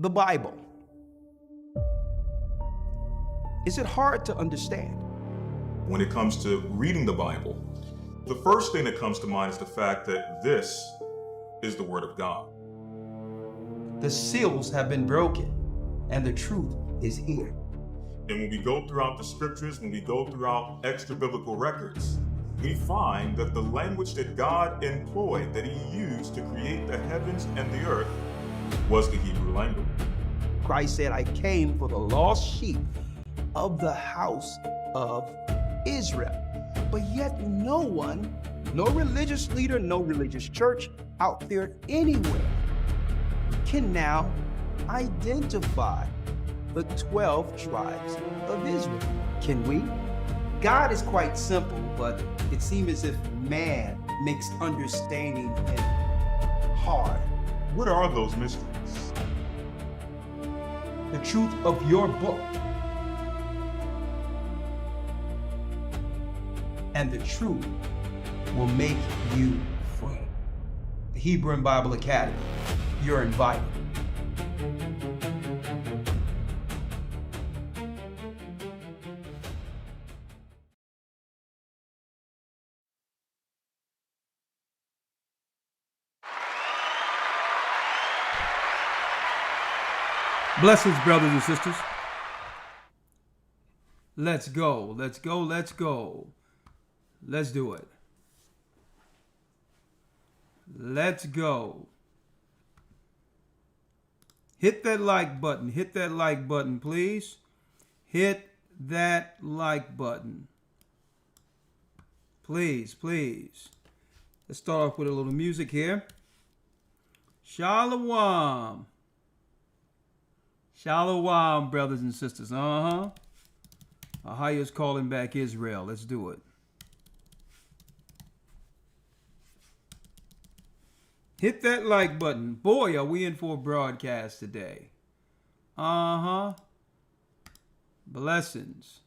the Bible. Is it hard to understand? When it comes to reading the Bible, the first thing that comes to mind is the fact that this is the Word of God. The seals have been broken, and the truth is here. And when we go throughout the scriptures, when we go throughout extra biblical records, we find that the language that God employed, that He used to create the heavens and the earth, was the Hebrew language. Christ said, I came for the lost sheep of the house of Israel. But yet no one, no religious leader, no religious church out there anywhere can now identify the 12 tribes of Israel. Can we? God is quite simple, but it seems as if man makes understanding him hard. What are those mysteries? The truth of your book and the truth will make you free. The Hebrew and Bible Academy, you're invited. Blessings, brothers and sisters. Let's go, let's go, let's go. Let's do it. Let's go. Hit that like button. Hit that like button, please. Hit that like button. Please, please. Let's start off with a little music here. Shalom. Shalom, brothers and sisters. Ahiya's calling back Israel. Let's do it. Hit that like button. Boy, are we in for a broadcast today. Blessings.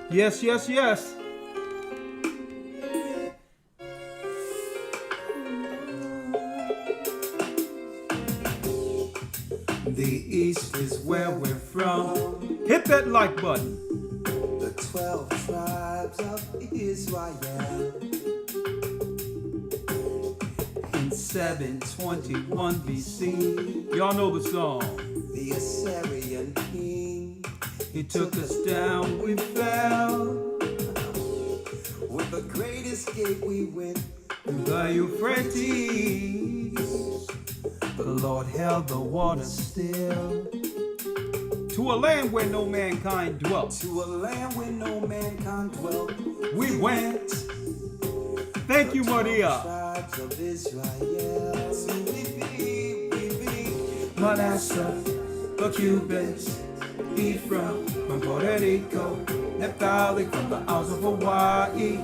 Yes, yes, yes. The East is where we're from. Hit that like button. The 12 tribes of Israel. In 721 BC. Y'all know the song. The Assyrian king. He took us down, we fell. With the great escape we went. Through the Euphrates. The Lord held the water still. To a land where no mankind dwelt. To a land where no mankind dwelt. We went. Thank you, Maria. Tribes of Israel. We be. Manasseh, the Cubans, Ephraim from Puerto Rico, Naphtali from the Isles of Hawaii.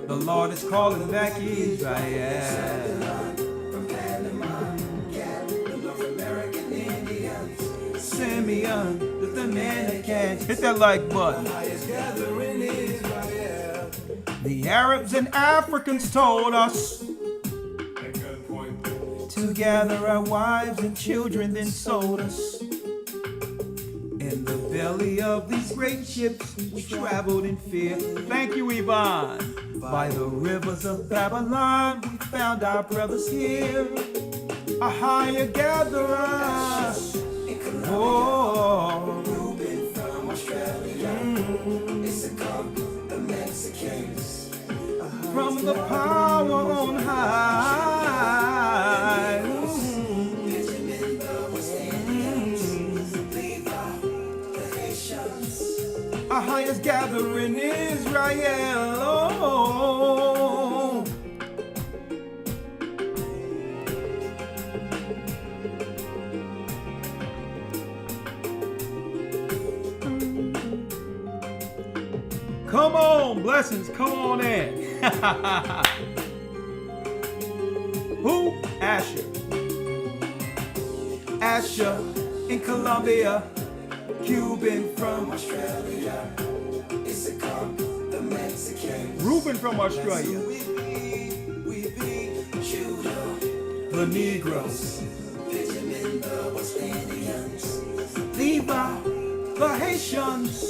The Lord is calling back Israel. Simeon, the Dominicans. Hit that like button. The Arabs and Africans told us to gather our wives and children, then sold us. In the belly of these great ships, we traveled in fear. Thank you, Yvonne. By the rivers of Babylon, we found our brothers here. A higher gatherer. Oh, Reuben from Australia. The Mexicans. from the power on high. Benjamin the West Indians. Levi, the Haitians. Our highest gathering Israel. Oh. Come on, blessings, come on in. Who? Asher. Asher in Colombia. Cuban from Australia. Issachar, the Mexicans. Reuben from Australia. We be Judah, The Negroes. Benjamin, the West Indians. Levi, the Haitians.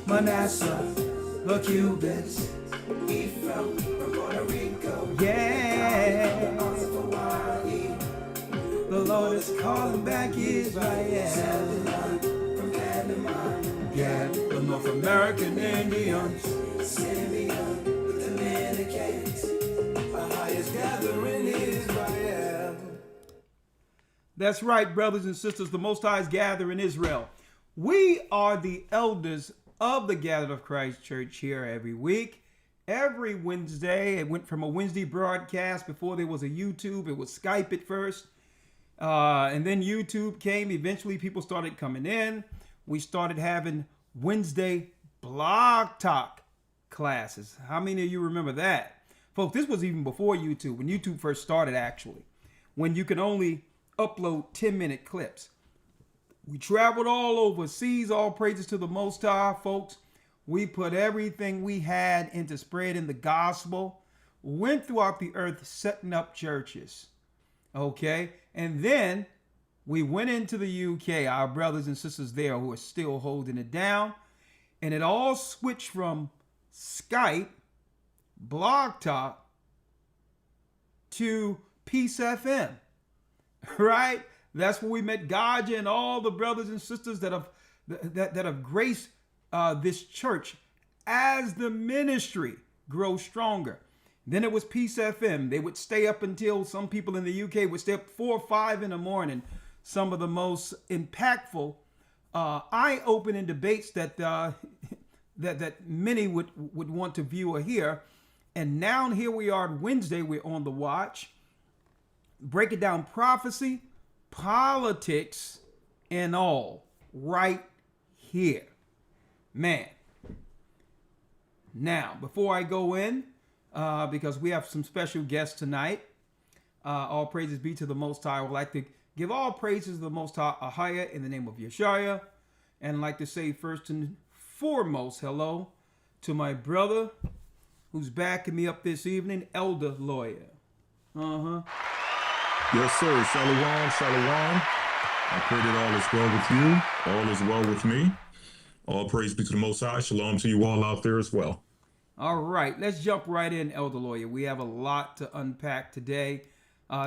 Manasseh, the Cubans. Ephraim from Puerto Rico. Yeah. Hawaii. The Lord is calling back Israel. From Panama. Yeah, the North American Indians. Simeon, the Dominicans. The highest gathering Israel. That's right, brothers and sisters. The Most High is gathering Israel. We are the elders of the Gathered of Christ Church here every week. Every Wednesday, it went from a Wednesday broadcast. Before there was a YouTube, it was Skype at first. And then YouTube came. Eventually, people started coming in. We started having Wednesday blog talk classes. How many of you remember that? Folks, this was even before YouTube, when YouTube first started, actually, when you could only upload 10-minute clips. We traveled all overseas. All praises to the Most High, folks. We put everything we had into spreading the gospel. Went throughout the earth setting up churches. Okay? And then we went into the UK, our brothers and sisters there who are still holding it down. And it all switched from Skype, Blog Talk, to Peace FM. Right? That's where we met Gaja and all the brothers and sisters that have graced this church as the ministry grows stronger. Then it was Peace FM. They would stay up until, some people in the UK would stay up 4 or 5 in the morning. Some of the most impactful, eye-opening debates that many would want to view or hear. And now here we are on Wednesday. We're on the watch, breaking down prophecy, politics, and all right here. Man. Now, before I go in, because we have some special guests tonight, all praises be to the Most High. I would like to give all praises to the Most High, Ahaya, in the name of Yeshaya. And I'd like to say first and foremost, hello to my brother who's backing me up this evening, Elder Lawya. Yes, sir. Shalom, shalom. I pray that all is well with you. All is well with me. All praise be to the Most High. Shalom to you all out there as well. All right, let's jump right in, Elder Lawya. We have a lot to unpack today,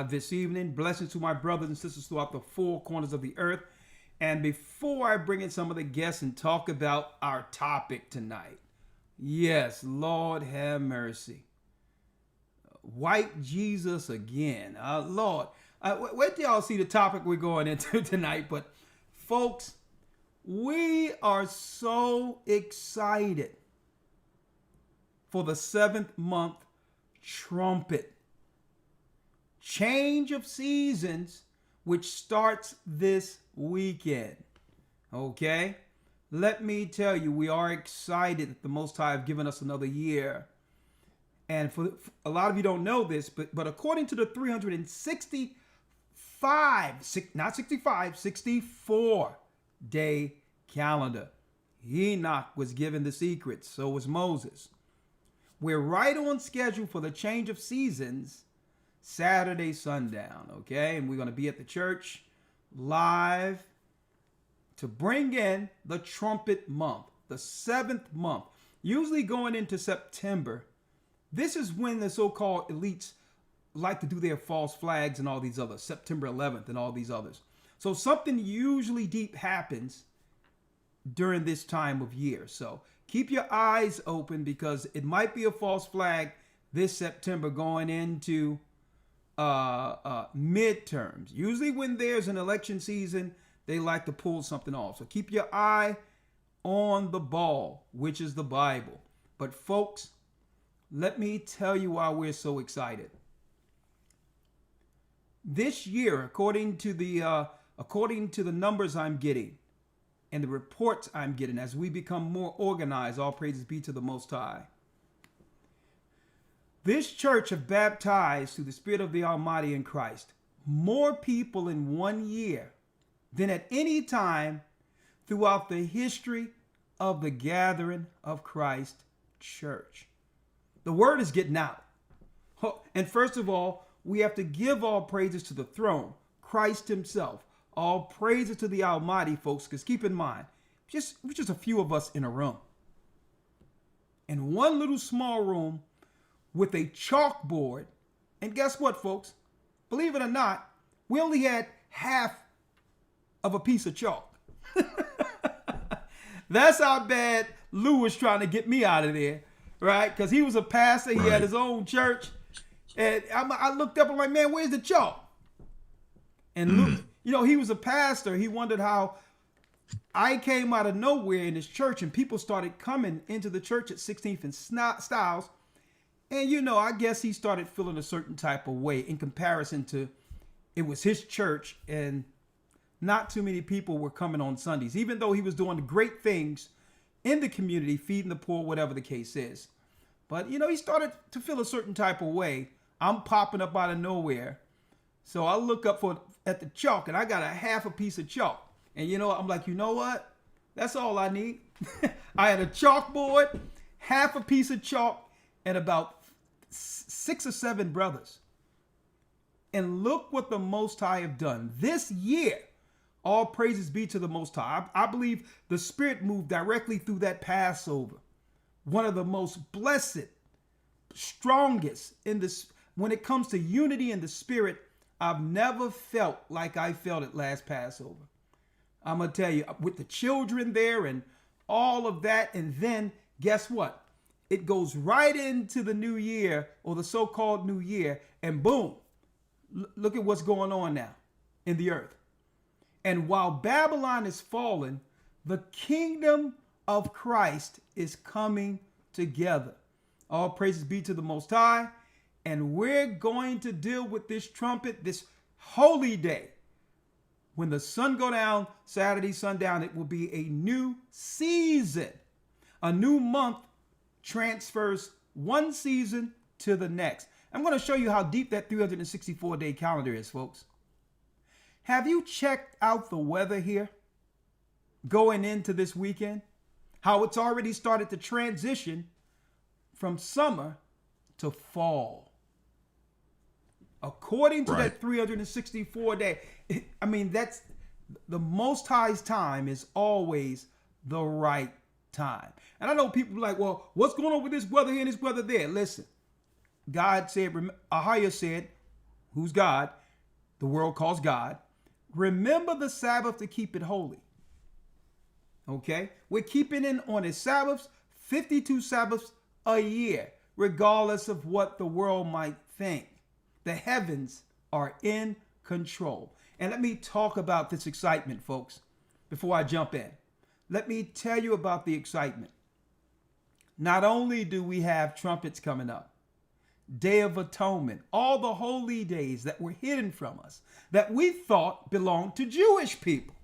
this evening. Blessings to my brothers and sisters throughout the four corners of the earth. And before I bring in some of the guests and talk about our topic tonight, yes, Lord have mercy. White Jesus again. Lord, wait till y'all see the topic we're going into tonight. But folks, we are so excited for the 7th month trumpet. Change of seasons, which starts this weekend. Okay? Let me tell you, we are excited that the Most High have given us another year. And for a lot of you don't know this, but according to the 64-day calendar, Enoch was given the secrets. So was Moses. We're right on schedule for the change of seasons, Saturday sundown, okay? And we're going to be at the church live to bring in the trumpet month, the 7th month. Usually going into September, this is when the so-called elites like to do their false flags and all these others, September 11th and all these others. So something usually deep happens during this time of year. So keep your eyes open, because it might be a false flag this September going into midterms. Usually when there's an election season, they like to pull something off. So keep your eye on the ball, which is the Bible. But folks, let me tell you why we're so excited. This year, according to the numbers I'm getting and the reports I'm getting, as we become more organized, all praises be to the Most High, this church have baptized through the Spirit of the Almighty in Christ more people in 1 year than at any time throughout the history of the gathering of Christ church. The word is getting out. And first of all, we have to give all praises to the throne, Christ himself. All praises to the Almighty, folks, because keep in mind, just a few of us in a room. In one little small room with a chalkboard. And guess what, folks? Believe it or not, we only had half of a piece of chalk. That's how bad Lou was trying to get me out of there, right? Because he was a pastor. He had his own church. And I looked up, I'm like, man, where's the chalk? And Lou, you know, he was a pastor. He wondered how I came out of nowhere in his church and people started coming into the church at 16th and Styles. And, you know, I guess he started feeling a certain type of way in comparison to it was his church and not too many people were coming on Sundays, even though he was doing great things in the community, feeding the poor, whatever the case is. But, you know, he started to feel a certain type of way. I'm popping up out of nowhere. So I look up at the chalk and I got a half a piece of chalk. And, you know, I'm like, you know what? That's all I need. I had a chalkboard, half a piece of chalk, and about 6 or 7 brothers. And look what the Most High have done this year. All praises be to the Most High. I believe the Spirit moved directly through that Passover. One of the most blessed, strongest in this, when it comes to unity in the Spirit, I've never felt like I felt it last Passover. I'm going to tell you, with the children there and all of that. And then guess what? It goes right into the new year, or the so-called new year, and boom, look at what's going on now in the earth. And while Babylon is fallen, the kingdom of Christ is coming together. All praises be to the Most High. And we're going to deal with this trumpet, this holy day. When the sun go down, Saturday, sundown, it will be a new season. A new month transfers one season to the next. I'm going to show you how deep that 364-day calendar is, folks. Have you checked out the weather here going into this weekend? How it's already started to transition from summer to fall. According to that 364-day, I mean, that's the Most High's time is always the right time. And I know people are like, well, what's going on with this weather here and this weather there? Listen, God said, Ahia said, who's God? The world calls God. Remember the Sabbath to keep it holy. Okay? We're keeping in on his Sabbaths, 52 Sabbaths a year, regardless of what the world might think. The heavens are in control. And let me talk about this excitement, folks, before I jump in. Let me tell you about the excitement. Not only do we have trumpets coming up, Day of Atonement, all the holy days that were hidden from us, that we thought belonged to Jewish people.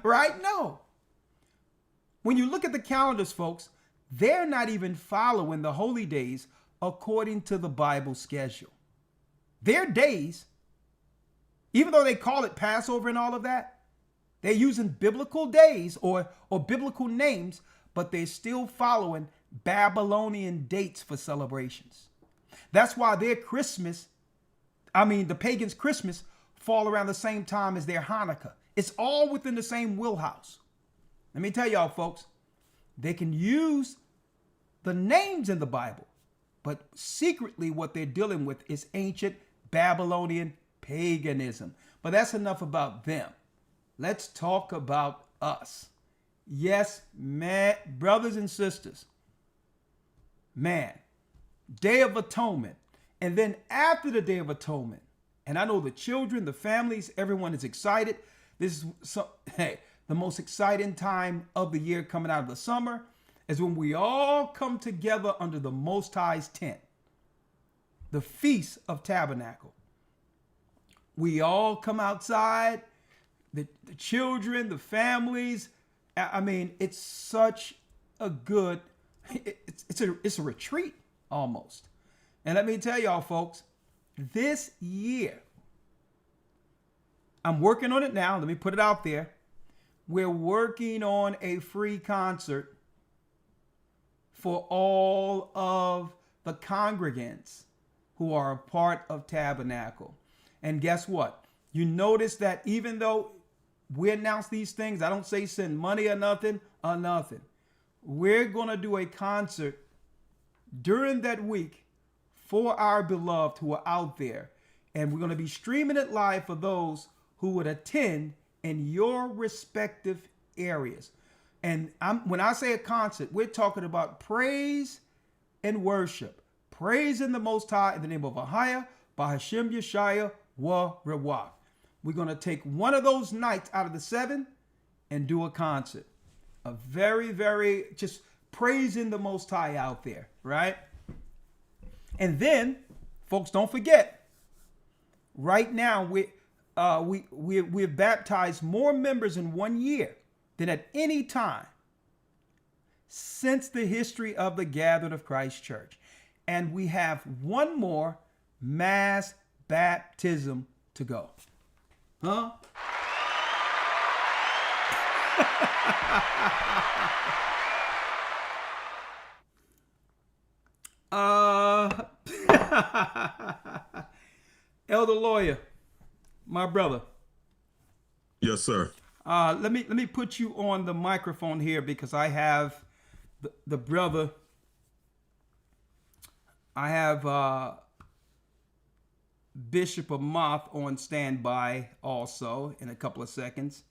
Right? No. When you look at the calendars, folks, they're not even following the holy days according to the Bible schedule. Their days, even though they call it Passover and all of that, they're using biblical days or biblical names, but they're still following Babylonian dates for celebrations. That's why their Christmas, the pagans' Christmas, fall around the same time as their Hanukkah. It's all within the same wheelhouse. Let me tell y'all, folks, they can use the names in the Bible, but secretly what they're dealing with is ancient Babylonian paganism. But that's enough about them. Let's talk about us. Yes, man, brothers and sisters. Man, Day of Atonement. And then after the Day of Atonement, and I know the children, the families, everyone is excited. This is the most exciting time of the year coming out of the summer is when we all come together under the Most High's tent. The Feast of Tabernacle. We all come outside, the children, the families. It's such a good, it's a retreat almost. And let me tell y'all, folks, this year, I'm working on it now. Let me put it out there. we're working on a free concert for all of the congregants who are a part of Tabernacle. And guess what? You notice that even though we announce these things, I don't say send money or nothing. We're going to do a concert during that week for our beloved who are out there. And we're going to be streaming it live for those who would attend in your respective areas. And when I say a concert, we're talking about praise and worship. Praise in the Most High in the name of Ahia, Bahashem Yeshaya, Wa Rawchaa. We're going to take one of those nights out of the 7 and do a concert. A very, very just praising the Most High out there, right? And then, folks, don't forget, right now we've baptized more members in 1 year than at any time since the history of the Gathered of Christ Church. And we have one more mass baptism to go. Huh? Elder Lawya, my brother. Yes, sir. Let me put you on the microphone here because I have the brother. I have Bishop Amoth on standby also in a couple of seconds.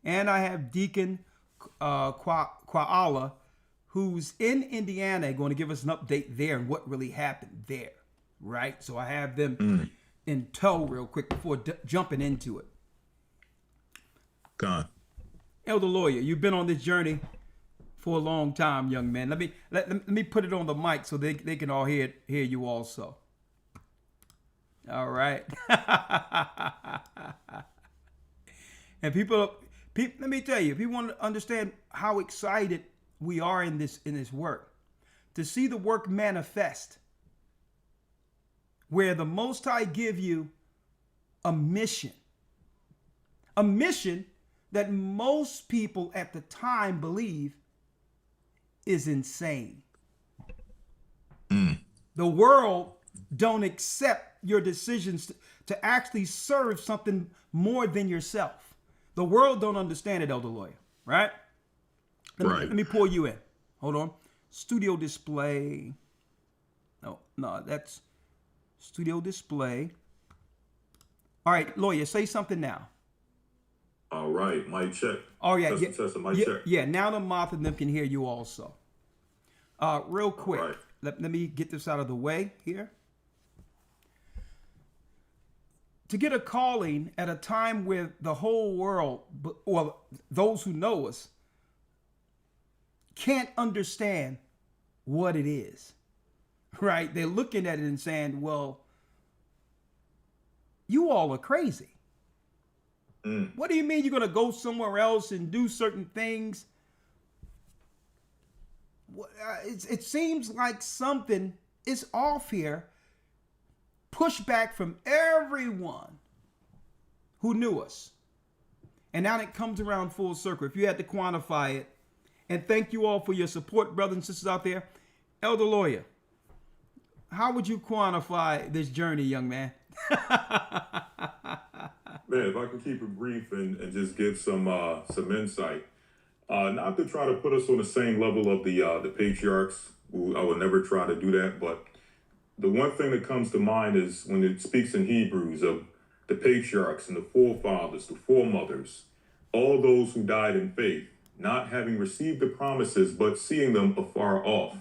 And I have Deacon Kwa'ala, who's in Indiana, going to give us an update there and what really happened there, right? So I have them in tow real quick before jumping into it. God. Elder Lawya, you've been on this journey for a long time, young man. Let me put it on the mic so they can all hear you also. All right. And people, let me tell you, if you want to understand how excited we are in this work, to see the work manifest, where the Most High give you a mission that most people at the time believe is insane. The world don't accept your decisions to actually serve something more than yourself. The world don't understand it, Elder Lawya, right? Let me pull you in. Hold on. Studio display. No, that's studio display. All right, Lawya, say something now. All right, mic check. Oh, yeah. Check. Yeah, now the Moth and them can hear you also. Real quick, right. let me get this out of the way here. To get a calling at a time where the whole world, or those who know us, can't understand what it is, right? They're looking at it and saying, well, you all are crazy. What do you mean you're going to go somewhere else and do certain things? It seems like something is off here. Pushback from everyone who knew us. And now it comes around full circle. If you had to quantify it, and thank you all for your support, brothers and sisters out there. Elder Lawya, how would you quantify this journey, young man? Man, if I can keep it brief and just give some insight, not to try to put us on the same level of the patriarchs, who I would never try to do that, but the one thing that comes to mind is when it speaks in Hebrews of the patriarchs and the forefathers, the foremothers, all those who died in faith, not having received the promises, but seeing them afar off.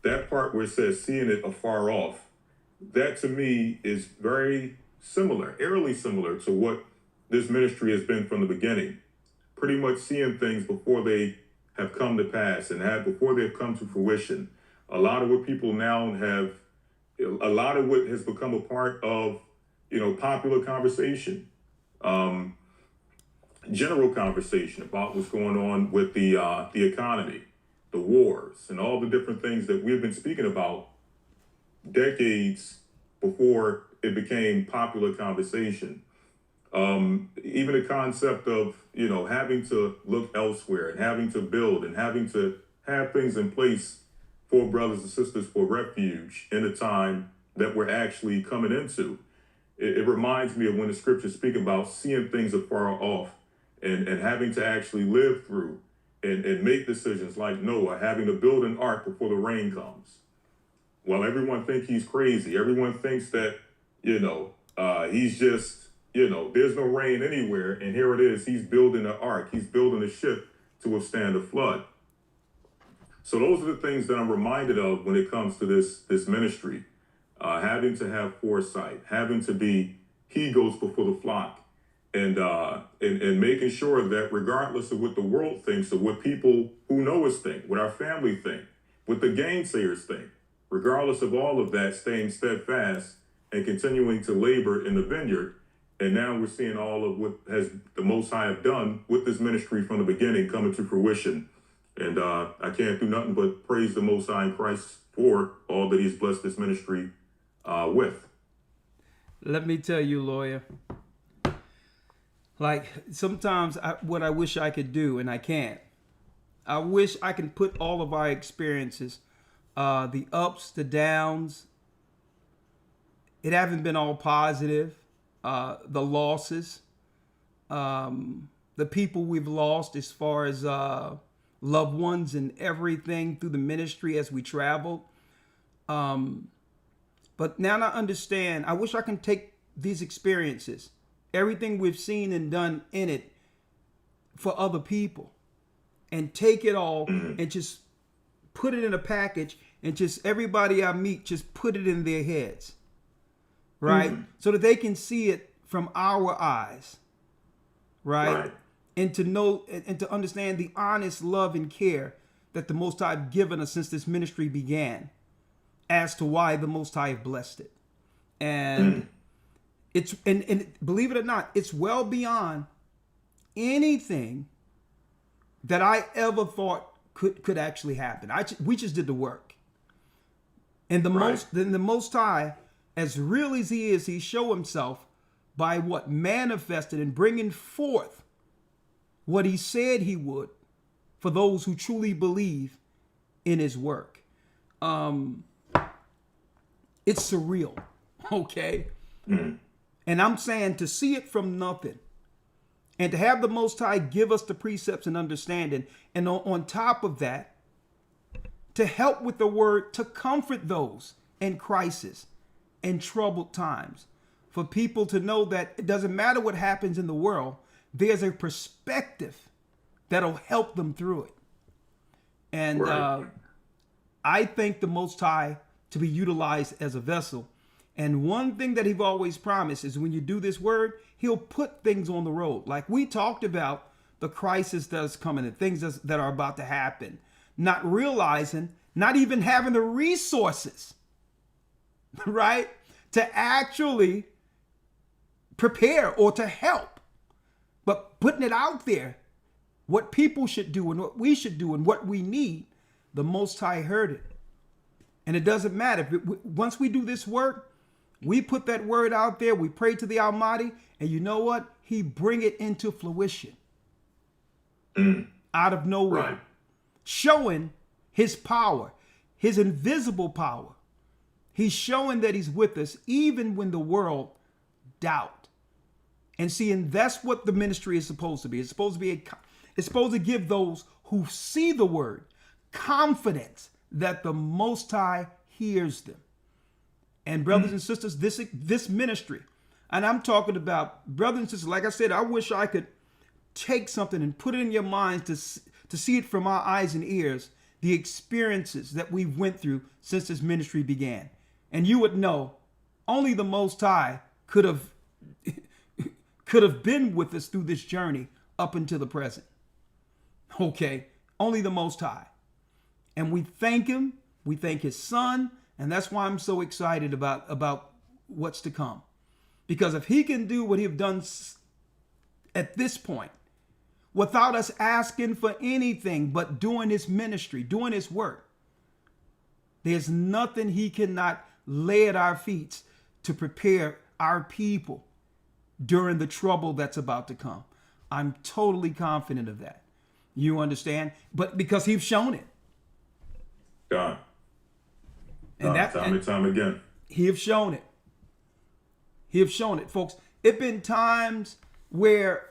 That part where it says seeing it afar off, that to me is very similar, eerily similar to what this ministry has been from the beginning. Pretty much seeing things before they have come to pass and before they've come to fruition. A lot of what people now have, a lot of what has become a part of, popular conversation, general conversation about what's going on with the economy, the wars, and all the different things that we've been speaking about decades before it became popular conversation. Even the concept of, having to look elsewhere and having to build and having to have things in place for brothers and sisters for refuge in the time that we're actually coming into. It reminds me of when the scriptures speak about seeing things afar off and having to actually live through and make decisions like Noah, having to build an ark before the rain comes. Well, everyone thinks he's crazy. Everyone thinks that, he's just, there's no rain anywhere. And here it is. He's building an ark. He's building a ship to withstand a flood. So those are the things that I'm reminded of when it comes to this ministry. Having to have foresight, having to be he goes before the flock, and making sure that regardless of what the world thinks or what people who know us think, what our family think, what the gainsayers think, regardless of all of that, staying steadfast and continuing to labor in the vineyard. And now we're seeing all of what has the Most High have done with this ministry from the beginning coming to fruition. And I can't do nothing but praise the Most High in Christ for all that he's blessed this ministry with. Let me tell you, Lawya, like sometimes what I wish I could do, and I can't. I wish I can put all of our experiences, the ups, the downs. It haven't been all positive. The losses, the people we've lost as far as loved ones and everything through the ministry as we traveled. But now I understand. I wish I can take these experiences, everything we've seen and done in it for other people, and take it all and just put it in a package and just everybody I meet, just put it in their heads, right? So that they can see it from our eyes, right? And to know and to understand the honest love and care that the Most High have given us since this ministry began, as to why the Most High have blessed it. And it's and believe it or not, it's well beyond anything that I ever thought could actually happen. We just did the work. And the Most High, as real as he is, he showed himself by what manifested and bringing forth what he said he would for those who truly believe in his work. It's surreal, okay? And I'm saying to see it from nothing and to have the Most High give us the precepts and understanding, and on top of that, to help with the word, to comfort those in crisis and troubled times, for people to know that it doesn't matter what happens in the world, there's a perspective that'll help them through it. And I thank the Most High to be utilized as a vessel. And one thing that he's always promised is when you do this word, he'll put things on the road. Like we talked about the crisis that's coming and things that are about to happen, not realizing, not even having the resources, right, to actually prepare or to help, but putting it out there, what people should do and what we should do and what we need. The Most High heard it. And it doesn't matter. Once we do this work, we put that word out there, we pray to the Almighty, and you know what? He bring it into fruition out of nowhere, showing his power, his invisible power. He's showing that he's with us even when the world doubt. And see, and that's what the ministry is supposed to be. It's supposed to be it's supposed to give those who see the word confidence that the Most High hears them. And brothers and sisters, this ministry, and I'm talking about brothers and sisters, like I said, I wish I could take something and put it in your minds to see it from our eyes and ears, the experiences that we went through since this ministry began. And you would know only the Most High could have been with us through this journey up until the present. Okay, only the Most High. And we thank him, we thank his son, and that's why I'm so excited about what's to come. Because if he can do what he's done at this point, without us asking for anything but doing his ministry, doing his work, there's nothing he cannot lay at our feet to prepare our people during the trouble that's about to come. I'm totally confident of that. You understand? But because he's shown it. God. And that time and time again. He have shown it. He have shown it, folks. It's been times where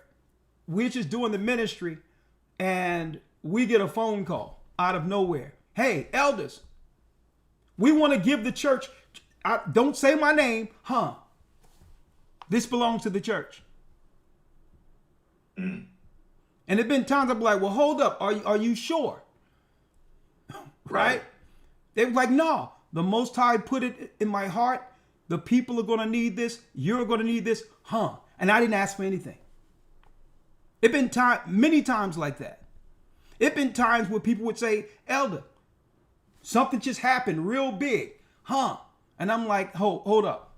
we're just doing the ministry and we get a phone call out of nowhere. Hey, elders, we want to give the church, don't say my name, this belongs to the church. And there've been times I'm like, well, hold up, are you sure? Right? They were like, no, the Most High put it in my heart. The people are going to need this. You're going to need this. And I didn't ask for anything. It's been many times like that. It's been times where people would say, Elder, something just happened real big. And I'm like, hold up.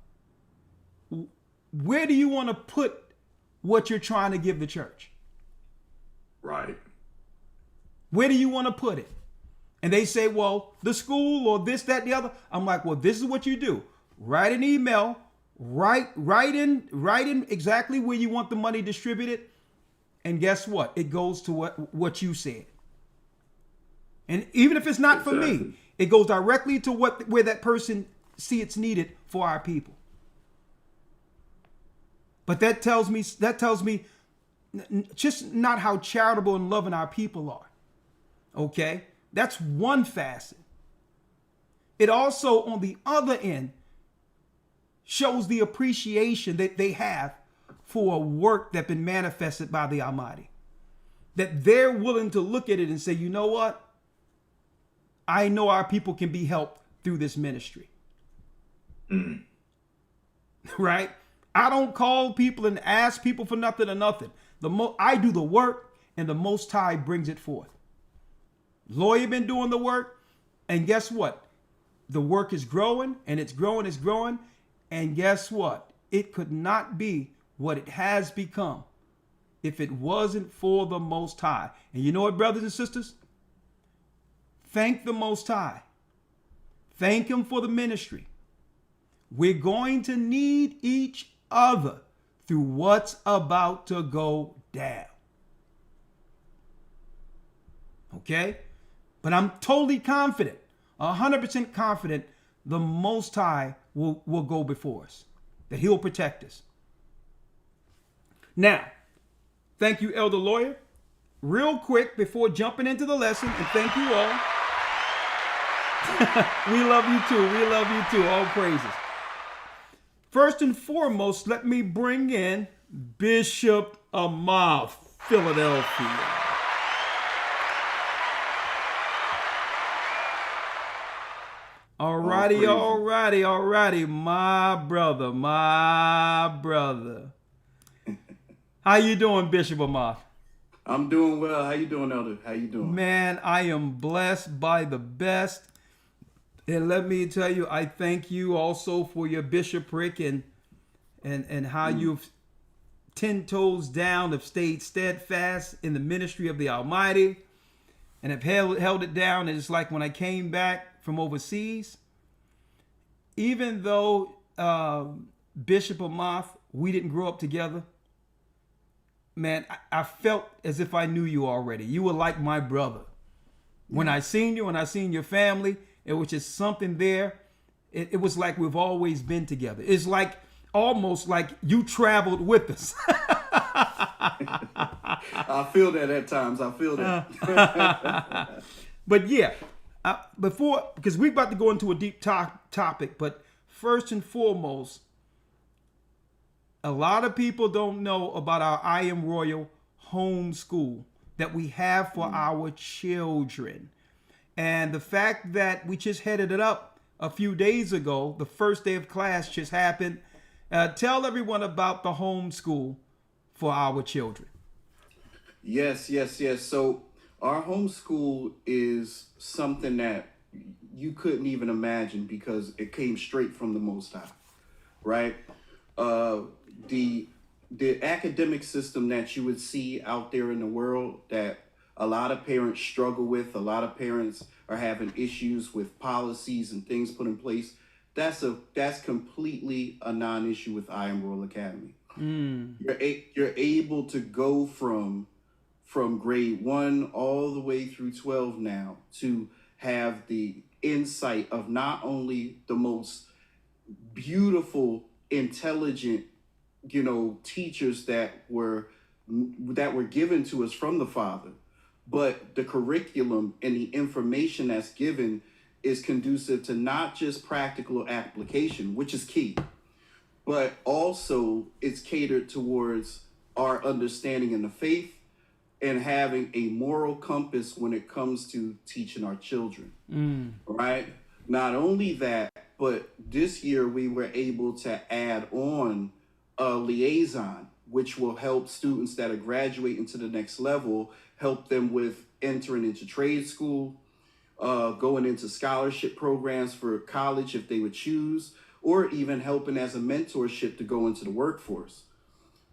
Where do you want to put what you're trying to give the church? Right. Where do you want to put it? And they say, well, the school or this, that, the other. I'm like, well, this is what you do. Write an email, write in exactly where you want the money distributed. And guess what? It goes to what you said. And even if it's not for me, it goes directly to where that person see it's needed for our people. But that tells me just not how charitable and loving our people are. Okay? That's one facet. It also, on the other end, shows the appreciation that they have for a work that's been manifested by the Almighty. That they're willing to look at it and say, you know what? I know our people can be helped through this ministry. Right? I don't call people and ask people for nothing or nothing. I do the work and the Most High brings it forth. Lawya been doing the work, and guess what? The work is growing and it's growing. And guess what? It could not be what it has become if it wasn't for the Most High. And you know what, brothers and sisters? Thank the Most High. Thank him for the ministry. We're going to need each other through what's about to go down. Okay? But I'm totally confident, 100% confident, the Most High will go before us, that he'll protect us. Now, thank you, Elder Lawya. Real quick, before jumping into the lesson, and thank you all. We love you too. We love you too. All praises. First and foremost, let me bring in Bishop of Philadelphia. Alrighty, my brother. How you doing, Bishop Amath? I'm doing well. How you doing, Elder? How you doing? Man, I am blessed by the best. And let me tell you, I thank you also for your bishopric and how you've 10 toes down, have stayed steadfast in the ministry of the Almighty and have held it down. And it's like when I came back from overseas, even though Bishop Amath, we didn't grow up together, man, I felt as if I knew you already. You were like my brother. When I seen you, when I seen your family, it was just something there. It was like we've always been together. It's like almost like you traveled with us. I feel that at times. I feel that. But yeah, because we're about to go into a deep topic, but first and foremost, a lot of people don't know about our I Am Royal homeschool that we have for our children. And the fact that we just headed it up a few days ago, the first day of class just happened. Tell everyone about the homeschool for our children. Yes. So our homeschool is something that you couldn't even imagine because it came straight from the Most High, right? The academic system that you would see out there in the world that a lot of parents struggle with, a lot of parents are having issues with policies and things put in place. That's completely a non-issue with I Am Royal Academy. You're able to go from grade 1 all the way through 12 now to have the insight of not only the most beautiful, intelligent, teachers that were given to us from the Father, but the curriculum and the information that's given is conducive to not just practical application, which is key, but also it's catered towards our understanding in the faith and having a moral compass when it comes to teaching our children, right? Not only that, but this year we were able to add on a liaison, which will help students that are graduating to the next level, help them with entering into trade school, going into scholarship programs for college if they would choose, or even helping as a mentorship to go into the workforce.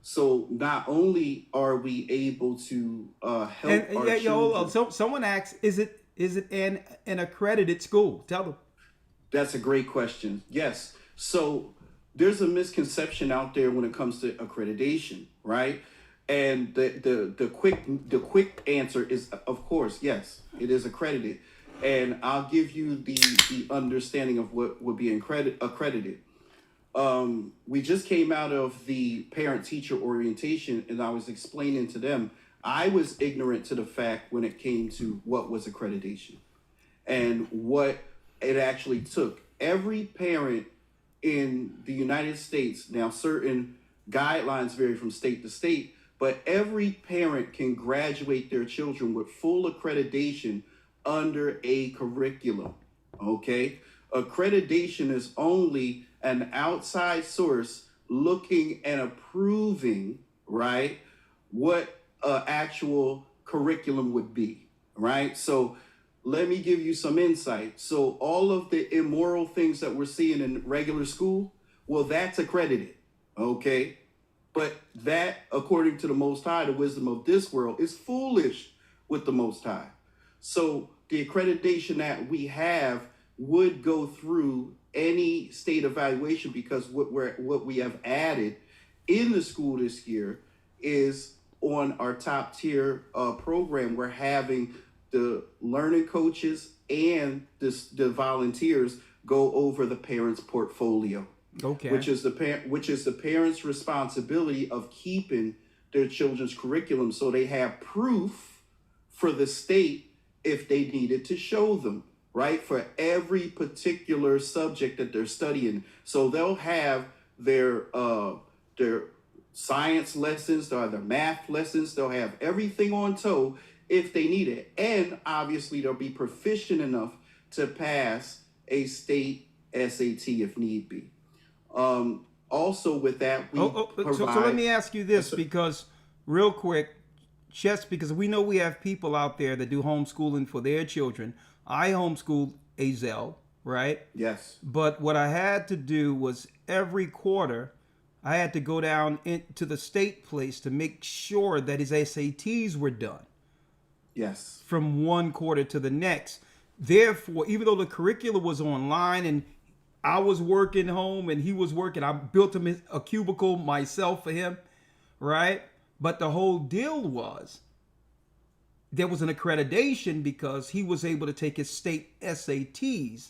So not only are we able to help our children. So someone asks, is it an accredited school? Tell them. That's a great question. Yes. So there's a misconception out there when it comes to accreditation, right? And the quick answer is, of course, yes, it is accredited. And I'll give you the understanding of what would be accredited. We just came out of the parent-teacher orientation, and I was explaining to them, I was ignorant to the fact when it came to what was accreditation and what it actually took. Every parent in the United States, now certain guidelines vary from state to state, but every parent can graduate their children with full accreditation under a curriculum, okay? Accreditation is only an outside source looking and approving, right, what actual curriculum would be, right? So let me give you some insight. So all of the immoral things that we're seeing in regular school, well, that's accredited, okay? But that, according to the Most High, the wisdom of this world, is foolish with the Most High. So the accreditation that we have would go through any state evaluation, because what we have added in the school this year is on our top tier program. We're having the learning coaches and the volunteers go over the parents' portfolio. Okay. Which is the parents' responsibility of keeping their children's curriculum, so they have proof for the state if they needed to show them, right? For every particular subject that they're studying. So they'll have their science lessons, they'll have their math lessons, they'll have everything on toe if they need it. And obviously they'll be proficient enough to pass a state SAT if need be. Also with that, we provide... So let me ask you this, because real quick, just because we know we have people out there that do homeschooling for their children. I homeschooled Azel, right? Yes. But what I had to do was every quarter, I had to go down into the state place to make sure that his SATs were done. Yes. From one quarter to the next. Therefore, even though the curriculum was online and I was working home and he was working, I built him a cubicle myself for him, right? But the whole deal was there was an accreditation because he was able to take his state SATs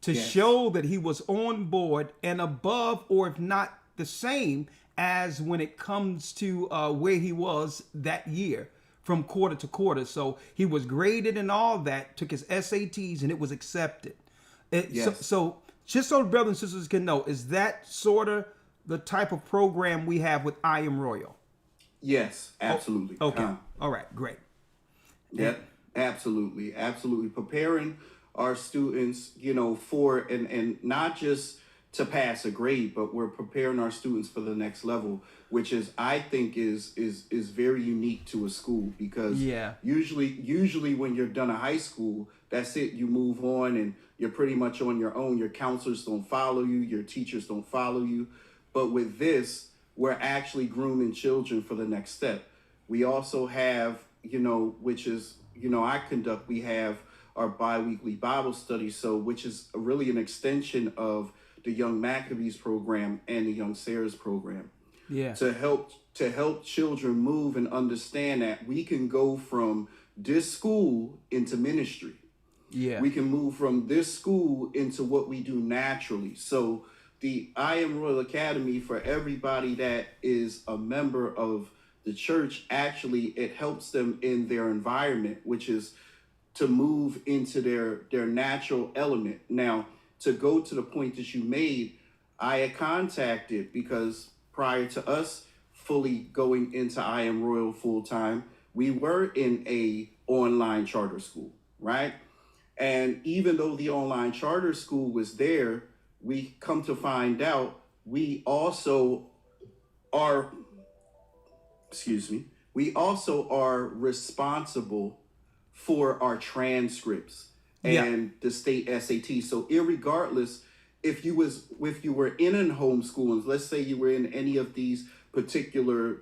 to show that he was on board and above, or if not the same as when it comes to where he was that year from quarter to quarter. So he was graded and all that, took his SATs, and it was accepted. So just so brothers and sisters can know, is that sort of the type of program we have with I Am Royal? Yes, absolutely. Okay. All right, great. Yep, absolutely. Preparing our students, for, and not just to pass a grade, but we're preparing our students for the next level, which is, I think is very unique to a school, because usually when you're done a high school, that's it. You move on and you're pretty much on your own. Your counselors don't follow you. Your teachers don't follow you. But with this, we're actually grooming children for the next step. We also have, which is, we have our bi-weekly Bible study, which is really an extension of the Young Maccabees program and the Young Sarah's program. Yeah. to help children move and understand that we can go from this school into ministry. Yeah. We can move from this school into what we do naturally. So the I Am Royal Academy, for everybody that is a member of the church, actually it helps them in their environment, which is to move into their natural element. Now, to go to the point that you made, I had contacted, because prior to us fully going into I Am Royal full time, we were in a online charter school, right? And even though the online charter school was there, we come to find out we also are, we also are responsible for our transcripts and the state SAT. So irregardless, if you were in a homeschooling, let's say you were in any of these particular,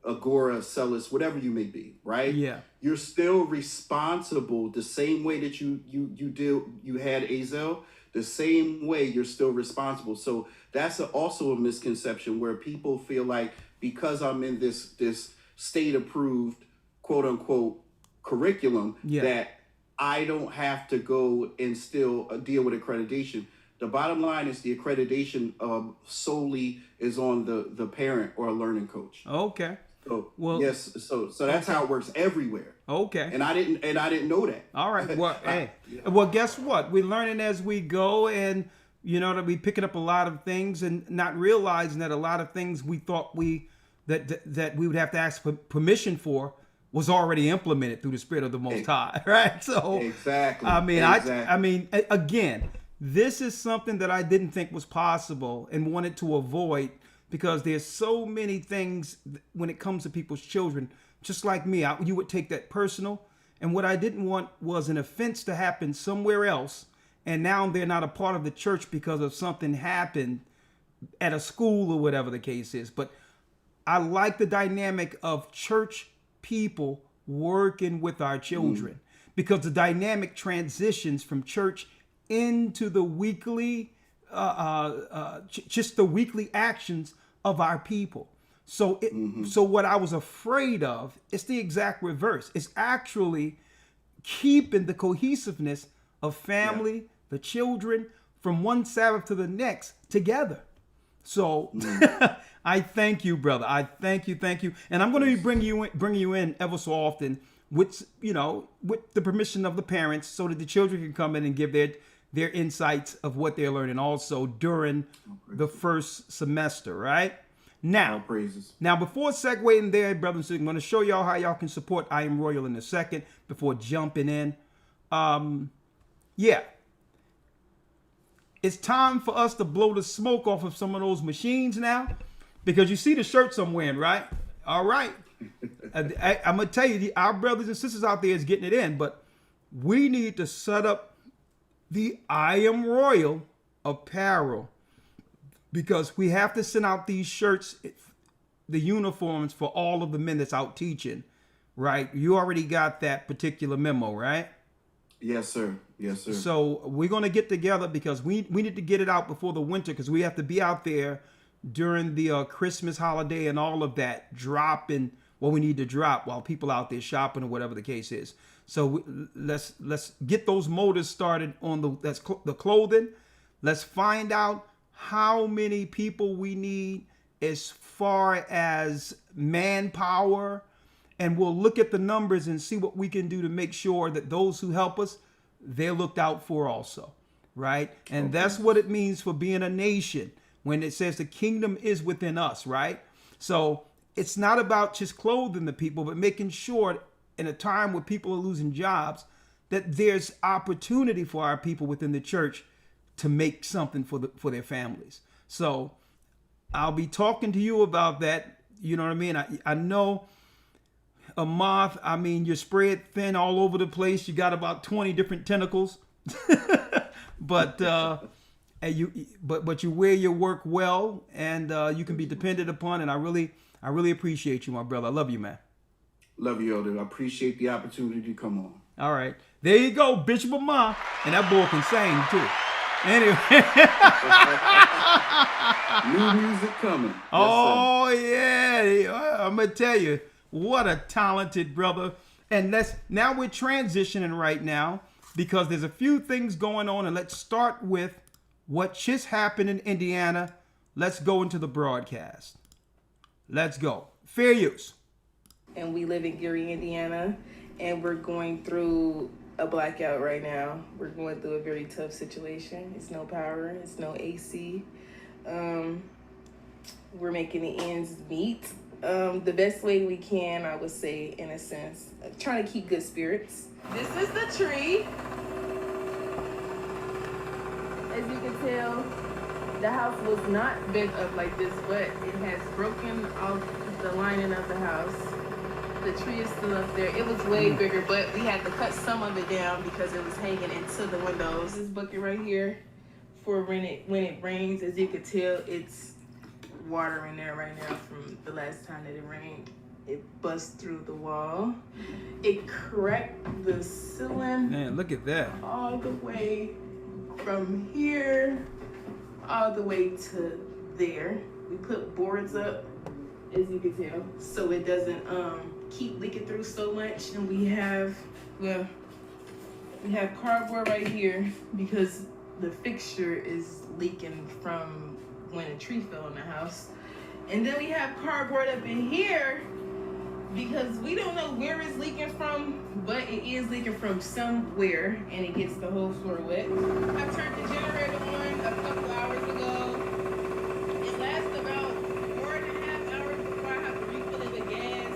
Agora, Celis, whatever you may be, right? Yeah. You're still responsible the same way that you had Azel, the same way you're still responsible. So that's also a misconception where people feel like because I'm in this state approved, quote unquote, curriculum, that I don't have to go and still deal with accreditation. The bottom line is the accreditation solely is on the parent or a learning coach. Okay. So, well, yes. So that's how it works everywhere. Okay. And I didn't know that. All right. Well, hey. Well, guess what? We're learning as we go, and that we picking up a lot of things and not realizing that a lot of things we thought that we would have to ask for permission for was already implemented through the Spirit of the Most High, right? So exactly. I mean, again, this is something that I didn't think was possible and wanted to avoid, because there's so many things when it comes to people's children. Just like me, you would take that personal, and what I didn't want was an offense to happen somewhere else, and now they're not a part of the church because of something happened at a school or whatever the case is. But I like the dynamic of church people working with our children, because the dynamic transitions from church into the weekly, just the weekly actions of our people. So so what I was afraid of is the exact reverse. It's actually keeping the cohesiveness of family, the children, from one Sabbath to the next together. So I thank you, brother. I thank you. And I'm going to be bringing you in ever so often with the permission of the parents, so that the children can come in and give their insights of what they're learning also during the first semester, right? Now, before segueing there, brothers and sisters, I'm going to show y'all how y'all can support I Am Royal in a second before jumping in. It's time for us to blow the smoke off of some of those machines now, because you see the shirts I'm wearing, right? All right. I'm going to tell you, our brothers and sisters out there is getting it in, but we need to set up the I Am Royal apparel, because we have to send out these shirts, the uniforms, for all of the men that's out teaching, right? You already got that particular memo, right? Yes, sir. So we're going to get together, because we need to get it out before the winter, because we have to be out there during the Christmas holiday and all of that, dropping what we need to drop while people out there shopping or whatever the case is. So let's get those motors started on the clothing. Let's find out how many people we need as far as manpower, and we'll look at the numbers and see what we can do to make sure that those who help us, they're looked out for also, right? And that's what it means for being a nation, when it says the kingdom is within us, right? So it's not about just clothing the people, but making sure in a time where people are losing jobs, that there's opportunity for our people within the church to make something for their families. So I'll be talking to you about that. You know what I mean? I know a moth, you're spread thin all over the place. You got about 20 different tentacles, but you wear your work well, and you can be depended upon. And I really appreciate you, my brother. I love you, man. Love you, Elder. I appreciate the opportunity to come on. All right. There you go, Bishop Amar. And that boy can sing, too. Anyway. New music coming. Yes, Oh yeah, I'm gonna tell you, what a talented brother. And now we're transitioning right now because there's a few things going on, and let's start with what just happened in Indiana. Let's go into the broadcast. Let's go. Fair use. And we live in Gary, Indiana, and we're going through a blackout right now. We're going through a very tough situation. It's no power, it's no AC. We're making the ends meet the best way we can, I would say, in a sense. Trying to keep good spirits. This is the tree. As you can tell, the house was not bent up like this, but it has broken off the lining of the house. The tree is still up there. It was way bigger, but we had to cut some of it down because it was hanging into the windows. This bucket right here, for when it rains, as you can tell, it's water in there right now from the last time that it rained. It bust through the wall. It cracked the ceiling. Man, look at that. All the way from here, all the way to there. We put boards up, as you can tell, so it doesn't keep leaking through so much. And we have cardboard right here because the fixture is leaking from when a tree fell in the house. And then we have cardboard up in here because we don't know where it's leaking from, but it is leaking from somewhere, and it gets the whole floor wet. I turned the generator on a couple hours ago. It lasts about 4.5 hours before I have to refill it with gas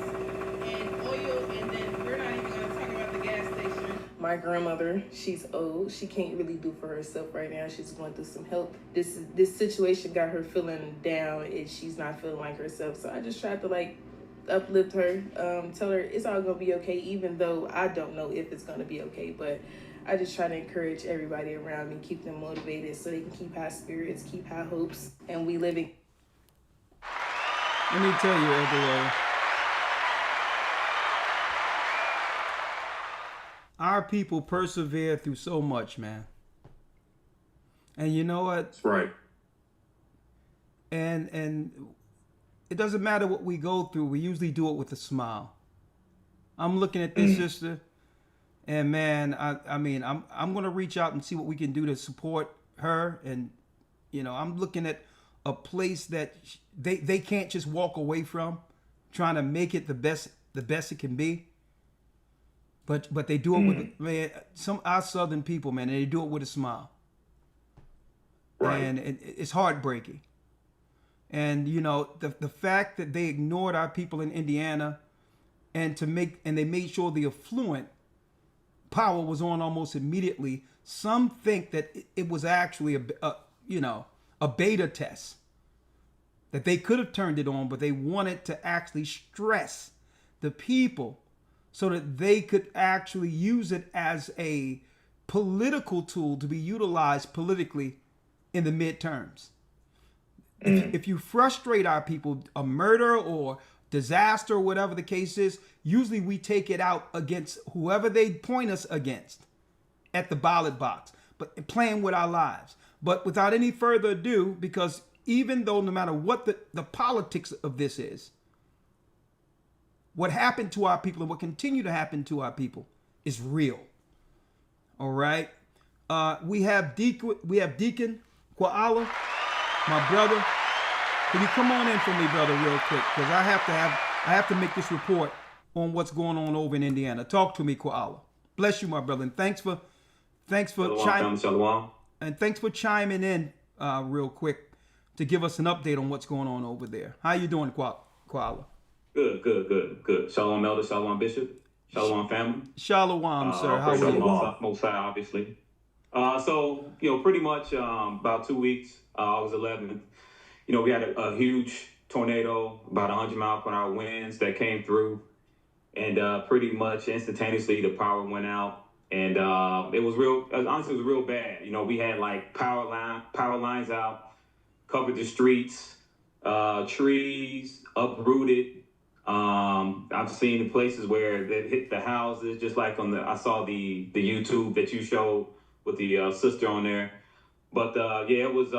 and oil, and then we're not even gonna talk about the gas station. My grandmother, she's old. She can't really do for herself right now. She's going through some help. This situation got her feeling down, and she's not feeling like herself. So I just tried to uplift her, tell her it's all gonna be okay, even though I don't know if it's gonna be okay. But I just try to encourage everybody around me, keep them motivated so they can keep high spirits, keep high hopes, and we living. Let me tell you, Elder Rawchaa, our people persevere through so much, man. And you know what? That's right. And it doesn't matter what we go through. We usually do it with a smile. I'm looking at this sister, and man, I'm gonna reach out and see what we can do to support her. And I'm looking at a place that they can't just walk away from, trying to make it the best it can be. But they do it with, man, our Southern people, man, and they do it with a smile. Right. And it's heartbreaking. And the fact that they ignored our people in Indiana, and they made sure the affluent power was on almost immediately. Some think that it was actually a beta test, that they could have turned it on, but they wanted to actually stress the people so that they could actually use it as a political tool to be utilized politically in the midterms. If you frustrate our people, a murder or disaster or whatever the case is, usually we take it out against whoever they point us against at the ballot box, but playing with our lives. But without any further ado, because even though no matter what the politics of this is, what happened to our people and what continue to happen to our people is real. All right. We have Deacon Koala, my brother. Can you come on in for me, brother, real quick? Because I have to make this report on what's going on over in Indiana. Talk to me, Koala. Bless you, my brother, and thanks for chiming in real quick to give us an update on what's going on over there. How you doing, Koala? Good. Shalom, Elder. Shalom, Bishop. Shalom, family. Shalom, sir. How are you? Most High, obviously. So, pretty much about 2 weeks, August 11th, we had a huge tornado, about 100-mile-per-hour winds that came through, and pretty much instantaneously the power went out, and it was real bad. We had power lines out, covered the streets, trees uprooted. I've seen the places where they hit the houses, just like I saw the YouTube that you showed with the sister on there. But yeah, it was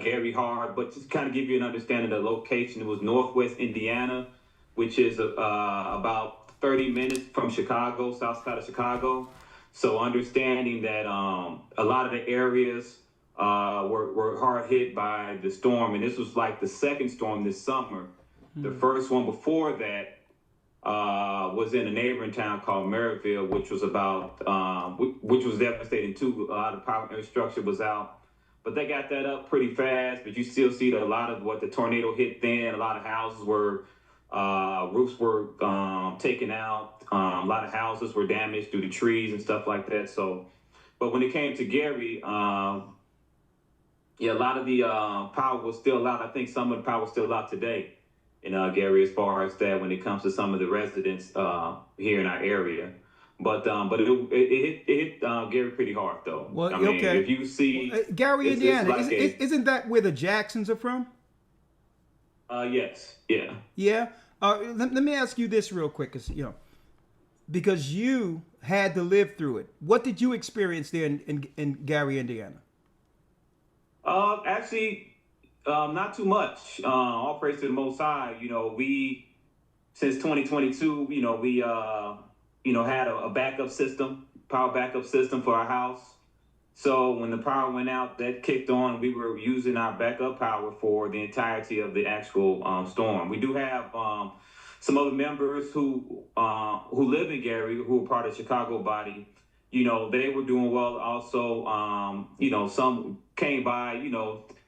Gary hard. But just kind of give you an understanding of the location, it was Northwest Indiana, which is about 30 minutes from Chicago, south side of Chicago. So understanding that a lot of the areas were hard hit by the storm, and this was like the second storm this summer. The first one before that was in a neighboring town called Maryville, which was which was devastating too. A lot of power infrastructure was out, but they got that up pretty fast. But you still see that a lot of what the tornado hit then. A lot of houses were roofs were taken out. A lot of houses were damaged due to trees and stuff like that. So, but when it came to Gary, yeah, a lot of the power was still out. I think some of the power was still out today in Gary, as far as that when it comes to some of the residents here in our area. But it hit Gary pretty hard though. Well, I mean, okay. If you see Gary, it's Indiana, like isn't that where the Jacksons are from? yes, yeah. Yeah. Let me ask you this real quick, because you had to live through it. What did you experience there in Gary, Indiana? Actually, not too much. All praise to the Most High. We since 2022, we had a backup system, power backup system for our house. So when the power went out, that kicked on. We were using our backup power for the entirety of the actual storm. We do have some other members who live in Gary, who are part of the Chicago body. They were doing well. Also, some came by.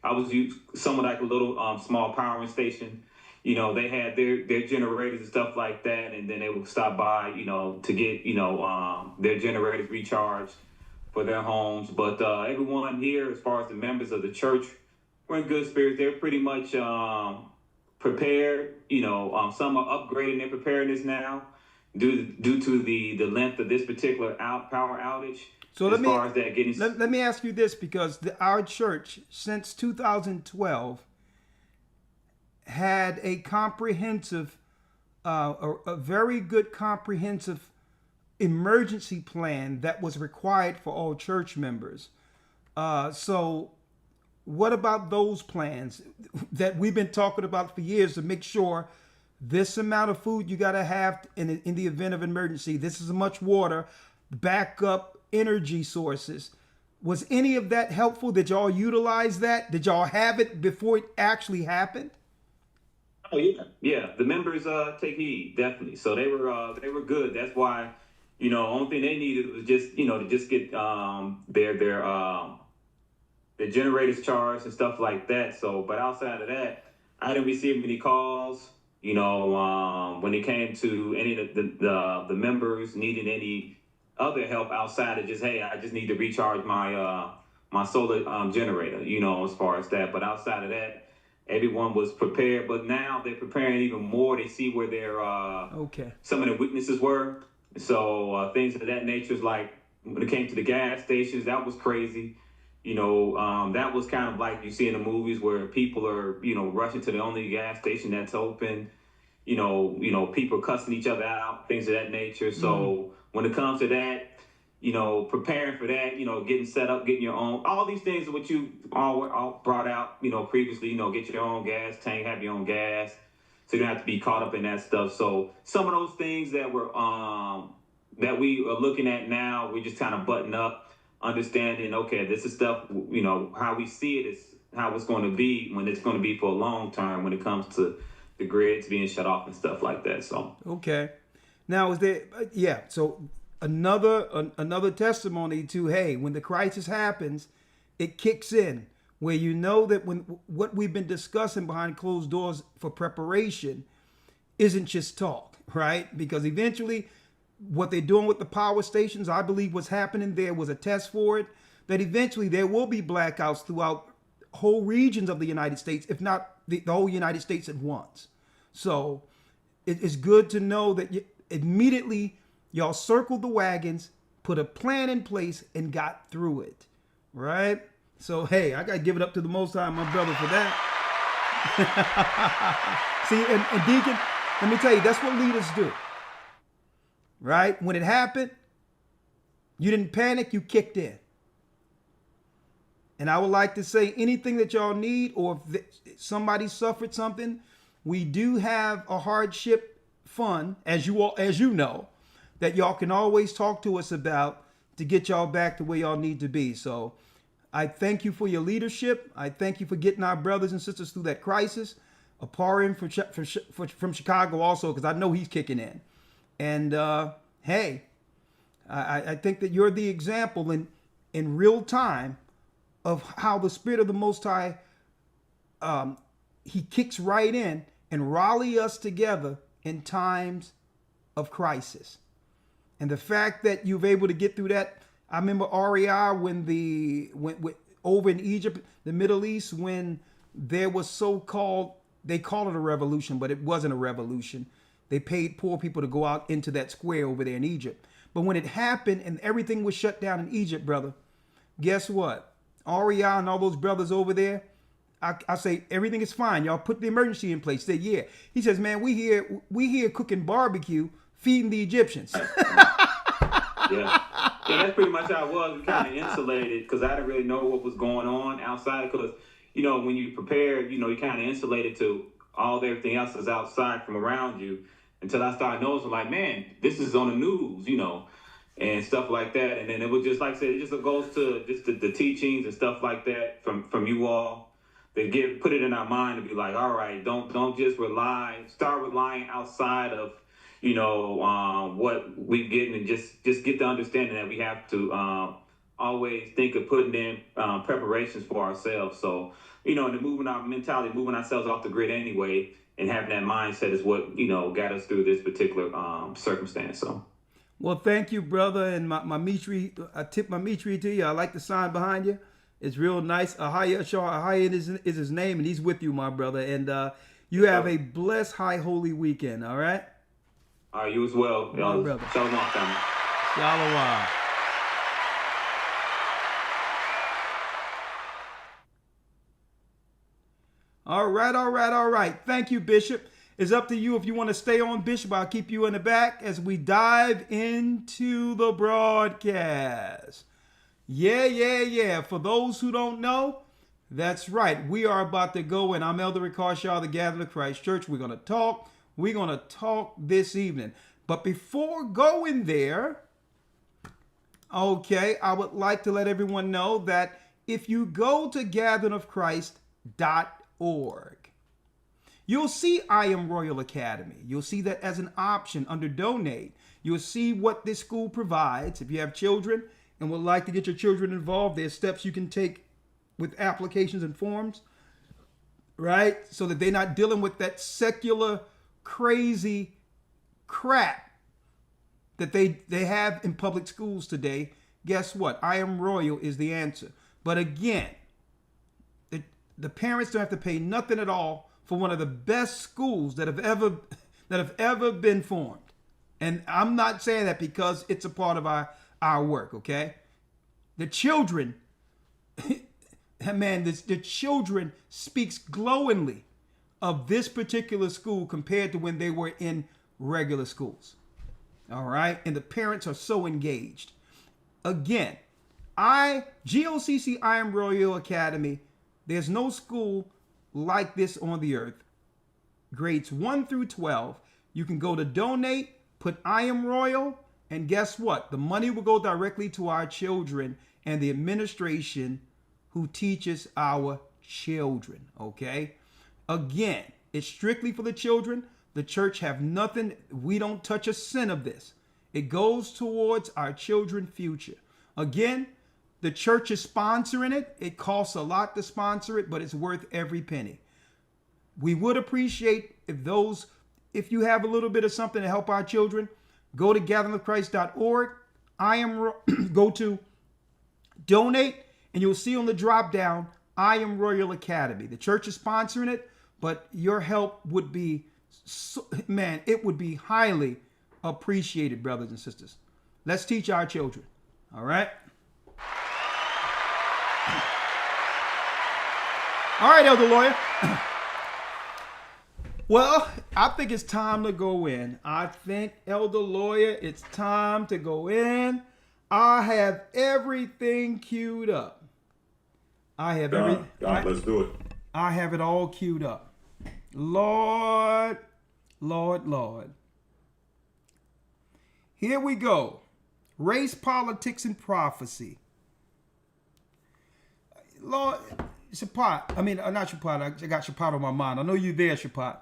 I was somewhat like a little small powering station. They had their generators and stuff like that, and then they would stop by, to get their generators recharged for their homes. But everyone here, as far as the members of the church, were in good spirits. They're pretty much prepared. Some are upgrading their preparedness now due to the length of this particular power outage. So let me ask you this, because our church since 2012 had a comprehensive, a very good comprehensive emergency plan that was required for all church members. So what about those plans that we've been talking about for years to make sure this amount of food you got to have in the event of emergency, this is much water, backup energy sources? Was any of that helpful? Did y'all utilize that? Did y'all have it before it actually happened? Oh yeah. The members take heed, definitely. So they were good. That's why, only thing they needed was just to just get their generators charged and stuff like that. So, but outside of that, I didn't receive any calls. When it came to any of the members needing any other help outside of just, hey, I just need to recharge my my solar generator. As far as that. But outside of that, everyone was prepared. But now they're preparing even more. They see where their some of their weaknesses were. So things of that nature is like when it came to the gas stations, that was crazy. That was kind of like you see in the movies where people are, rushing to the only gas station that's open. People cussing each other out, things of that nature. So when it comes to that, preparing for that, getting set up, getting your own, all these things that what you all brought out, previously, get your own gas tank, have your own gas, so you don't have to be caught up in that stuff. So some of those things that were that we are looking at now, we just kind of button up, understanding, okay, this is stuff, how we see it is how it's going to be when it's going to be for a long term when it comes to the grids being shut off and stuff like that. So okay, now is there so another testimony to, hey, when the crisis happens, it kicks in, where that when what we've been discussing behind closed doors for preparation isn't just talk, right? Because eventually what they're doing with the power stations, I believe what's happening there was a test for it, that eventually there will be blackouts throughout whole regions of the United States, if not the whole United States at once. So it's good to know that immediately y'all circled the wagons, put a plan in place, and got through it, right? So, hey, I got to give it up to the Most High, my brother, for that. See, and Deacon, let me tell you, that's what leaders do, right? When it happened, you didn't panic, you kicked in. And I would like to say anything that y'all need, or if somebody suffered something, we do have a hardship fund, as you know, that y'all can always talk to us about to get y'all back to where y'all need to be. So I thank you for your leadership. I thank you for getting our brothers and sisters through that crisis. Aparin from Chicago also, because I know he's kicking in. And hey, I think that you're the example in real time of how the Spirit of the Most High, he kicks right in and rally us together in times of crisis. And the fact that you've able to get through that, I remember REI when over in Egypt, the Middle East, when there was so-called, they call it a revolution, but it wasn't a revolution. They paid poor people to go out into that square over there in Egypt. But when it happened and everything was shut down in Egypt, brother, guess what? REI and all those brothers over there, I say, everything is fine. Y'all put the emergency in place. They, yeah. He says, man, we here cooking barbecue, feeding the Egyptians. Yeah, that's pretty much how it was. We kind of insulated because I didn't really know what was going on outside. Because, you know, when you prepare, you know, you kind of insulated to everything else is outside from around you until I started noticing, like, man, this is on the news, you know, and stuff like that. And then it was just, like I said, it just goes to just the teachings and stuff like that from you all. They put it in our mind to be like, all right, don't just start relying outside of, you know, what we get, and just get the understanding that we have to always think of putting in preparations for ourselves. So, you know, and moving our mentality, moving ourselves off the grid anyway, and having that mindset is what, you know, got us through this particular circumstance. So, well, thank you, brother. And my Mitri, I tip my Mitri to you. I like the sign behind you. It's real nice. Rawchaa is his name, and he's with you, my brother. And you have a blessed, high, holy weekend, all right? All right, you as well. My brother. Shalom, family. Shalom. All right. Thank you, Bishop. It's up to you if you want to stay on, Bishop. I'll keep you in the back as we dive into the broadcast. Yeah. For those who don't know, that's right. We are about to go, and I'm Elder Rawchaa, the Gathering of Christ Church. We're going to talk this evening. But before going there, okay, I would like to let everyone know that if you go to gatheringofchrist.org, you'll see I Am Royal Academy. You'll see that as an option under donate. You'll see what this school provides. If you have children and would like to get your children involved, there's steps you can take with applications and forms, right? So that they're not dealing with that secular, crazy crap that they have in public schools today. Guess what? I Am Royal is the answer. But again, the parents don't have to pay nothing at all for one of the best schools that have ever been formed. And I'm not saying that because it's a part of our work, okay? The children, man, the children speaks glowingly of this particular school compared to when they were in regular schools. All right? And the parents are so engaged. Again, GOCC I Am Royal Academy, there's no school like this on the earth. Grades 1 through 12, you can go to donate, put I Am Royal, and guess what? The money will go directly to our children and the administration who teaches our children, okay? Again, it's strictly for the children. The church have nothing. We don't touch a cent of this. It goes towards our children's future. Again, the church is sponsoring it. It costs a lot to sponsor it, but it's worth every penny. We would appreciate if you have a little bit of something to help our children, go to gatheringofchrist.org. Go to donate, and you'll see on the drop down, I Am Royal Academy. The church is sponsoring it, but your help would be, it would be highly appreciated, brothers and sisters. Let's teach our children. All right? All right, Elder Lawya. Well, I think it's time to go in. I think, Elder Lawya, it's time to go in. I have everything queued up. I have Let's do it. I have it all queued up. Lord, Lord, Lord. Here we go. Race, politics, and prophecy. Lord, Shapat. I mean, not Shapat. I got Shapat on my mind. I know you there, Shapat.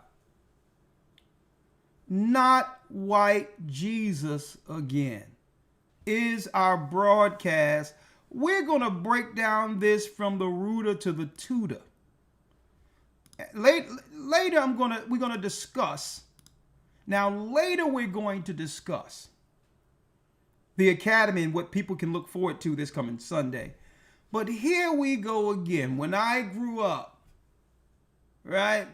Not white Jesus again is our broadcast. We're going to break down this from the rooter to the tutor. Later, we're going to discuss. Now, later we're going to discuss the academy and what people can look forward to this coming Sunday. But here we go again. When I grew up, right?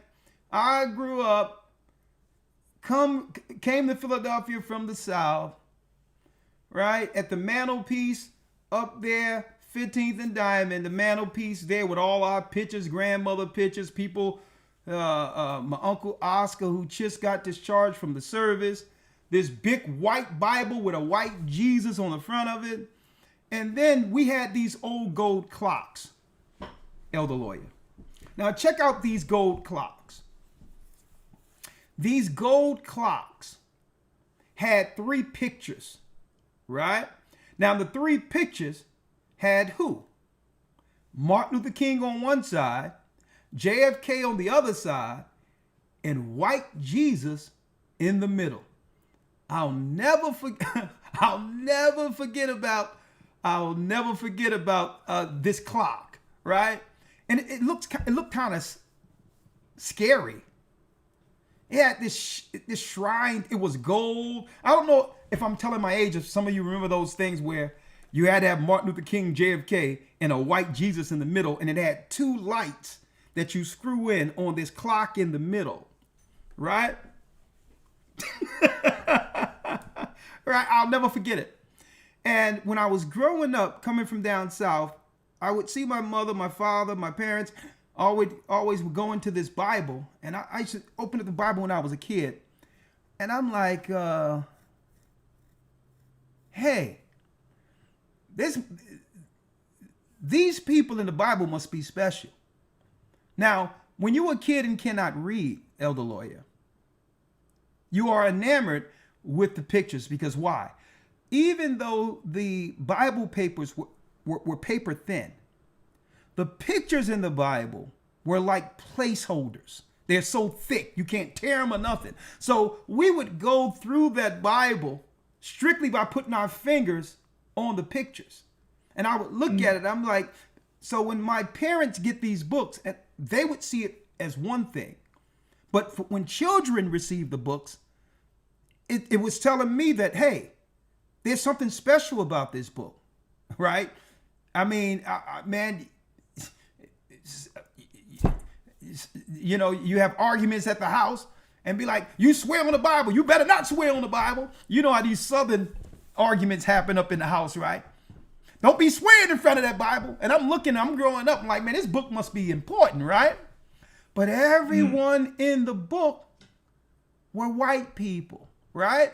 I grew up, came to Philadelphia from the South, right? At the mantelpiece up there, 15th and Diamond, the mantelpiece there with all our pictures, grandmother pictures, people, my Uncle Oscar, who just got discharged from the service, this big white Bible with a white Jesus on the front of it. And then we had these old gold clocks, Elder Lawya. Now check out these gold clocks. These gold clocks had 3 pictures, right? Now the 3 pictures had who? Martin Luther King on one side, JFK on the other side, and white Jesus in the middle. I'll never forget about this clock, right? And it looked kind of scary. It had this shrine. It was gold. I don't know if I'm telling my age, if some of you remember those things where you had to have Martin Luther King, JFK, and a white Jesus in the middle, and it had 2 lights that you screw in on this clock in the middle, right? Right, I'll never forget it. And when I was growing up, coming from down south, I would see my mother, my father, my parents always would go into this Bible. And I used to open up the Bible when I was a kid. And I'm like, hey, these people in the Bible must be special. Now, when you're a kid and cannot read, Elder Lawya, you are enamored with the pictures, because why? Even though the Bible papers were paper thin, the pictures in the Bible were like placeholders. They're so thick, you can't tear them or nothing. So we would go through that Bible strictly by putting our fingers on the pictures. And I would look at it, I'm like, so when my parents get these books, they would see it as one thing. But when children receive the books, it was telling me that, hey, there's something special about this book, right? I mean, man, you know, you have arguments at the house and be like, you swear on the Bible, you better not swear on the Bible. You know how these Southern arguments happen up in the house, right? Don't be swearing in front of that Bible. And I'm growing up, I'm like, man, this book must be important, right? But everyone in the book were white people, right?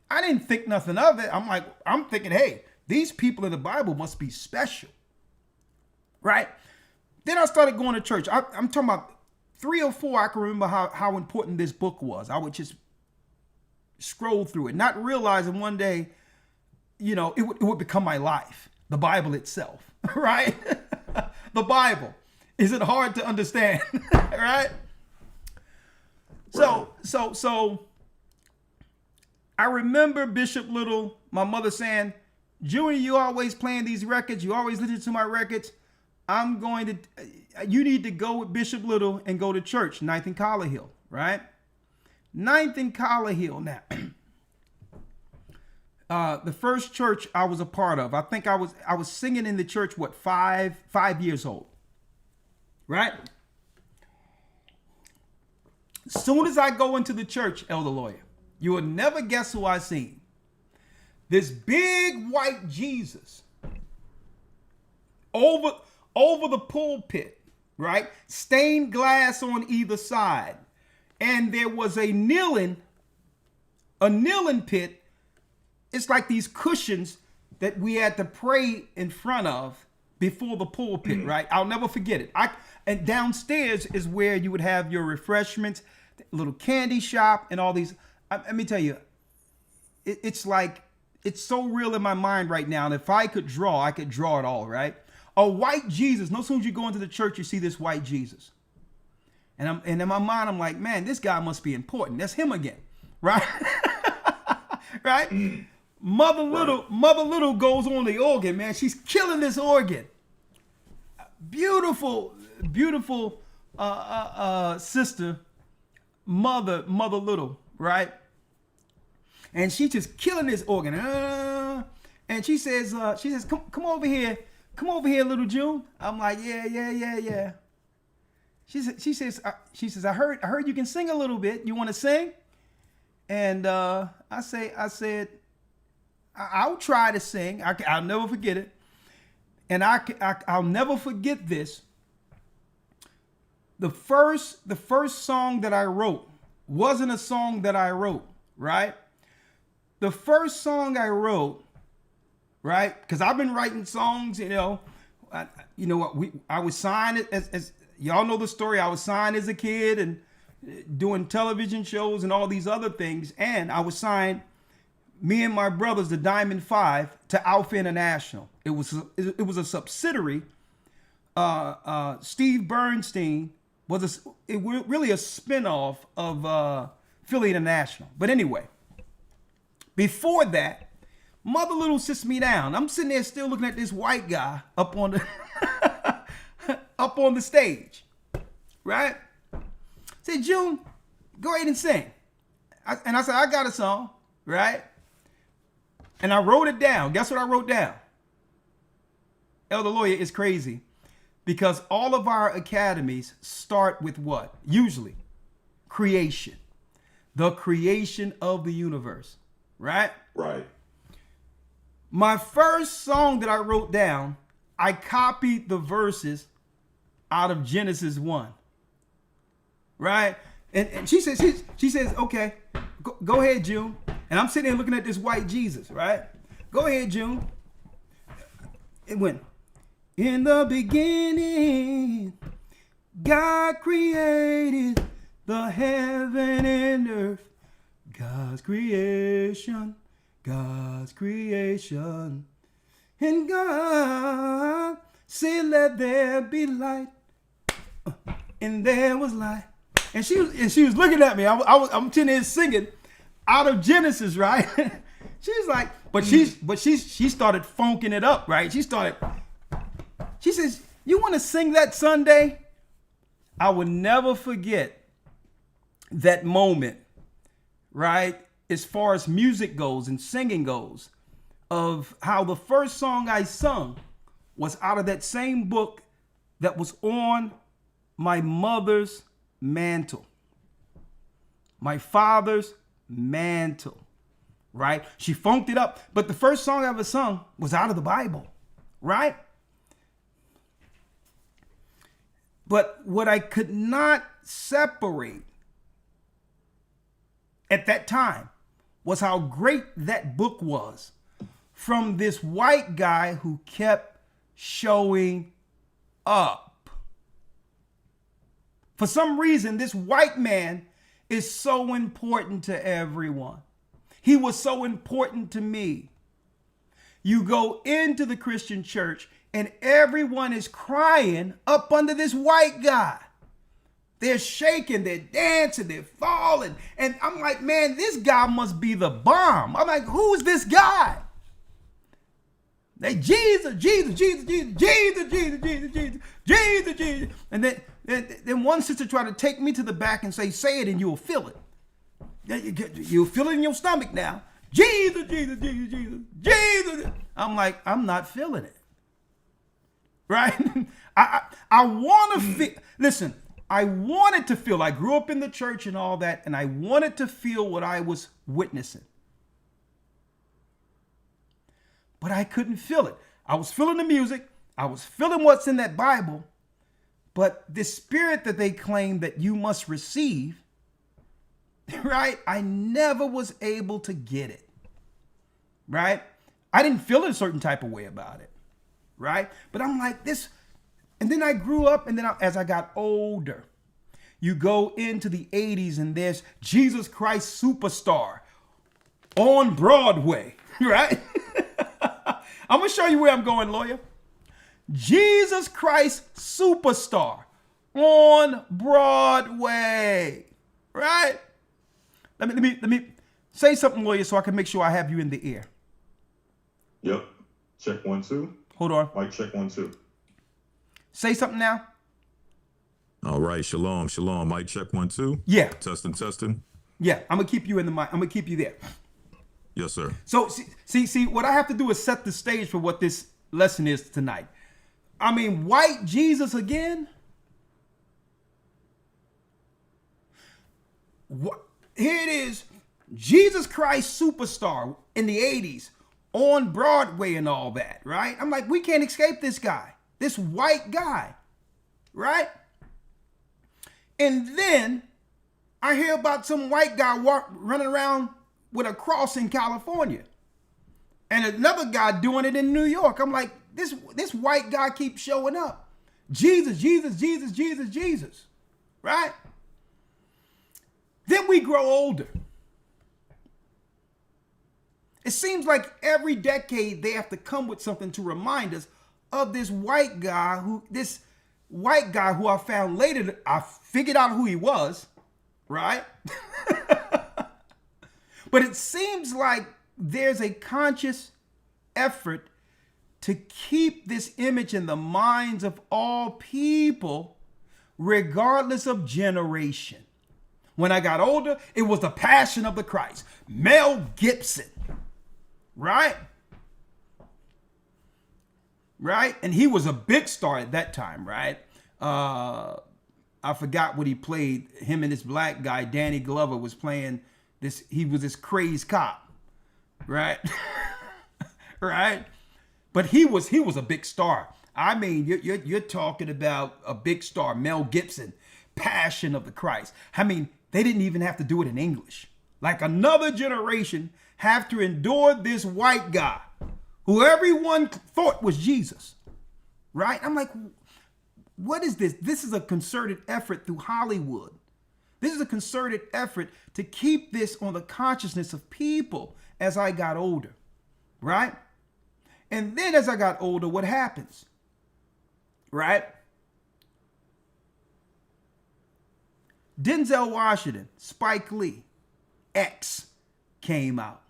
I didn't think nothing of it. I'm thinking, hey, these people in the Bible must be special, right? Then I started going to church. I'm talking about 3 or 4. I can remember how important this book was. I would just scroll through it, not realizing one day, you know, it would become my life. The Bible itself, right? The Bible. Is it hard to understand, right? So I remember Bishop Little, my mother saying, Junior, you always playing these records. You always listen to my records. You need to go with Bishop Little and go to church, 9th and Collar Hill, right? 9th and Collar Hill. Now, the first church I was a part of, I think I was singing in the church, 5 years old, right? As soon as I go into the church, Elder Lawya, you will never guess who I seen. This big white Jesus over the pulpit, right? Stained glass on either side. And there was a kneeling pit. It's like these cushions that we had to pray in front of before the pulpit, right? I'll never forget it. And downstairs is where you would have your refreshments, little candy shop, and all these. Let me tell you, it's like, it's so real in my mind right now. And if I could draw, I could draw it all, right? A white Jesus. No sooner as you go into the church, you see this white Jesus. And in my mind, I'm like, man, this guy must be important. That's him again, right? Right? Mother Little goes on the organ, man. She's killing this organ. Beautiful sister, Mother Little, right? And she's just killing this organ. And she says, come over here, little June. I'm like, yeah. She says, I heard you can sing a little bit. You want to sing? And I said, I'll try to sing. I'll never forget it. And I'll never forget this. The first song that I wrote wasn't a song that I wrote, right? The first song I wrote, right? Because I've been writing songs, I was signed as y'all know the story. I was signed as a kid and doing television shows and all these other things. And I was signed, me and my brothers, the Diamond Five, to Alpha International. It was a subsidiary. Steve Bernstein was really a spinoff of Philly International. But anyway, before that, Mother Little sits me down. I'm sitting there still looking at this white guy up on the stage, right? Say, June, go ahead and sing. I said, I got a song, right? And I wrote it down. Guess what I wrote down? Elder Lawya is crazy because all of our academies start with what? Usually, creation. The creation of the universe, right? Right. My first song that I wrote down, I copied the verses out of Genesis 1. Right? And she says, okay, go ahead, June. And I'm sitting there looking at this white Jesus, right? Go ahead, June. It went, in the beginning, God created the heaven and earth. God's creation. And God said, let there be light. And there was light. And she was looking at me. I'm sitting there singing out of Genesis, right? She's like, but she started funking it up, right? She says, you want to sing that Sunday? I will never forget that moment, right? As far as music goes and singing goes, of how the first song I sung was out of that same book that was on my mother's mantle, my father's mantle, right? She funked it up, but the first song I ever sung was out of the Bible, right? But what I could not separate at that time was how great that book was from this white guy who kept showing up. For some reason, this white man is so important to everyone. He was so important to me. You go into the Christian church and everyone is crying up under this white guy. They're shaking, they're dancing, they're falling. And I'm like, man, this guy must be the bomb. I'm like, who's this guy? They Jesus. And then one sister tried to take me to the back and say it and you'll feel it. You'll feel it in your stomach now. Jesus. I'm like, I'm not feeling it. Right? I want to feel, listen, I wanted to feel, I grew up in the church and all that, and I wanted to feel what I was witnessing. But I couldn't feel it. I was feeling the music. I was feeling what's in that Bible. But the spirit that they claim that you must receive, right? I never was able to get it, right? I didn't feel a certain type of way about it. right? But I'm like this, and then I grew up, and then as I got older, you go into the 80s and there's Jesus Christ Superstar on Broadway, right? I'm gonna show you where I'm going, Lawya. Jesus Christ Superstar on Broadway, right? Let me say something, Lawya, so I can make sure I have you in the ear. Yep. Check 1, 2. Hold on. Mic check 1, 2. Say something now. All right. Shalom. Shalom. Mic check 1, 2. Yeah. Testing. Yeah. I'm gonna keep you in the mic. I'm gonna keep you there. Yes, sir. So see, what I have to do is set the stage for what this lesson is tonight. I mean, white Jesus again? What? Here it is, Jesus Christ Superstar in the 80s on Broadway and all that, right? I'm like, we can't escape this guy, this white guy, right? And then I hear about some white guy running around with a cross in California, and another guy doing it in New York. I'm like, this white guy keeps showing up. Jesus, right? Then we grow older. It seems like every decade they have to come with something to remind us of this white guy who I found later. I figured out who he was, right? But it seems like there's a conscious effort to keep this image in the minds of all people, regardless of generation. When I got older, it was the Passion of the Christ, Mel Gibson, right? Right? And he was a big star at that time, right? I forgot what he played. Him and this black guy, Danny Glover, was playing this. He was this crazed cop, right? Right? But he was a big star. I mean, you're talking about a big star, Mel Gibson, Passion of the Christ. I mean, they didn't even have to do it in English. Like another generation have to endure this white guy who everyone thought was Jesus, right? I'm like, what is this? This is a concerted effort through Hollywood. This is a concerted effort to keep this on the consciousness of people as I got older, right? And then as I got older, what happens, right? Denzel Washington, Spike Lee, X came out.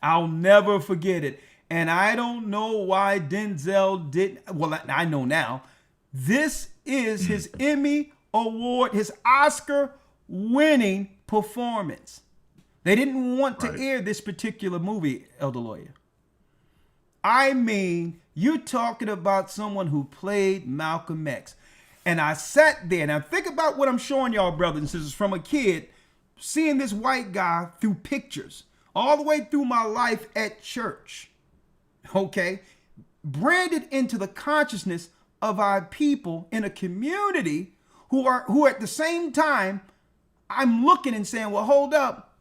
I'll never forget it. And I don't know why Denzel didn't. Well, I know now. This is his Emmy Award, his Oscar winning performance. They didn't want to air this particular movie, Elder Lawya. I mean, you're talking about someone who played Malcolm X. And I sat there, and I think about what I'm showing y'all, brothers and sisters, from a kid, seeing this white guy through pictures, all the way through my life at church, okay? Branded into the consciousness of our people in a community who at the same time, I'm looking and saying, well, hold up.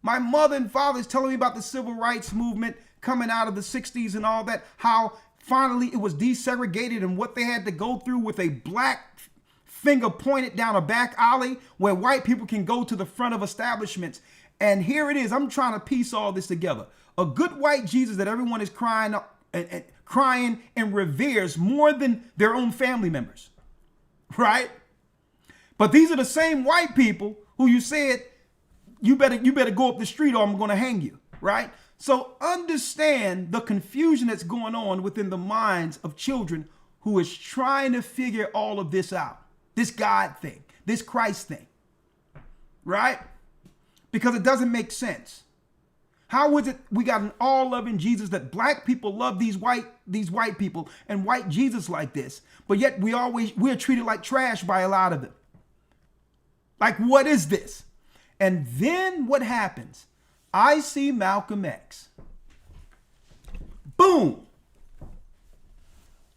My mother and father is telling me about the civil rights movement coming out of the 60s and all that, how finally it was desegregated and what they had to go through with a black finger pointed down a back alley where white people can go to the front of establishments. And here it is. I'm trying to piece all this together. A good white Jesus that everyone is crying and reveres more than their own family members, right? But these are the same white people who you said, you better go up the street or I'm going to hang you, right? So understand the confusion that's going on within the minds of children who is trying to figure all of this out. This God thing, this Christ thing, right? Because it doesn't make sense. How is it we got an all-loving Jesus that black people love these white people and white Jesus like this, but yet we're treated like trash by a lot of them? Like, what is this? And then what happens? I see Malcolm X. Boom.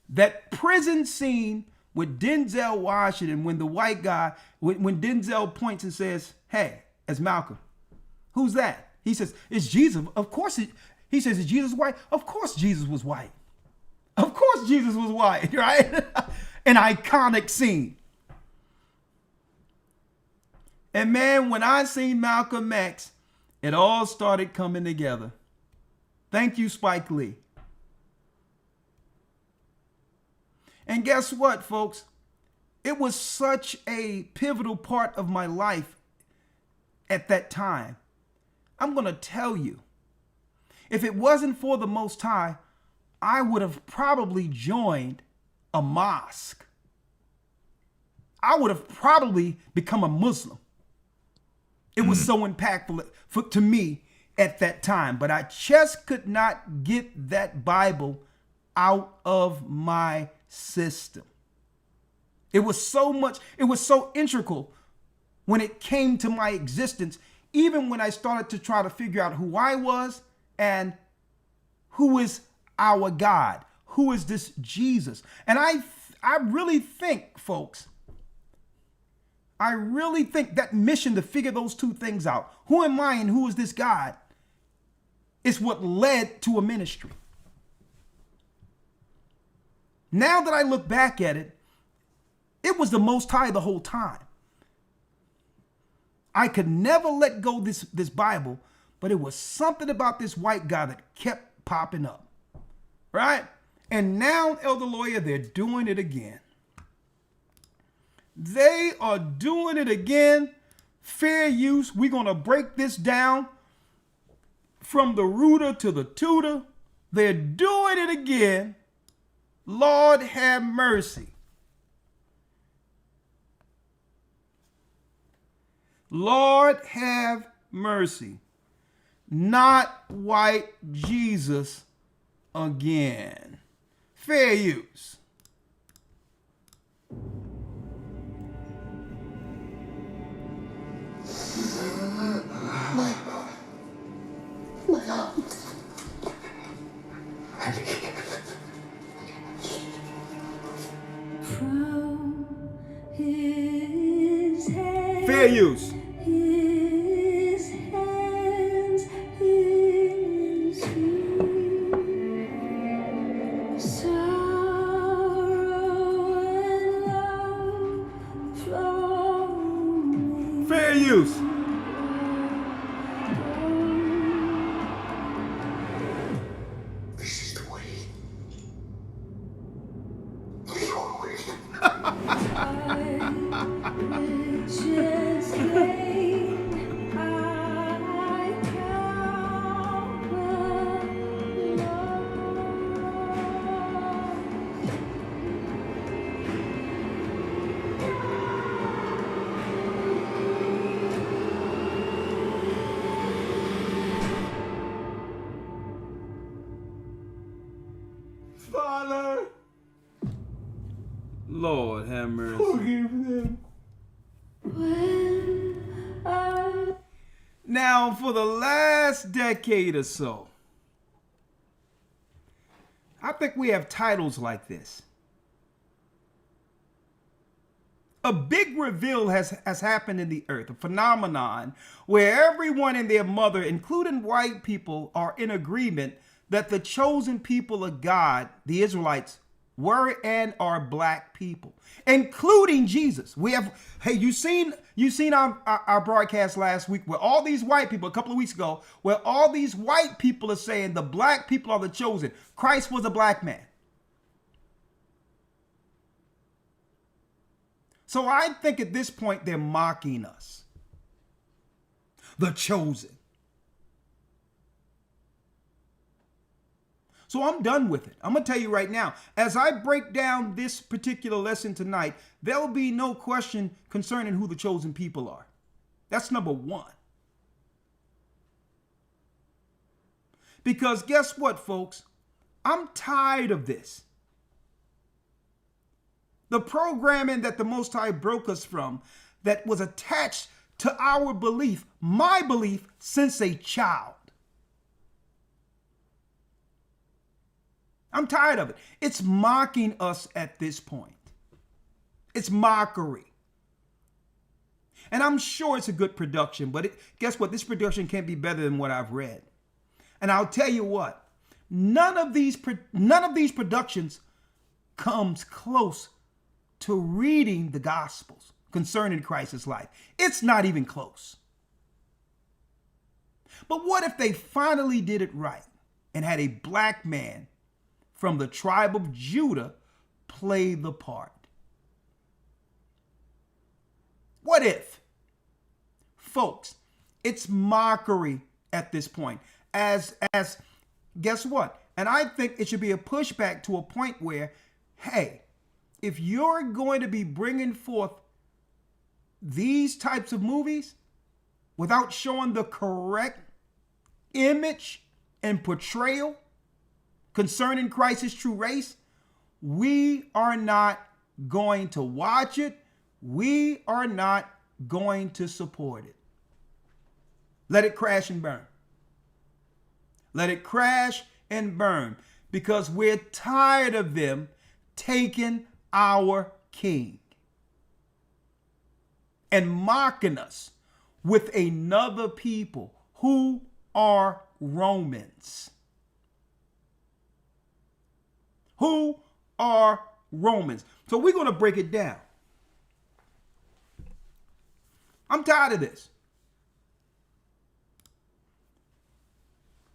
That prison scene with Denzel Washington when the white guy, when Denzel points and says, hey, it's Malcolm. Who's that? He says, it's Jesus. Of course, he says, is Jesus white? Of course Jesus was white. Of course Jesus was white, right? An iconic scene. And man, when I seen Malcolm X, it all started coming together. Thank you, Spike Lee. And guess what, folks? It was such a pivotal part of my life at that time. I'm going to tell you, if it wasn't for the Most High, I would have probably joined a mosque. I would have probably become a Muslim. It was so impactful to me at that time, but I just could not get that Bible out of my system. It was so much, it was so integral when it came to my existence, even when I started to try to figure out who I was and who is our God, who is this Jesus. And I really think, folks, I really think that mission to figure those two things out, who am I and who is this God, is what led to a ministry. Now that I look back at it, it was the Most High the whole time. I could never let go this Bible, but it was something about this white guy that kept popping up, right? And now, Elder Lawya, they're doing it again. They are doing it again. Fair use. We're going to break this down from the rooter to the tutor. They're doing it again. Lord have mercy. Lord have mercy. Not white Jesus again. Fair use. My arms. From his head, Fair use. his hands, his feet, sorrow and love from me. Fair use. This is the way. Father, Lord have mercy. forgive them. Now, for the last decade or so, I think we have titles like this. A big reveal has happened in the earth, a phenomenon where everyone and their mother, including white people, are in agreement that the chosen people of God, the Israelites, were and are black people, including Jesus. We have, hey, you seen our broadcast last week where all these white people, a couple of weeks ago, where all these white people are saying the black people are the chosen. Christ was a black man. So I think at this point they're mocking us. The chosen. So I'm done with it. I'm going to tell you right now, as I break down this particular lesson tonight, there will be no question concerning who the chosen people are. That's number one. Because guess what, folks? I'm tired of this. The programming that the Most High broke us from that was attached to our belief, my belief, since a child. I'm tired of it. It's mocking us at this point. It's mockery. And I'm sure it's a good production, but guess what? This production can't be better than what I've read. And I'll tell you what, none of these productions comes close to reading the Gospels concerning Christ's life. It's not even close. But what if they finally did it right and had a black man from the tribe of Judah play the part? What if? Folks, it's mockery at this point. As guess what? And I think it should be a pushback to a point where, hey, if you're going to be bringing forth these types of movies without showing the correct image and portrayal concerning Christ's true race, we are not going to watch it. We are not going to support it. Let it crash and burn. Let it crash and burn, because we're tired of them taking our king and mocking us with another people who are Romans. Who are Romans? So we're going to break it down. I'm tired of this.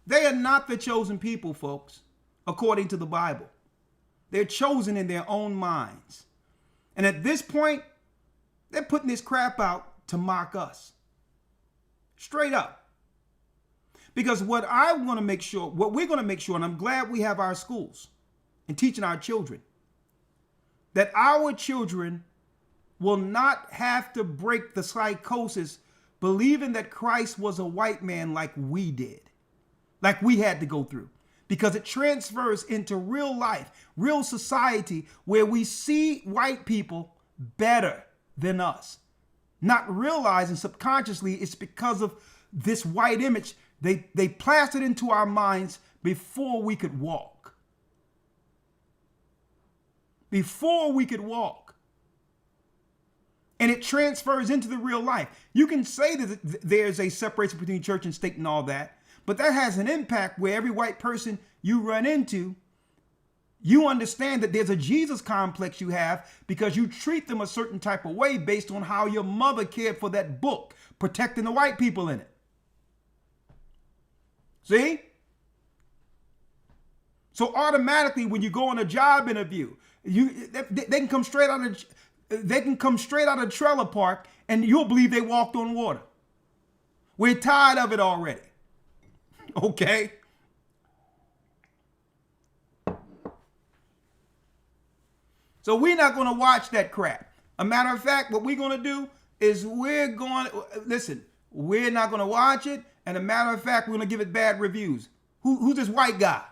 They are not the chosen people, folks, according to the Bible. They're chosen in their own minds. And at this point, they're putting this crap out to mock us. Straight up. Because what we're going to make sure, and I'm glad we have our schools and teaching our children, that our children will not have to break the psychosis believing that Christ was a white man like we did, like we had to go through. Because it transfers into real life, real society, where we see white people better than us, not realizing subconsciously it's because of this white image they plastered into our minds before we could walk. Before we could walk. And it transfers into the real life. You can say that there's a separation between church and state and all that, but that has an impact where every white person you run into, you understand that there's a Jesus complex you have because you treat them a certain type of way based on how your mother cared for that book, protecting the white people in it. See? So automatically when you go on a job interview, they can come straight out of trailer park and you'll believe they walked on water. We're tired of it already. Okay? So we're not going to watch that crap. A matter of fact, what we're going to do is we're not going to watch it. And a matter of fact, we're going to give it bad reviews. Who's this white guy?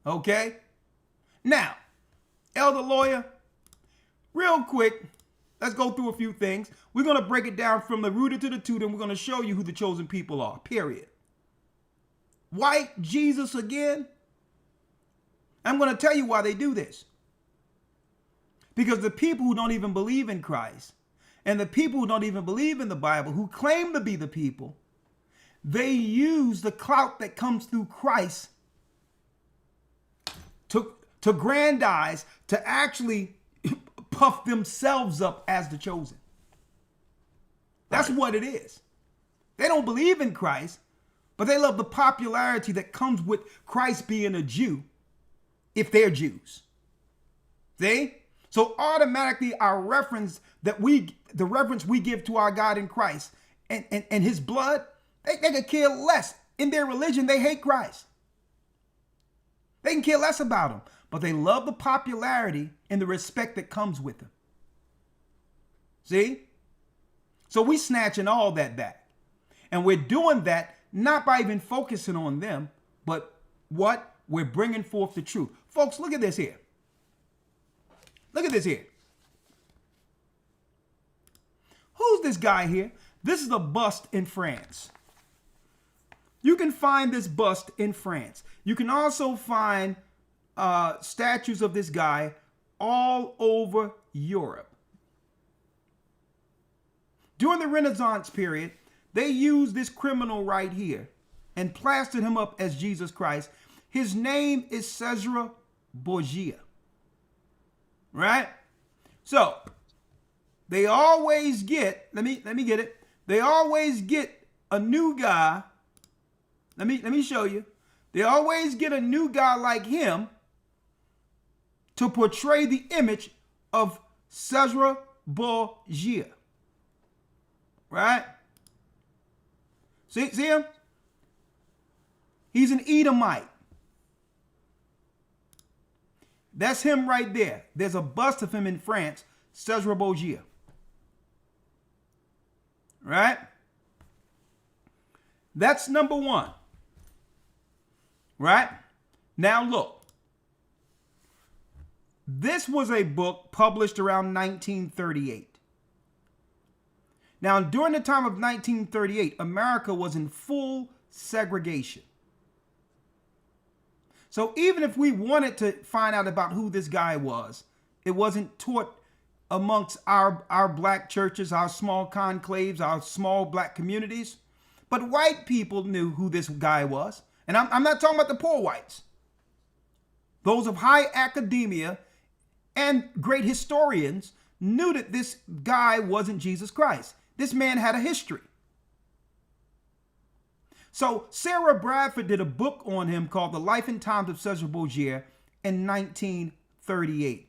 Okay? Now, Elder Lawya, real quick, let's go through a few things. We're going to break it down from the rooted to the tooted, and we're going to show you who the chosen people are, period. White Jesus again? I'm going to tell you why they do this. Because the people who don't even believe in Christ and the people who don't even believe in the Bible, who claim to be the people, they use the clout that comes through Christ to grandize, to actually puff themselves up as the chosen. That's what it is. They don't believe in Christ, but they love the popularity that comes with Christ being a Jew if they're Jews. See? So automatically our reference the reverence we give to our God in Christ and his blood, they could care less. In their religion, they hate Christ. They can care less about him, but they love the popularity and the respect that comes with him. See? So we snatching all that back. And we're doing that not by even focusing on them, but what? We're bringing forth the truth. Folks, look at this here. Look at this here. Who's this guy here? This is a bust in France. You can find this bust in France. You can also find statues of this guy all over Europe. During the Renaissance period, they used this criminal right here and plastered him up as Jesus Christ. His name is Cesare Borgia. right? So they always get, let me get it. They always get a new guy. Let me show you. They always get a new guy like him to portray the image of Cesar Borgia. Right? See him? He's an Edomite. That's him right there. There's a bust of him in France, Cesar Borgia. Right? That's number one. Right? Now look. This was a book published around 1938. Now, during the time of 1938, America was in full segregation. So even if we wanted to find out about who this guy was, it wasn't taught amongst our black churches, our small conclaves, our small black communities. But white people knew who this guy was. And I'm not talking about the poor whites. Those of high academia and great historians knew that this guy wasn't Jesus Christ. This man had a history. So Sarah Bradford did a book on him called The Life and Times of Cesar Borgia in 1938.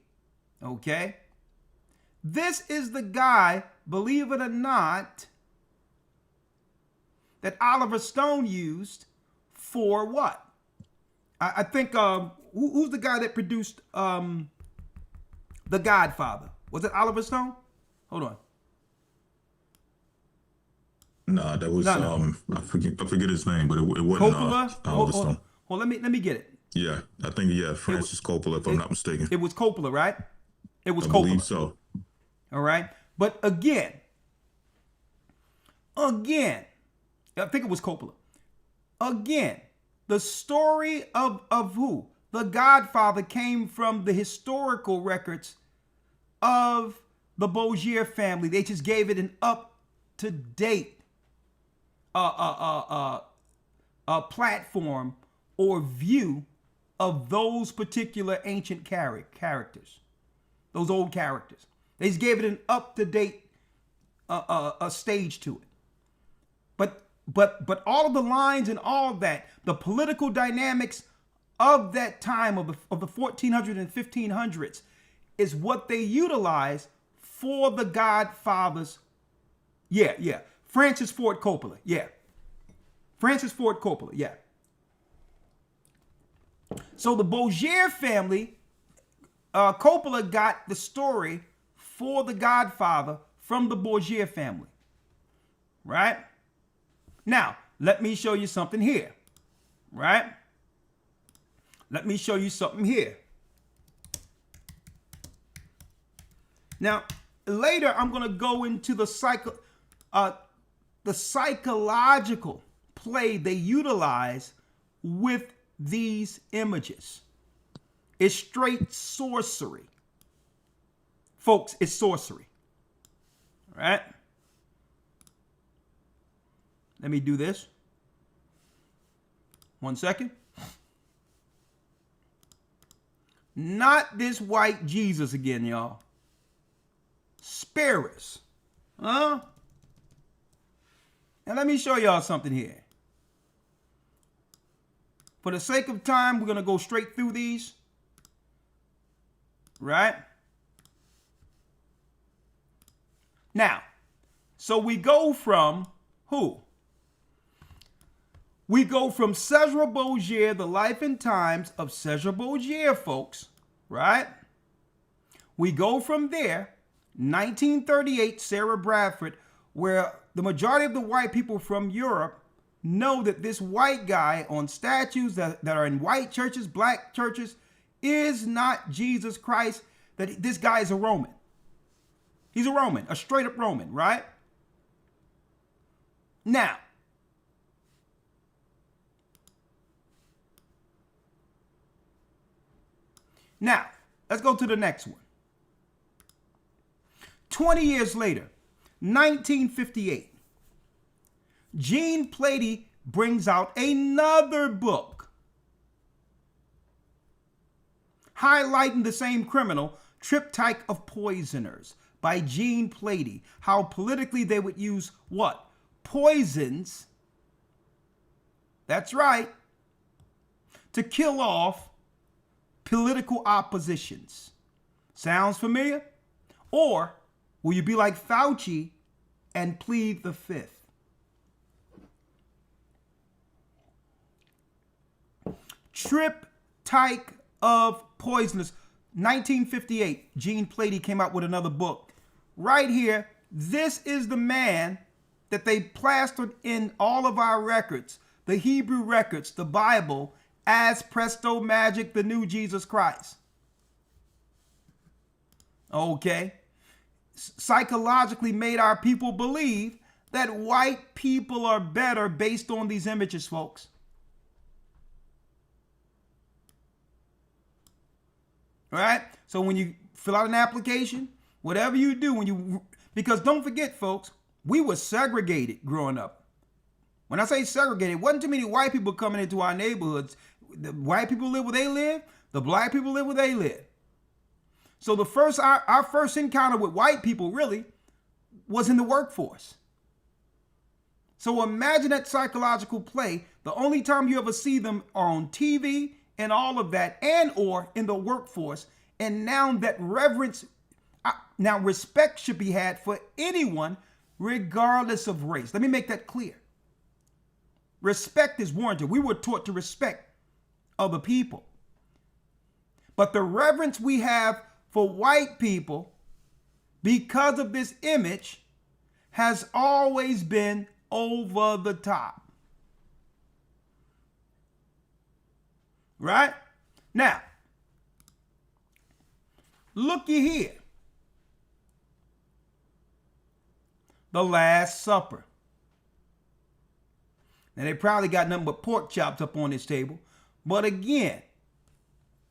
Okay? This is the guy, believe it or not, that Oliver Stone used for what? I think, who's the guy that produced The Godfather? Was it Oliver Stone? Hold on. Nah, that was No. I forget his name, but it wasn't Coppola? Oliver Stone. Hold, let me get it. Yeah, I think Francis Coppola, if I'm not mistaken. It was Coppola, right? It was I Coppola. believe so. All right. But again, I think it was Coppola. Again, the story of who? The Godfather came from the historical records of the Borgia family. They just gave it an up-to-date platform or view of those particular ancient characters, those old characters. They just gave it an up-to-date stage to it. But all of the lines and all that, the political dynamics of that time of the 1400s and 1500s is what they utilize for the Godfathers. Yeah. Francis Ford Coppola. Yeah. Francis Ford Coppola. Yeah. So the Borgia family, Coppola got the story for the Godfather from the Borgia family. Right? Now, let me show you something here. Right? Let me show you something here. Now, later I'm going to go into the psychological play they utilize with these images. It's straight sorcery. Folks, it's sorcery. All right? Let me do this. 1 second. Not this white Jesus again, y'all. Spirits. Huh? And let me show y'all something here. For the sake of time, we're going to go straight through these. Right? Now, so we go from who? We go from Cesar Borgia, The Life and Times of Cesar Borgia, folks, right? We go from there, 1938, Sarah Bradford, where the majority of the white people from Europe know that this white guy on statues that are in white churches, black churches, is not Jesus Christ, that this guy is a Roman. He's a Roman, a straight up Roman, right? Now, let's go to the next one. 20 years later, 1958, Jean Plady brings out another book highlighting the same criminal Triptych of Poisoners by Gene Plady. How politically they would use what? Poisons. That's right. To kill off political oppositions. Sounds familiar? Or will you be like Fauci and plead the fifth? Triptych of Poisoners. 1958, Gene Plady came out with another book. Right here, this is the man that they plastered in all of our records, the Hebrew records, the Bible, as presto magic, the new Jesus Christ. Okay. Psychologically made our people believe that white people are better based on these images, folks. All right? So when you fill out an application, whatever you do, because don't forget, folks, we were segregated growing up. When I say segregated, it wasn't too many white people coming into our neighborhoods. The white people live where they live. The black people live where they live. So our first encounter with white people really was in the workforce. So imagine that psychological play. The only time you ever see them are on TV and all of that, and or in the workforce. And now that respect should be had for anyone regardless of race. Let me make that clear. Respect is warranted. We were taught to respect other people. But the reverence we have for white people because of this image has always been over the top. Right? Now, looky here. The Last Supper. Now, they probably got nothing but pork chops up on this table. But again,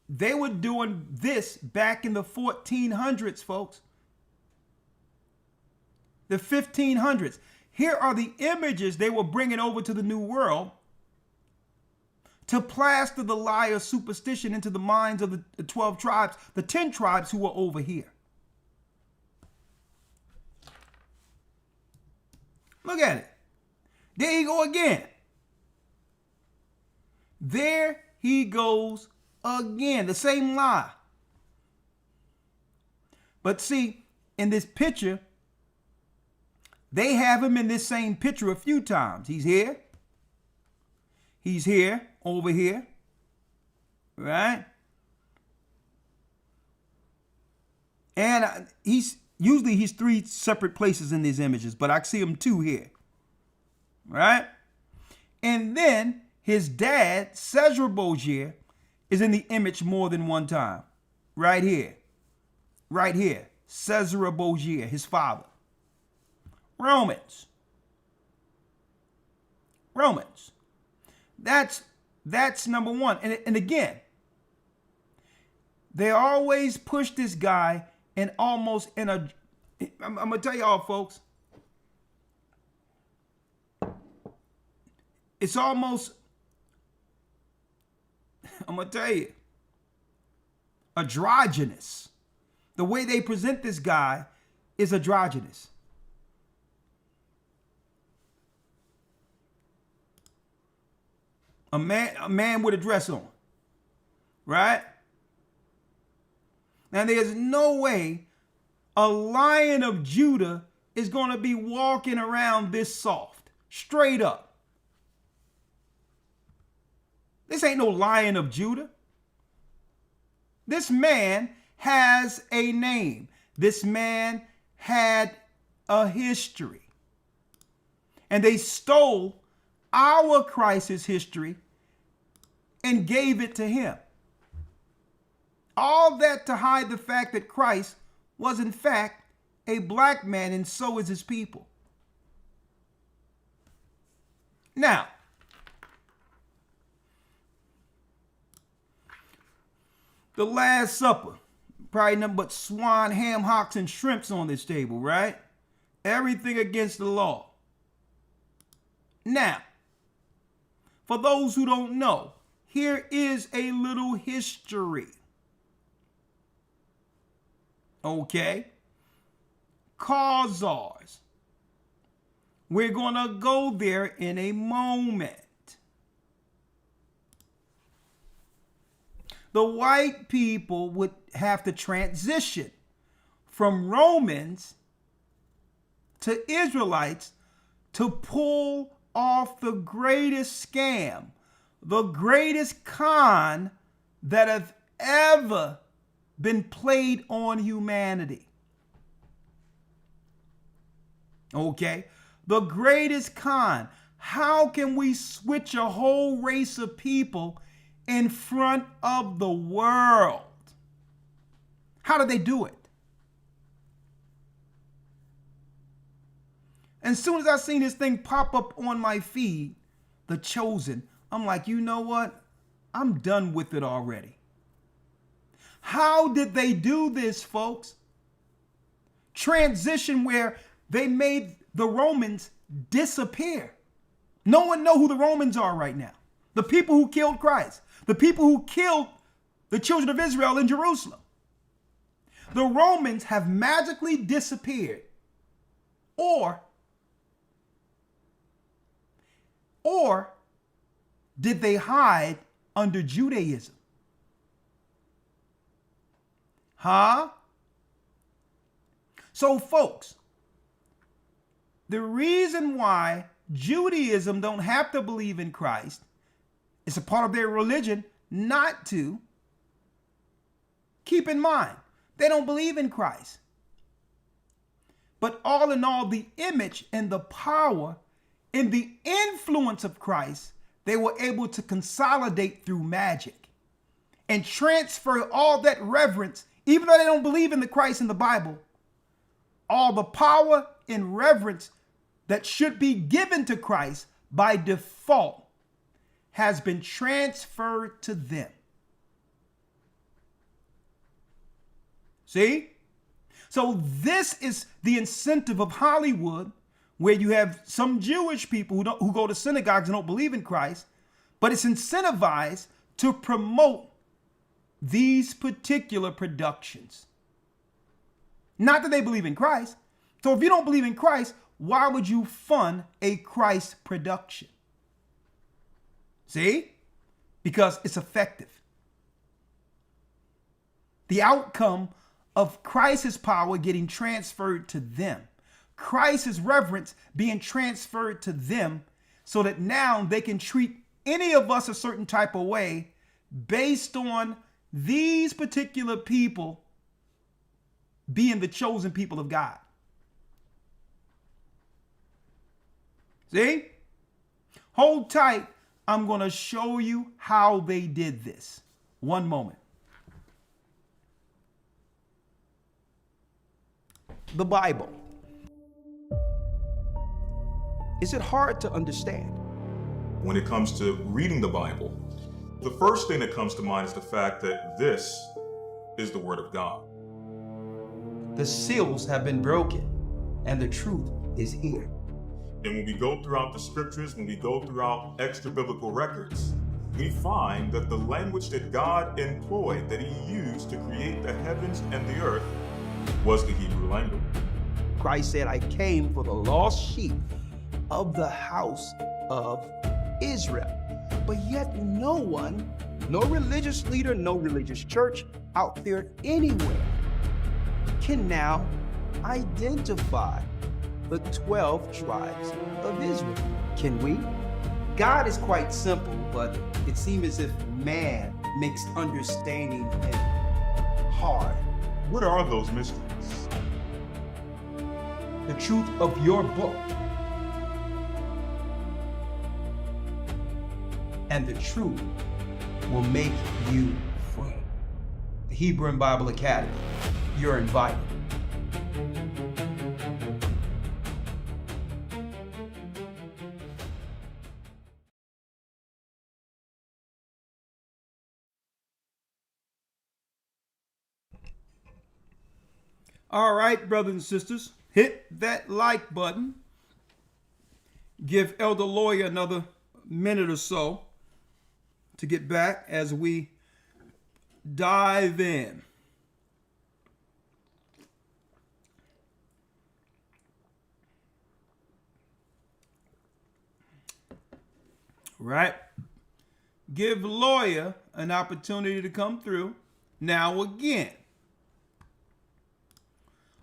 they were doing this back in the 1400s, folks. The 1500s. Here are the images they were bringing over to the New World to plaster the lie of superstition into the minds of the 12 tribes, the 10 tribes who were over here. Look at it. There you go again. There he goes again. The same lie. But see, in this picture, they have him in this same picture a few times. He's here. He's here, over here. Right? And he's three separate places in these images, but I see him two here. Right? And then his dad, Cesar Borgia, is in the image more than one time. Right here. Right here. Cesar Borgia, his father. Romans. That's number one. And again, they always push this guy in almost in a, I'm going to tell y'all, folks, it's almost, I'm going to tell you, androgynous. The way they present this guy is androgynous. A man with a dress on, right? Now, there's no way a Lion of Judah is going to be walking around this soft, straight up. This ain't no Lion of Judah. This man has a name. This man had a history. And they stole our crisis history and gave it to him. All that to hide the fact that Christ was in fact a black man, and so is his people. Now, the Last Supper, probably nothing but swan, ham hocks, and shrimps on this table, right? Everything against the law. Now, for those who don't know, here is a little history. Okay? Khazars. We're going to go there in a moment. The white people would have to transition from Romans to Israelites to pull off the greatest scam, the greatest con that have ever been played on humanity. Okay? The greatest con. How can we switch a whole race of people in front of the world? How do they do it? And as soon as I seen this thing pop up on my feed, The Chosen, I'm like, you know what? I'm done with it already. How did they do this, folks? Transition where they made the Romans disappear. No one knows who the Romans are right now. The people who killed Christ. The people who killed the children of Israel in Jerusalem. The Romans have magically disappeared. Or did they hide under Judaism? Huh? So folks, the reason why Judaism don't have to believe in Christ, it's a part of their religion not to. Keep in mind, they don't believe in Christ. But all in all, the image and the power and the influence of Christ, they were able to consolidate through magic and transfer all that reverence, even though they don't believe in the Christ in the Bible, all the power and reverence that should be given to Christ by default has been transferred to them. See? So this is the incentive of Hollywood, where you have some Jewish people who go to synagogues and don't believe in Christ, but it's incentivized to promote these particular productions. Not that they believe in Christ. So if you don't believe in Christ, why would you fund a Christ production? See? Because it's effective. The outcome of Christ's power getting transferred to them. Christ's reverence being transferred to them so that now they can treat any of us a certain type of way based on these particular people being the chosen people of God. See? Hold tight. I'm going to show you how they did this. One moment. The Bible. Is it hard to understand? When it comes to reading the Bible, the first thing that comes to mind is the fact that this is the Word of God. The seals have been broken and the truth is here. And when we go throughout the scriptures, when we go throughout extra biblical records, we find that the language that God employed, that He used to create the heavens and the earth, was the Hebrew language. Christ said, I came for the lost sheep of the house of Israel. But yet no one, no religious leader, no religious church out there anywhere can now identify the 12 tribes of Israel. Can we? God is quite simple, but it seems as if man makes understanding him hard. What are those mysteries? The truth of your book and the truth will make you free. The Hebrew and Bible Academy, you're invited. All right, brothers and sisters, hit that like button. Give Elder Lawya another minute or so to get back as we dive in. Right? Give Lawya an opportunity to come through. Now again,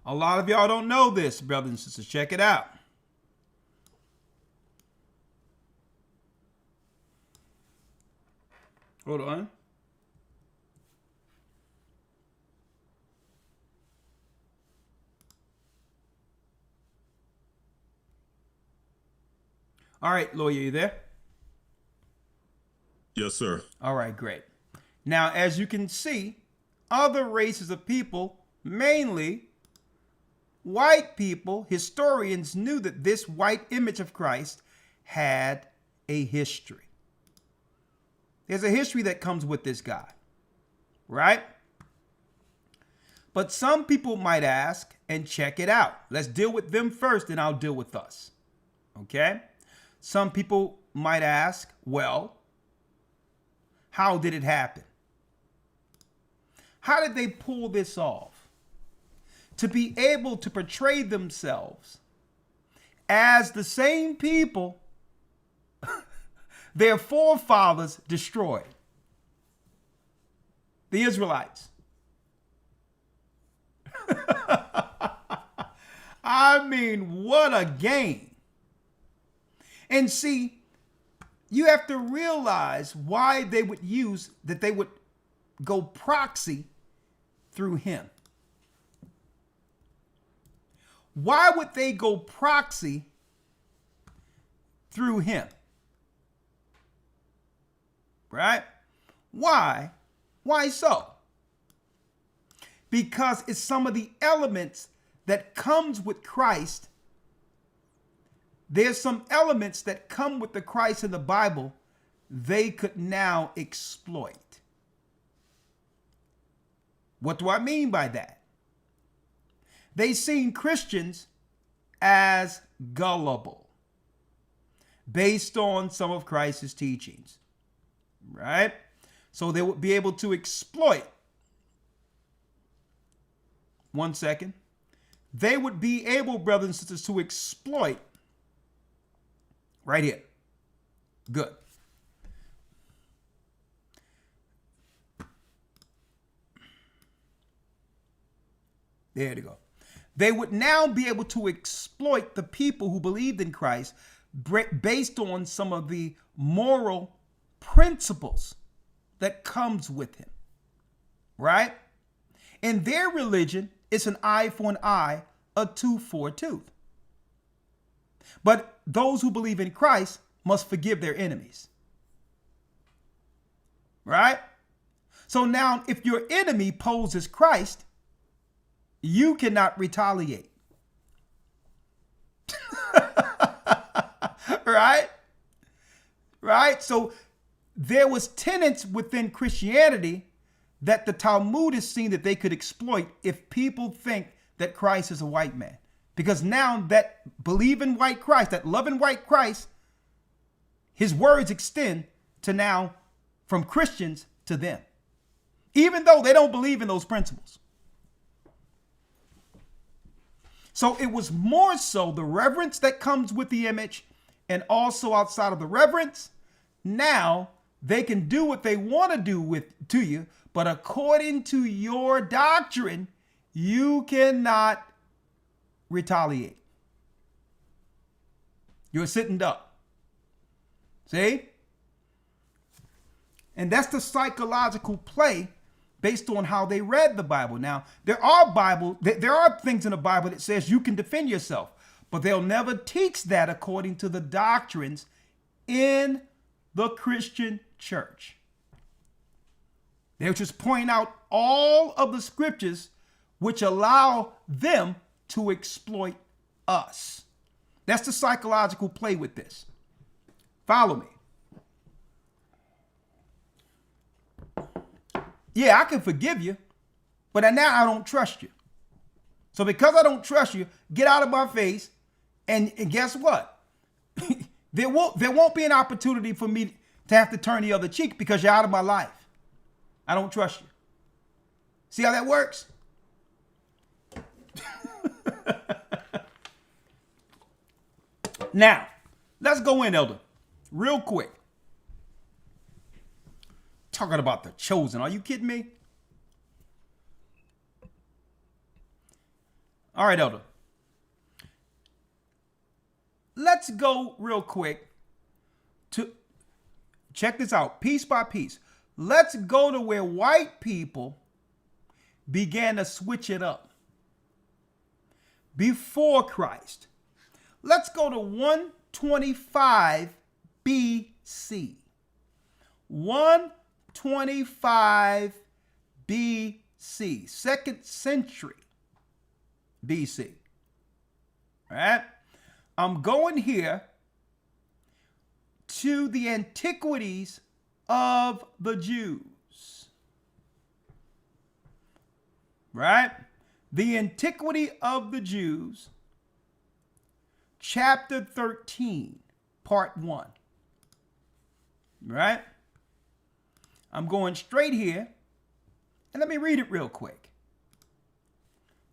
a lot of y'all don't know this, brothers and sisters. Check it out. Hold on. All right, Lawya, you there? Yes, sir. All right, great. Now, as you can see, other races of people, mainly white people, historians knew that this white image of Christ had a history. There's a history that comes with this guy, right? But some people might ask, and check it out. Let's deal with them first, and I'll deal with us, okay? Some people might ask, well, how did it happen? How did they pull this off? To be able to portray themselves as the same people their forefathers destroyed. The Israelites. I mean, what a game. And see, you have to realize why they would go proxy through him. Why would they go proxy through him? Right? Why? Why so? Because it's some of the elements that comes with Christ. There's some elements that come with the Christ in the Bible they could now exploit. What do I mean by that? They seen Christians as gullible based on some of Christ's teachings, right? So they would be able to exploit. One second. They would be able, brothers and sisters, to exploit right here. Good. There you go. They would now be able to exploit the people who believed in Christ based on some of the moral principles that comes with him. Right? In their religion, it's an eye for an eye, a tooth for a tooth. But those who believe in Christ must forgive their enemies. Right? So now, if your enemy poses Christ, you cannot retaliate. Right? Right? So there was tenets within Christianity that the Talmudists seen that they could exploit if people think that Christ is a white man. Because now that believing white Christ, that loving white Christ, his words extend to now from Christians to them, even though they don't believe in those principles. So it was more so the reverence that comes with the image, and also outside of the reverence, now they can do what they want to do to you, but according to your doctrine, you cannot retaliate. You're sitting duck. See? And that's the psychological play based on how they read the Bible. Now, there are things in the Bible that says you can defend yourself, but they'll never teach that according to the doctrines in the Christian church. They'll just point out all of the scriptures which allow them to exploit us. That's the psychological play with this. Follow me. Yeah, I can forgive you, but now I don't trust you. So because I don't trust you, get out of my face, and guess what? There won't be an opportunity for me to have to turn the other cheek because you're out of my life. I don't trust you. See how that works? Now, let's go in, Elder, real quick. Talking about the chosen. Are you kidding me? All right, Elder. Let's go real quick to check this out, piece by piece. Let's go to where white people began to switch it up before Christ. Let's go to 125 BC. 125 BC, 2nd century BC. All right? I'm going here to the antiquities of the Jews. Right? The antiquity of the Jews, chapter 13, part 1. Right? I'm going straight here, and let me read it real quick.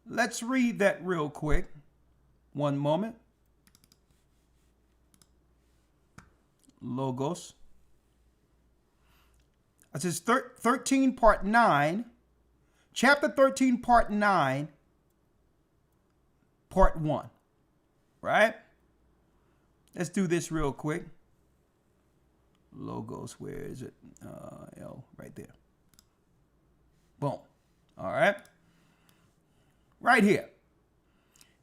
Let's read that real quick. One moment. Logos. It says 13 part 9, chapter 13 part 9, part 1. Right? Let's do this real quick. Logos, where is it? L, right there. Boom. All right. Right here.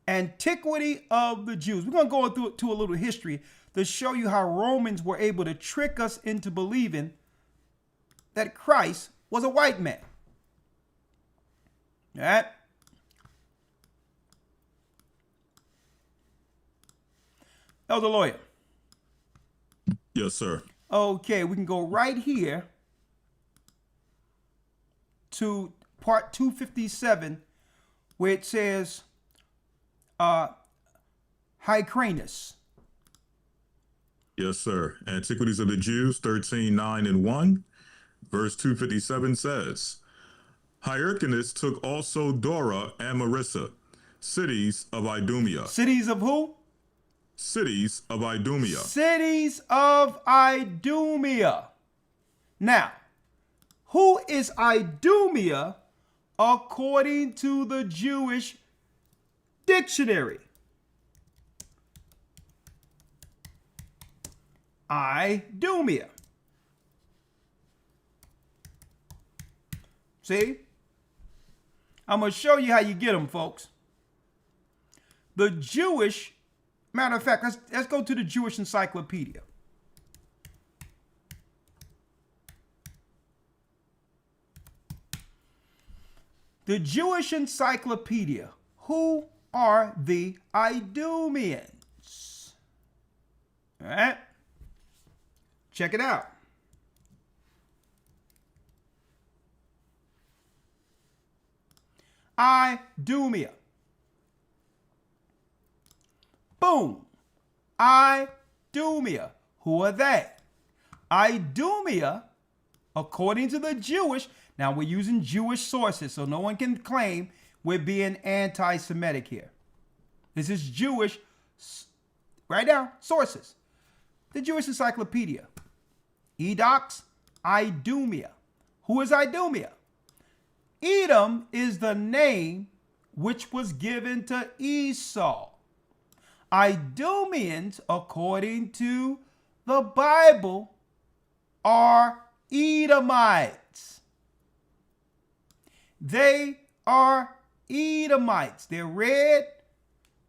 Antiquity of the Jews. We're going to go through a little history to show you how Romans were able to trick us into believing that Christ was a white man. All right. Elder Lawya. Yes, sir. Okay, we can go right here to part 257, where it says Hyrcanus. Yes, sir. Antiquities of the Jews, 13:9 and 1. Verse 257 says, Hyrcanus took also Dora and Marissa, cities of Idumea. Cities of who? Cities of Idumea. Cities of Idumea. Now, who is Idumea according to the Jewish dictionary? Idumea. See? I'm going to show you how you get them, folks. The Jewish, matter of fact, let's go to the Jewish Encyclopedia. The Jewish Encyclopedia. Who are the Idumeans? All right. Check it out. Idumea. Boom. Idumea. Who are they? Idumea, according to the Jewish, now we're using Jewish sources, so no one can claim we're being anti-Semitic here. This is Jewish, right now, sources. The Jewish Encyclopedia. Edox, Idumea. Who is Idumea? Edom is the name which was given to Esau. Idumeans, according to the Bible, are Edomites. They are Edomites. They're red.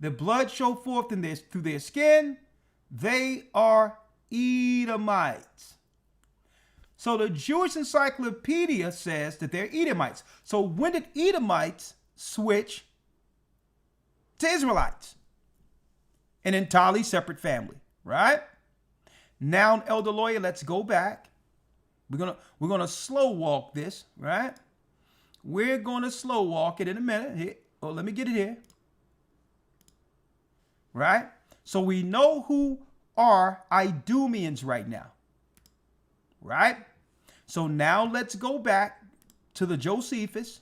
Their blood show forth through their skin. They are Edomites. So the Jewish Encyclopedia says that they're Edomites. So when did Edomites switch to Israelites? An entirely separate family, right? Now, Elder Lawya, let's go back. We're gonna slow walk this, right? We're gonna slow walk it in a minute. Here, oh, let me get it here. Right? So we know who are Idumeans right now. Right? So now let's go back to the Josephus.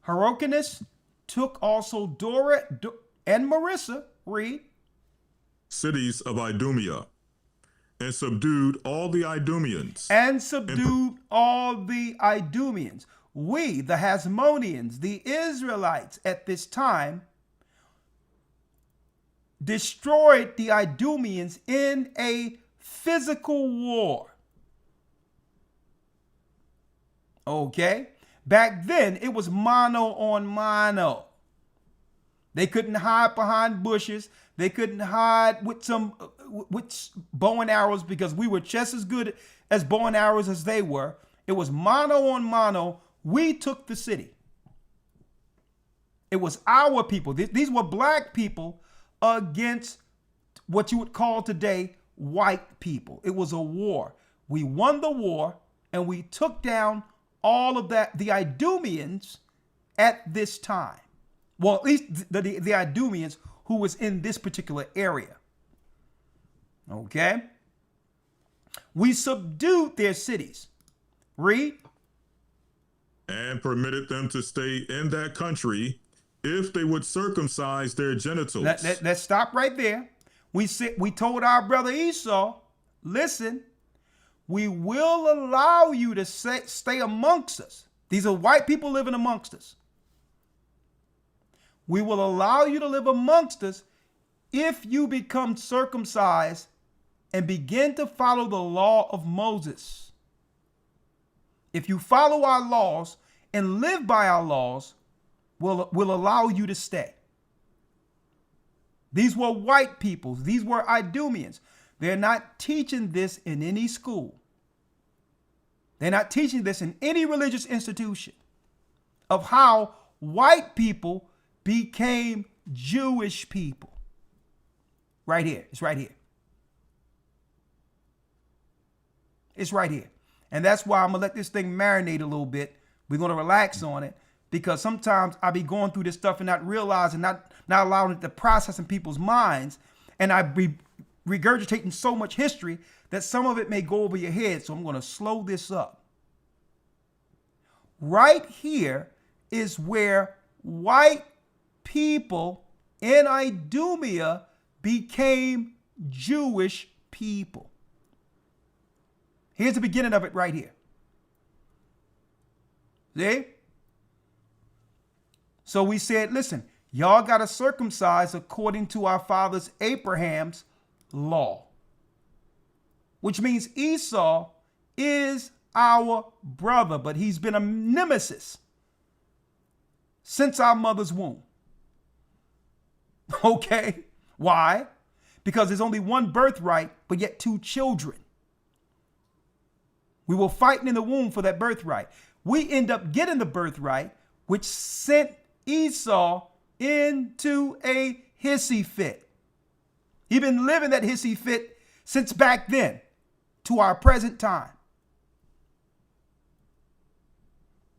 Hyrcanus took also Dora and Marissa. Read. Cities of Idumea. and subdued all the Idumeans. And subdued all the Idumeans. We, the Hasmoneans, the Israelites at this time, destroyed the Idumeans in a physical war. Okay? Back then, it was mano on mano. They couldn't hide behind bushes. They couldn't hide with bow and arrows, because we were just as good as bow and arrows as they were. It was mano on mano. We took the city. It was our people. These were black people against what you would call today white people. It was a war. We won the war, and we took down all of the Idumeans at this time. Well, at least the Idumeans who was in this particular area. Okay? We subdued their cities. Read. And permitted them to stay in that country if they would circumcise their genitals. Let's stop right there. We told our brother Esau, listen, we will allow you to stay amongst us. These are white people living amongst us. We will allow you to live amongst us if you become circumcised and begin to follow the law of Moses. If you follow our laws and live by our laws, we'll allow you to stay. These were white people. These were Idumeans. They're not teaching this in any school. They're not teaching this in any religious institution of how white people became Jewish people. Right here. It's right here. It's right here. And that's why I'm going to let this thing marinate a little bit. We're going to relax on it, because sometimes I be going through this stuff and not realizing, not allowing it to process in people's minds. And I be regurgitating so much history that some of it may go over your head. So I'm going to slow this up. Right here is where white people in Idumea became Jewish people. Here's the beginning of it right here. See? So we said, listen, y'all got to circumcise according to our fathers Abraham's law, which means Esau is our brother, but he's been a nemesis since our mother's womb. Okay? Why? Because there's only one birthright, but yet two children. We were fighting in the womb for that birthright. We end up getting the birthright, which sent Esau into a hissy fit. He's been living that hissy fit since back then to our present time.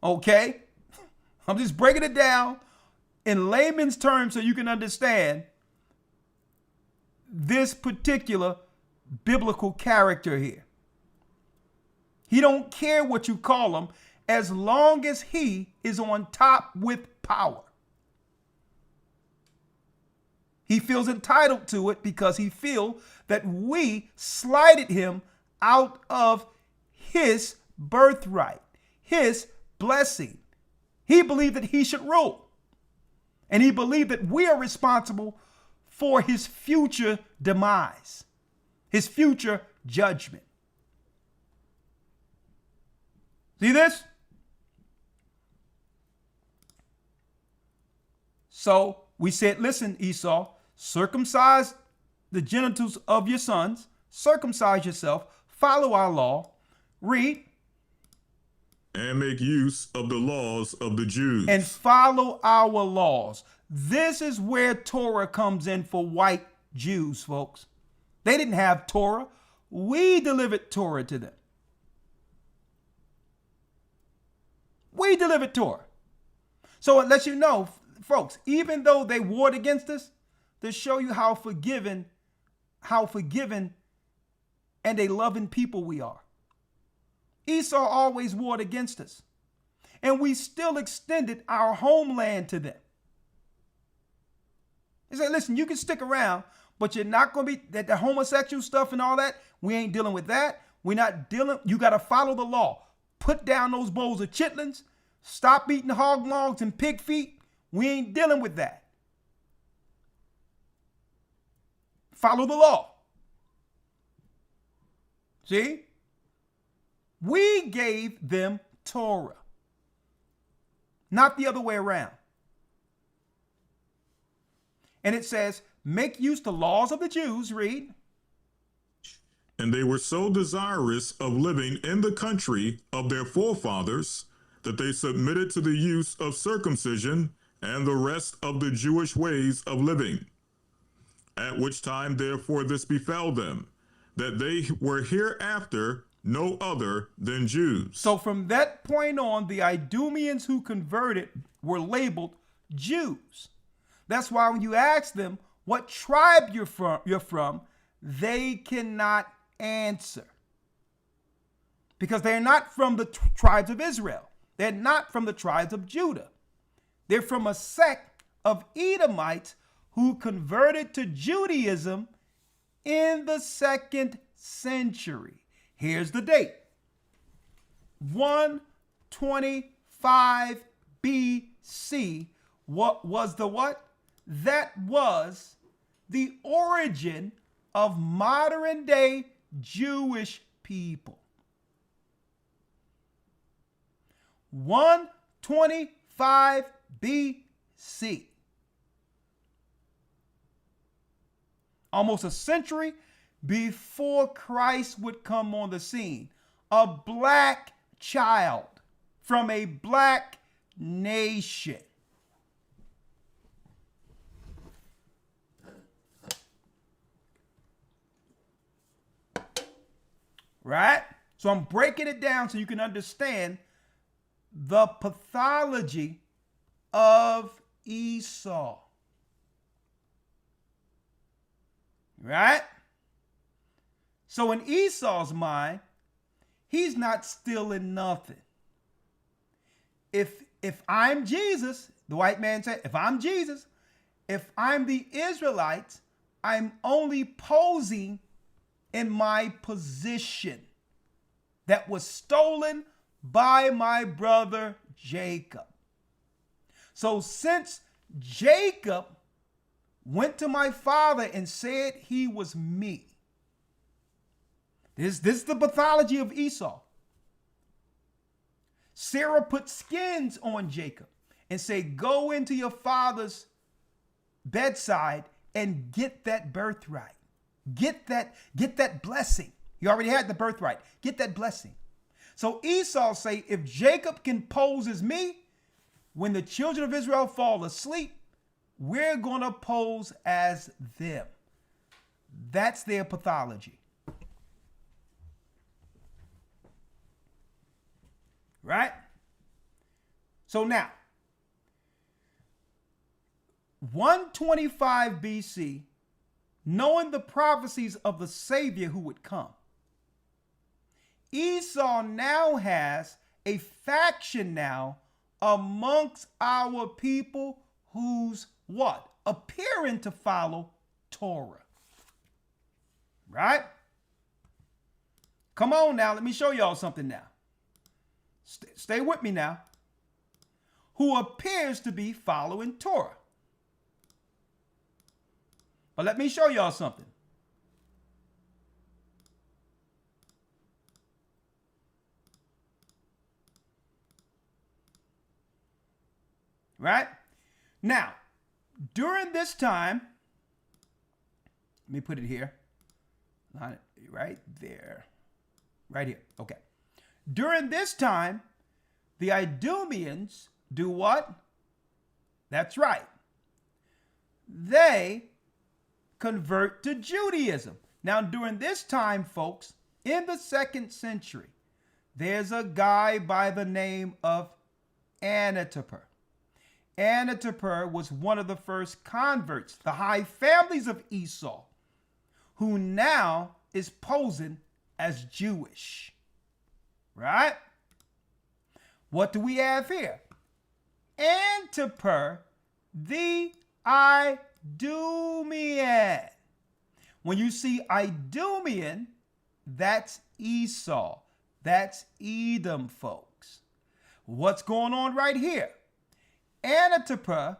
Okay? I'm just breaking it down in layman's terms so you can understand this particular biblical character here. He don't care what you call him as long as he is on top with power. He feels entitled to it because he feels that we slighted him out of his birthright, his blessing. He believed that he should rule. And he believed that we are responsible for his future demise, his future judgment. See this? So we said, listen, Esau, circumcise the genitals of your sons, circumcise yourself, follow our law. Read. And make use of the laws of the Jews. And follow our laws. This is where Torah comes in for white Jews, folks. They didn't have Torah. We delivered Torah to them. We delivered Torah. So it lets you know, folks, even though they warred against us, to show you how forgiven and a loving people we are. Esau always warred against us, and we still extended our homeland to them. He said, listen, you can stick around, But you're not going to be, that the homosexual stuff and all that, we ain't dealing with that. We're not dealing, you got to follow the law. Put down those bowls of chitlins. Stop eating hog maws and pig feet. We ain't dealing with that. Follow the law. See? We gave them Torah, not the other way around. And it says, make use the laws of the Jews, read. And they were so desirous of living in the country of their forefathers that they submitted to the use of circumcision and the rest of the Jewish ways of living. At which time, therefore, this befell them, that they were hereafter no other than Jews. So from that point on, the Idumeans who converted were labeled Jews. That's why when you ask them what tribe you're from, they cannot answer. Because they're not from the tribes of Israel. They're not from the tribes of Judah. They're from a sect of Edomites who converted to Judaism in the 2nd century. Here's the date. 125 BC. What was the what? That was the origin of modern day Jewish people. 125 BC. Almost a century before Christ would come on the scene. A black child from a black nation. Right? So I'm breaking it down so you can understand the pathology of Esau. Right? So in Esau's mind, he's not stealing nothing. If I'm Jesus, the white man said, if I'm Jesus, if I'm the Israelites, I'm only posing in my position that was stolen by my brother Jacob. So since Jacob went to my father and said he was me, this is the pathology of Esau. Sarah put skins on Jacob and said, go into your father's bedside and get that birthright. Get that blessing. He already had the birthright. Get that blessing. So Esau say, if Jacob can pose as me, when the children of Israel fall asleep, we're going to pose as them. That's their pathology. Right? So now, 125 BC, knowing the prophecies of the Savior who would come, Esau now has a faction now amongst our people who's what? Appearing to follow Torah. Right? Come on now, let me show y'all something now. Stay with me now. Who appears to be following Torah. But let me show y'all something. Right? Now, during this time, let me put it here. Right there. Right here. Okay. During this time, the Idumeans do what? That's right. They convert to Judaism. Now, during this time, folks, in the 2nd century, there's a guy by the name of Antipater. Antipater was one of the first converts, the high families of Esau, who now is posing as Jewish. Right? What do we have here? Antipater, the Idumean. When you see Idumean, that's Esau. That's Edom, folks. What's going on right here? Antipater,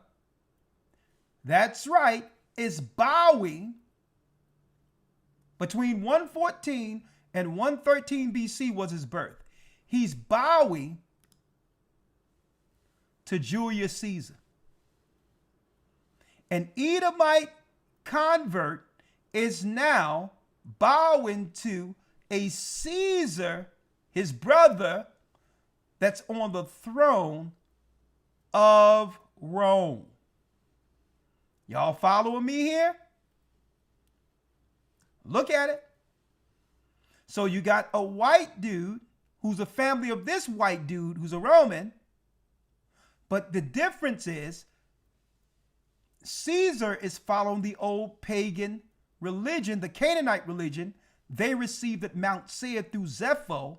that's right, is bowing between 114 and 113 BC was his birth. He's bowing to Julius Caesar. An Edomite convert is now bowing to a Caesar, his brother, that's on the throne of Rome. Y'all following me here? Look at it. So you got a white dude who's a family of this white dude who's a Roman. But the difference is Caesar is following the old pagan religion, the Canaanite religion. They received at Mount Seir through Zepho.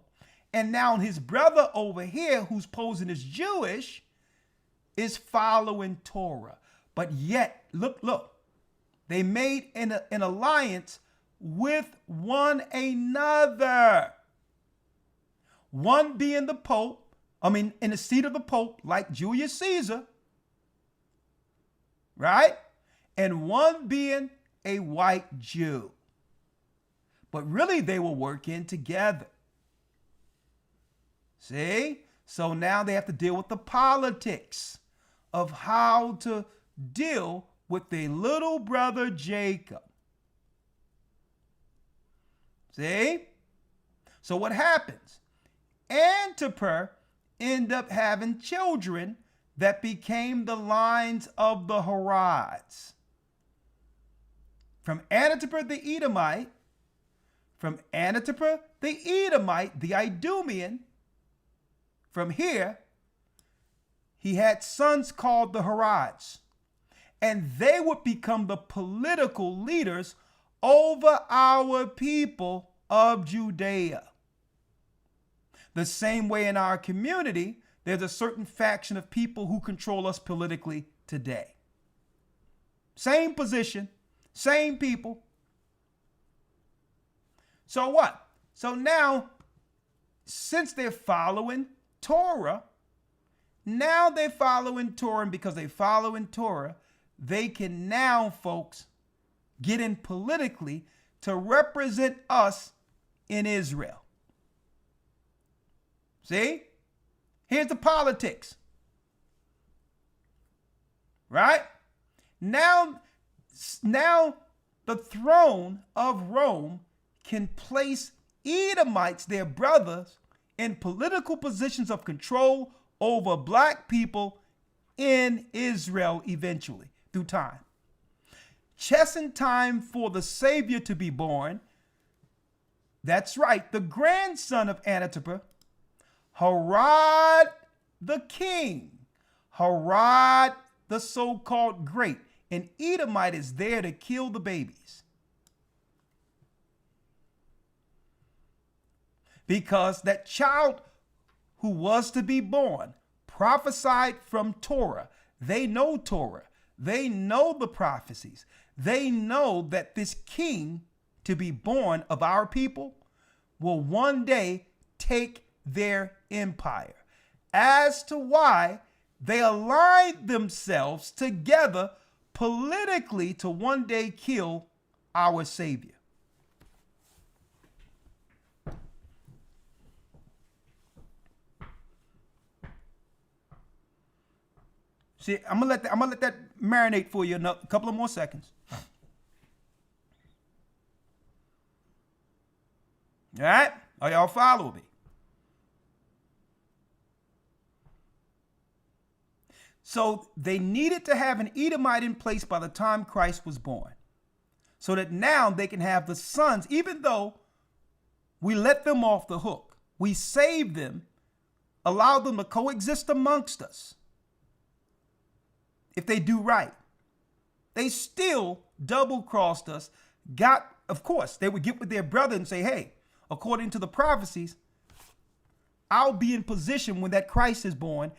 And now his brother over here, who's posing as Jewish, is following Torah. But yet, look, they made an alliance with one another. One being the Pope, in the seat of the Pope, like Julius Caesar, right? And one being a white Jew. But really, they were working together. See? So now they have to deal with the politics of how to deal with their little brother Jacob. See? So what happens? Antipater ended up having children that became the lines of the Herads. From Antipater the Edomite, from Antipater the Edomite, the Idumean, from here, he had sons called the Herads, and they would become the political leaders over our people of Judea. The same way in our community, there's a certain faction of people who control us politically today. Same position, same people. So what? So now, since they're following Torah, now they're following Torah, and because they're following Torah, they can now, folks, get in politically to represent us in Israel. See? Here's the politics. Right? Now the throne of Rome can place Edomites, their brothers, in political positions of control over black people in Israel eventually, through time. Chessing time for the Savior to be born. That's right, the grandson of Antipater, Herod the king, Herod the so-called great. An Edomite is there to kill the babies. Because that child who was to be born prophesied from Torah. They know Torah. They know the prophecies. They know that this king to be born of our people will one day take their empire. As to why they aligned themselves together politically to one day kill our Savior. See, I'm gonna let that marinate for you a couple of more seconds. All right? Are y'all following me? So they needed to have an Edomite in place by the time Christ was born, so that now they can have the sons, even though we let them off the hook. We saved them, allowed them to coexist amongst us. If they do right, they still double-crossed us. Of course, they would get with their brother and say, hey, according to the prophecies, I'll be in position when that Christ is born,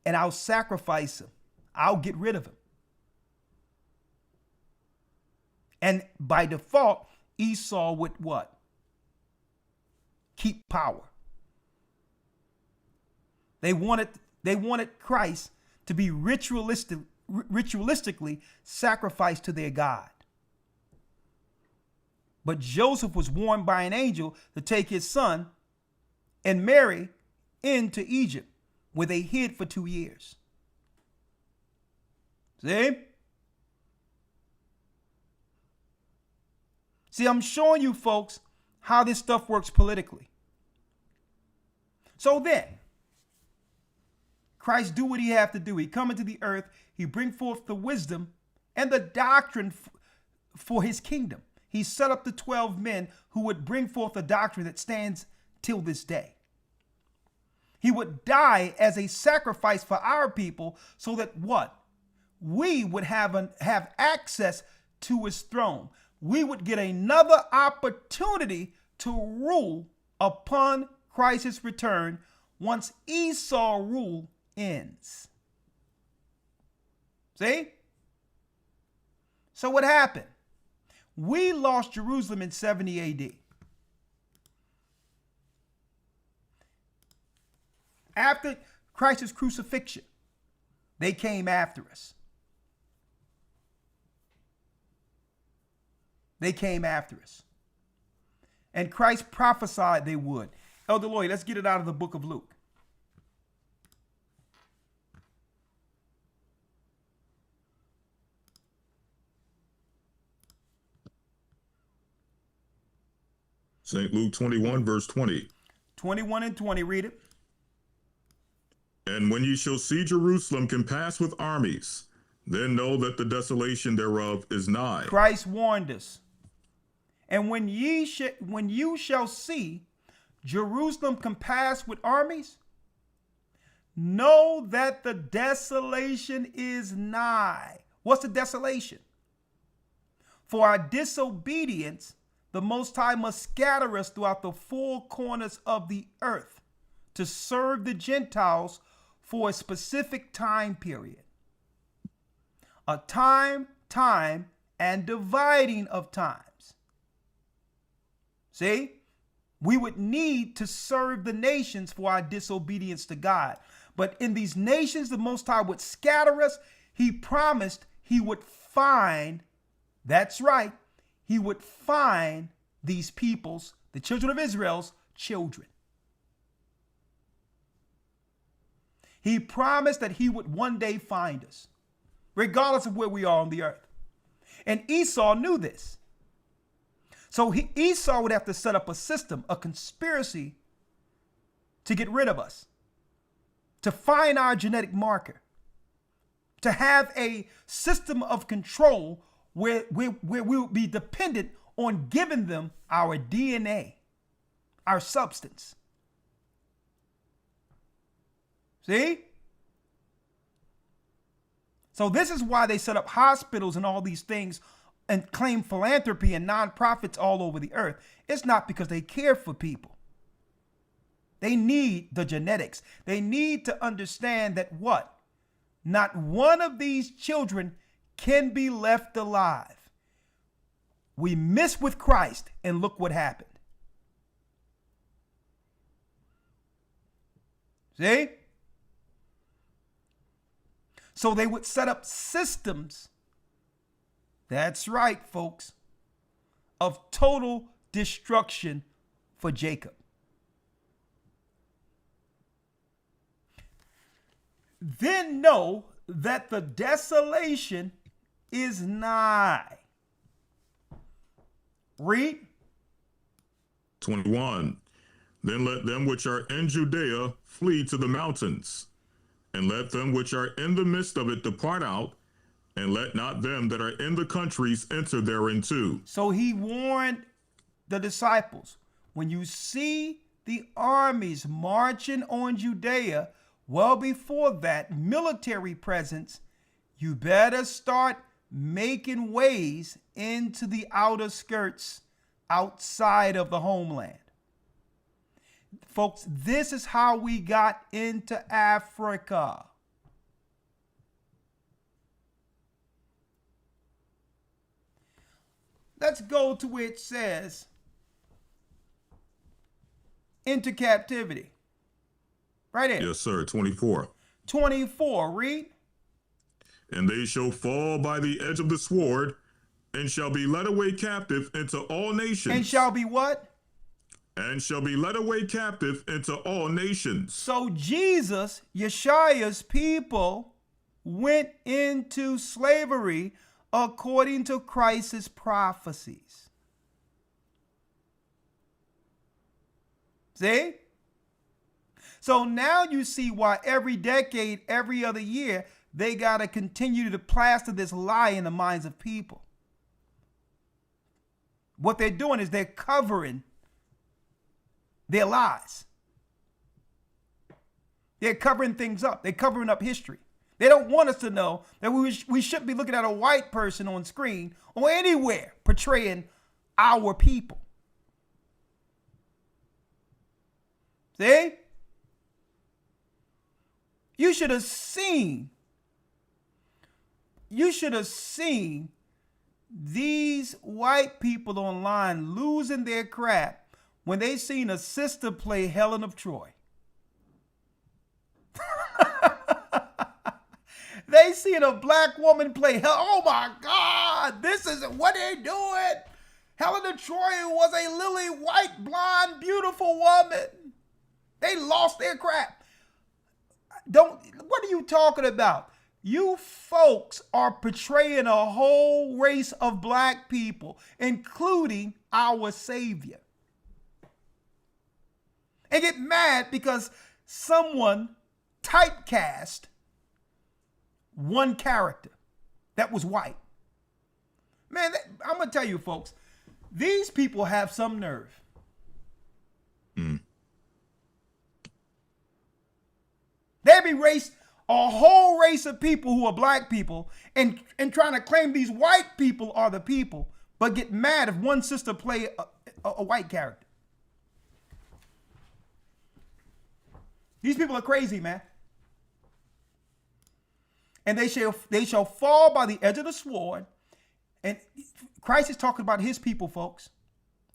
and I'll sacrifice him. I'll get rid of him. And by default, Esau would what? Keep power. They wanted Christ to be ritualistically sacrificed to their God. But Joseph was warned by an angel to take his son and Mary into Egypt, where they hid for 2 years. See? See, I'm showing you folks how this stuff works politically. So then, Christ do what he have to do. He come into the earth. He bring forth the wisdom and the doctrine for his kingdom. He set up the 12 men who would bring forth a doctrine that stands till this day. He would die as a sacrifice for our people so that what? We would have access to his throne. We would get another opportunity to rule upon Christ's return once Esau rule ends. See? So what happened? We lost Jerusalem in 70 AD. After Christ's crucifixion, they came after us. They came after us. And Christ prophesied they would. Elder Lawya, let's get it out of the book of Luke. St. Luke 21, verse 20. 21 and 20, read it. And when ye shall see Jerusalem compassed with armies, then know that the desolation thereof is nigh. Christ warned us. And when you shall see Jerusalem compassed with armies, know that the desolation is nigh. What's the desolation? For our disobedience, the Most High must scatter us throughout the four corners of the earth to serve the Gentiles for a specific time period. A time, and dividing of times. See, we would need to serve the nations for our disobedience to God. But in these nations, the Most High would scatter us. He promised he would find, that's right, he would find these people's, the children of Israel's children. He promised that he would one day find us, regardless of where we are on the earth. And Esau knew this. So Esau would have to set up a system, a conspiracy to get rid of us, to find our genetic marker, to have a system of control where we would be dependent on giving them our DNA, our substance. See? So this is why they set up hospitals and all these things and claim philanthropy and nonprofits all over the earth. It's not because they care for people. They need the genetics. They need to understand that what? Not one of these children can be left alive. We missed with Christ, and look what happened. See? So they would set up systems, that's right, folks, of total destruction for Jacob. Then know that the desolation is nigh. Read. 21. Then let them which are in Judea flee to the mountains, and let them which are in the midst of it depart out, and let not them that are in the countries enter thereinto. So he warned the disciples, when you see the armies marching on Judea, well before that military presence, you better start making ways into the outer skirts outside of the homeland. Folks, this is how we got into Africa. Let's go to where it says into captivity. Right here. Yes, sir. 24. 24, read. And they shall fall by the edge of the sword, and shall be led away captive into all nations. And shall be what? And shall be led away captive into all nations. So Jesus, Yeshua's people, went into slavery according to Christ's prophecies. See? So now you see why every decade, every other year, they got to continue to plaster this lie in the minds of people. What they're doing is they're covering their lies. They're covering things up. They're covering up history. They don't want us to know that we shouldn't be looking at a white person on screen or anywhere portraying our people. See? You should have seen these white people online losing their crap when they seen a sister play Helen of Troy. They seen a black woman play oh my God, this is what they're doing. Helen of Troy was a lily white, blonde, beautiful woman. They lost their crap. What are you talking about? You folks are portraying a whole race of black people, including our Savior. And get mad because someone typecast one character that was white. Man, I'm going to tell you, folks, these people have some nerve. They've erased a whole race of people who are black people and trying to claim these white people are the people, but get mad if one sister play a white character. These people are crazy, man. And they shall fall by the edge of the sword. And Christ is talking about his people, folks.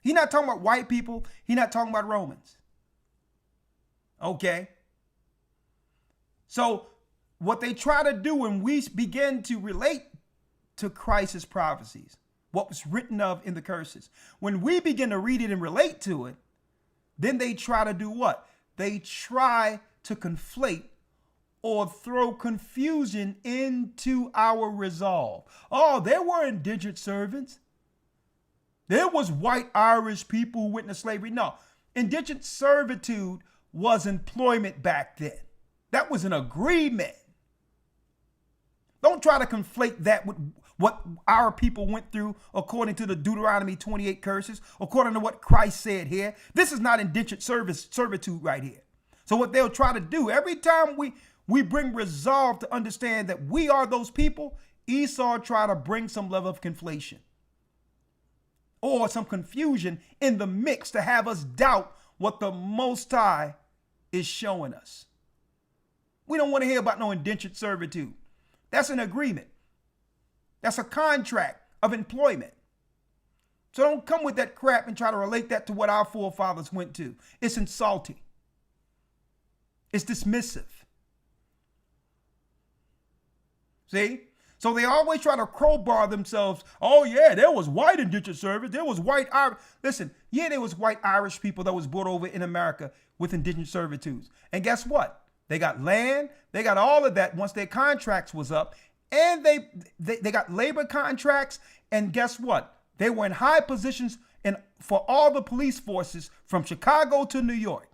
He's not talking about white people. He's not talking about Romans. Okay. So what they try to do when we begin to relate to Christ's prophecies, what was written of in the curses, when we begin to read it and relate to it, then they try to do what? They try to conflate or throw confusion into our resolve. Oh, there were indentured servants. There was white Irish people who went into slavery. No, indentured servitude was employment back then. That was an agreement. Don't try to conflate that with what our people went through according to the Deuteronomy 28 curses, according to what Christ said here. This is not indentured servitude right here. So what they'll try to do every time we bring resolve to understand that we are those people, Esau try to bring some level of conflation or some confusion in the mix to have us doubt what the Most High is showing us. We don't want to hear about no indentured servitude. That's an agreement. That's a contract of employment. So don't come with that crap and try to relate that to what our forefathers went to. It's insulting. It's dismissive. See? So they always try to crowbar themselves. Oh yeah, there was white indentured servants. There was white Irish. Listen, yeah, there was white Irish people that was brought over in America with indentured servitudes. And guess what? They got land. They got all of that once their contracts was up. And they got labor contracts. And guess what? They were in high positions for all the police forces from Chicago to New York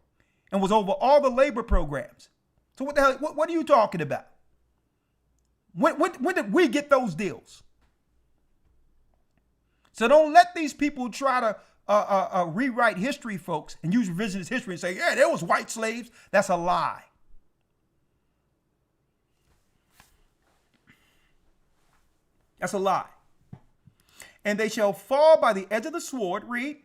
and was over all the labor programs. So what the hell? What are you talking about? When did we get those deals? So don't let these people try to rewrite history, folks, and use revisionist history and say, yeah, there was white slaves. That's a lie. That's a lie. And they shall fall by the edge of the sword, read.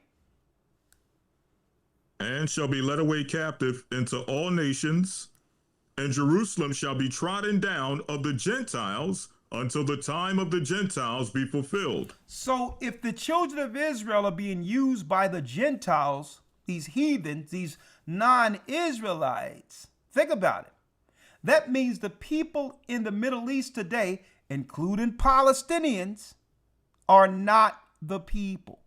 And shall be led away captive into all nations, and Jerusalem shall be trodden down of the Gentiles until the time of the Gentiles be fulfilled. So if the children of Israel are being used by the Gentiles, these heathens, these non-Israelites, think about it. That means the people in the Middle East today, including Palestinians, are not the people.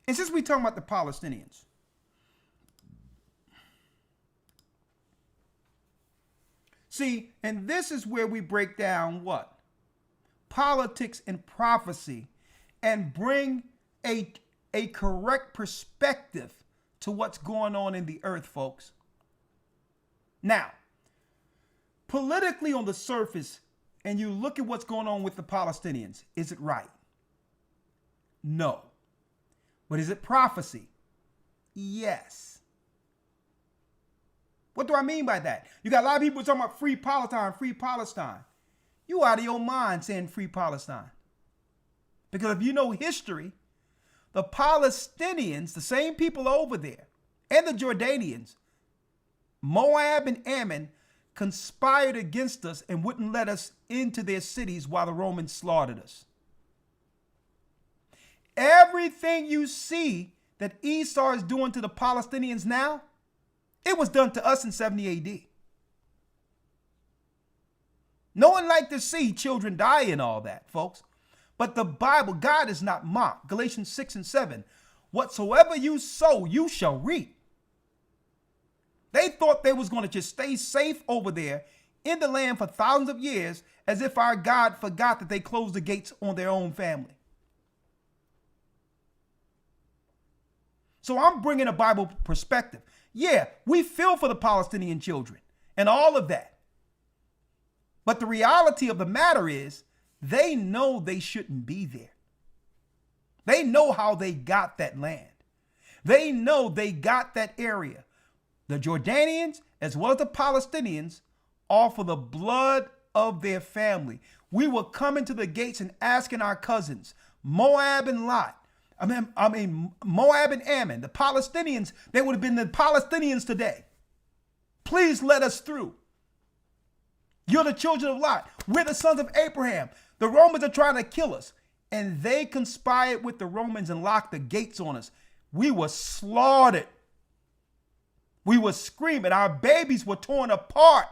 And since we're talking about the Palestinians, see, and this is where we break down what? Politics and prophecy, and bring a correct perspective to what's going on in the earth, folks. Now, politically on the surface, and you look at what's going on with the Palestinians, is it right? No. But is it prophecy? Yes. What do I mean by that? You got a lot of people talking about free Palestine, free Palestine. You out of your mind saying free Palestine. Because if you know history, the Palestinians, the same people over there, and the Jordanians, Moab and Ammon, conspired against us and wouldn't let us into their cities while the Romans slaughtered us. Everything you see that Esau is doing to the Palestinians now, it was done to us in 70 AD. No one liked to see children die and all that, folks. But the Bible, God is not mocked. Galatians 6 and 7. Whatsoever you sow, you shall reap. They thought they was going to just stay safe over there in the land for thousands of years, as if our God forgot that they closed the gates on their own family. So I'm bringing a Bible perspective. Yeah, we feel for the Palestinian children and all of that. But the reality of the matter is, they know they shouldn't be there. They know how they got that land. They know they got that area. The Jordanians, as well as the Palestinians, are for the blood of their family. We were coming to the gates and asking our cousins, Moab and Lot, Moab and Ammon, the Palestinians, they would have been the Palestinians today. Please let us through. You're the children of Lot. We're the sons of Abraham. The Romans are trying to kill us. And they conspired with the Romans and locked the gates on us. We were slaughtered. We were screaming. Our babies were torn apart.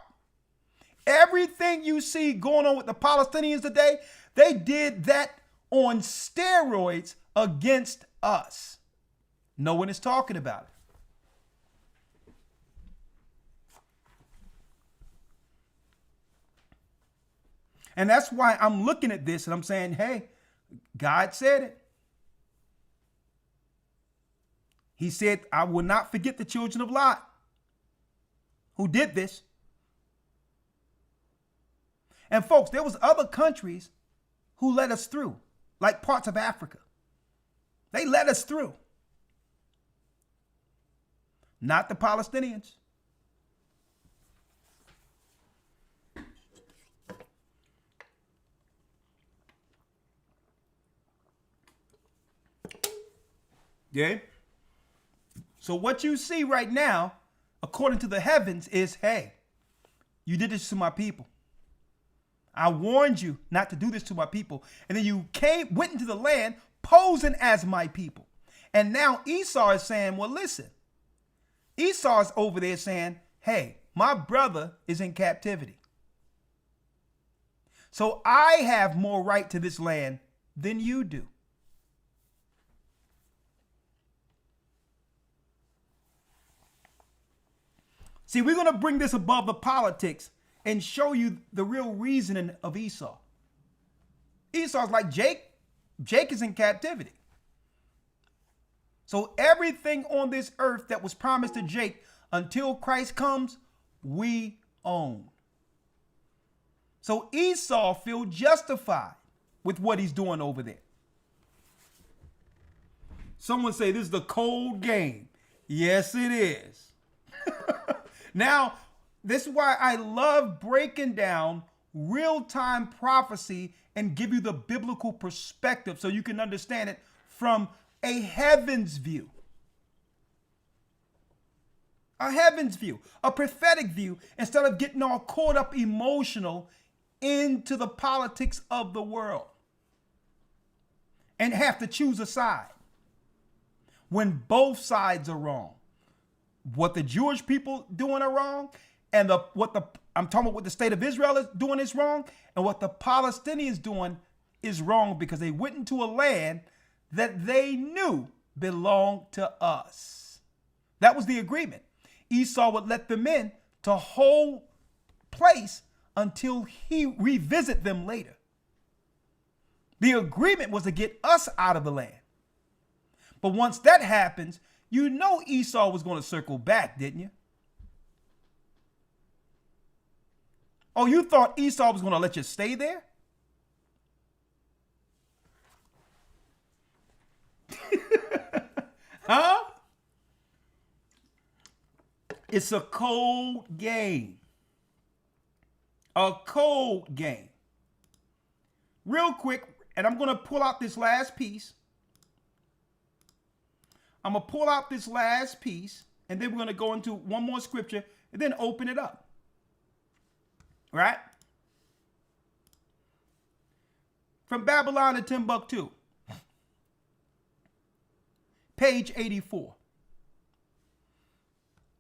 Everything you see going on with the Palestinians today, they did that on steroids against us. No one is talking about it. And that's why I'm looking at this and I'm saying, hey, God said it. He said, I will not forget the children of Lot who did this. And folks, there was other countries who let us through, like parts of Africa. They let us through. Not the Palestinians. Yeah. So what you see right now, according to the heavens, is, hey, you did this to my people. I warned you not to do this to my people. And then you went into the land posing as my people. And now Esau is saying, well, listen, Esau is over there saying, hey, my brother is in captivity. So I have more right to this land than you do. See, we're going to bring this above the politics and show you the real reasoning of Esau. Esau's like Jake. Jake is in captivity. So everything on this earth that was promised to Jake until Christ comes, we own. So Esau feels justified with what he's doing over there. Someone say this is the cold game. Yes, it is. Now, this is why I love breaking down real-time prophecy and give you the biblical perspective so you can understand it from a heaven's view. a heavens view, a prophetic view, instead of getting all caught up emotional into the politics of the world and have to choose a side when both sides are wrong. What the Jewish people doing are wrong, and I'm talking about what the state of Israel is doing is wrong, and what the Palestinians doing is wrong, because they went into a land that they knew belonged to us. That was the agreement. Esau would let them in to hold place until he revisit them later. The agreement was to get us out of the land. But once that happens, you know Esau was going to circle back, didn't you? Oh, you thought Esau was going to let you stay there? Huh? It's a cold game. A cold game. Real quick, and I'm going to pull out this last piece. I'm going to pull out this last piece, and then we're going to go into one more scripture and then open it up. Right? From Babylon to Timbuktu. Page 84.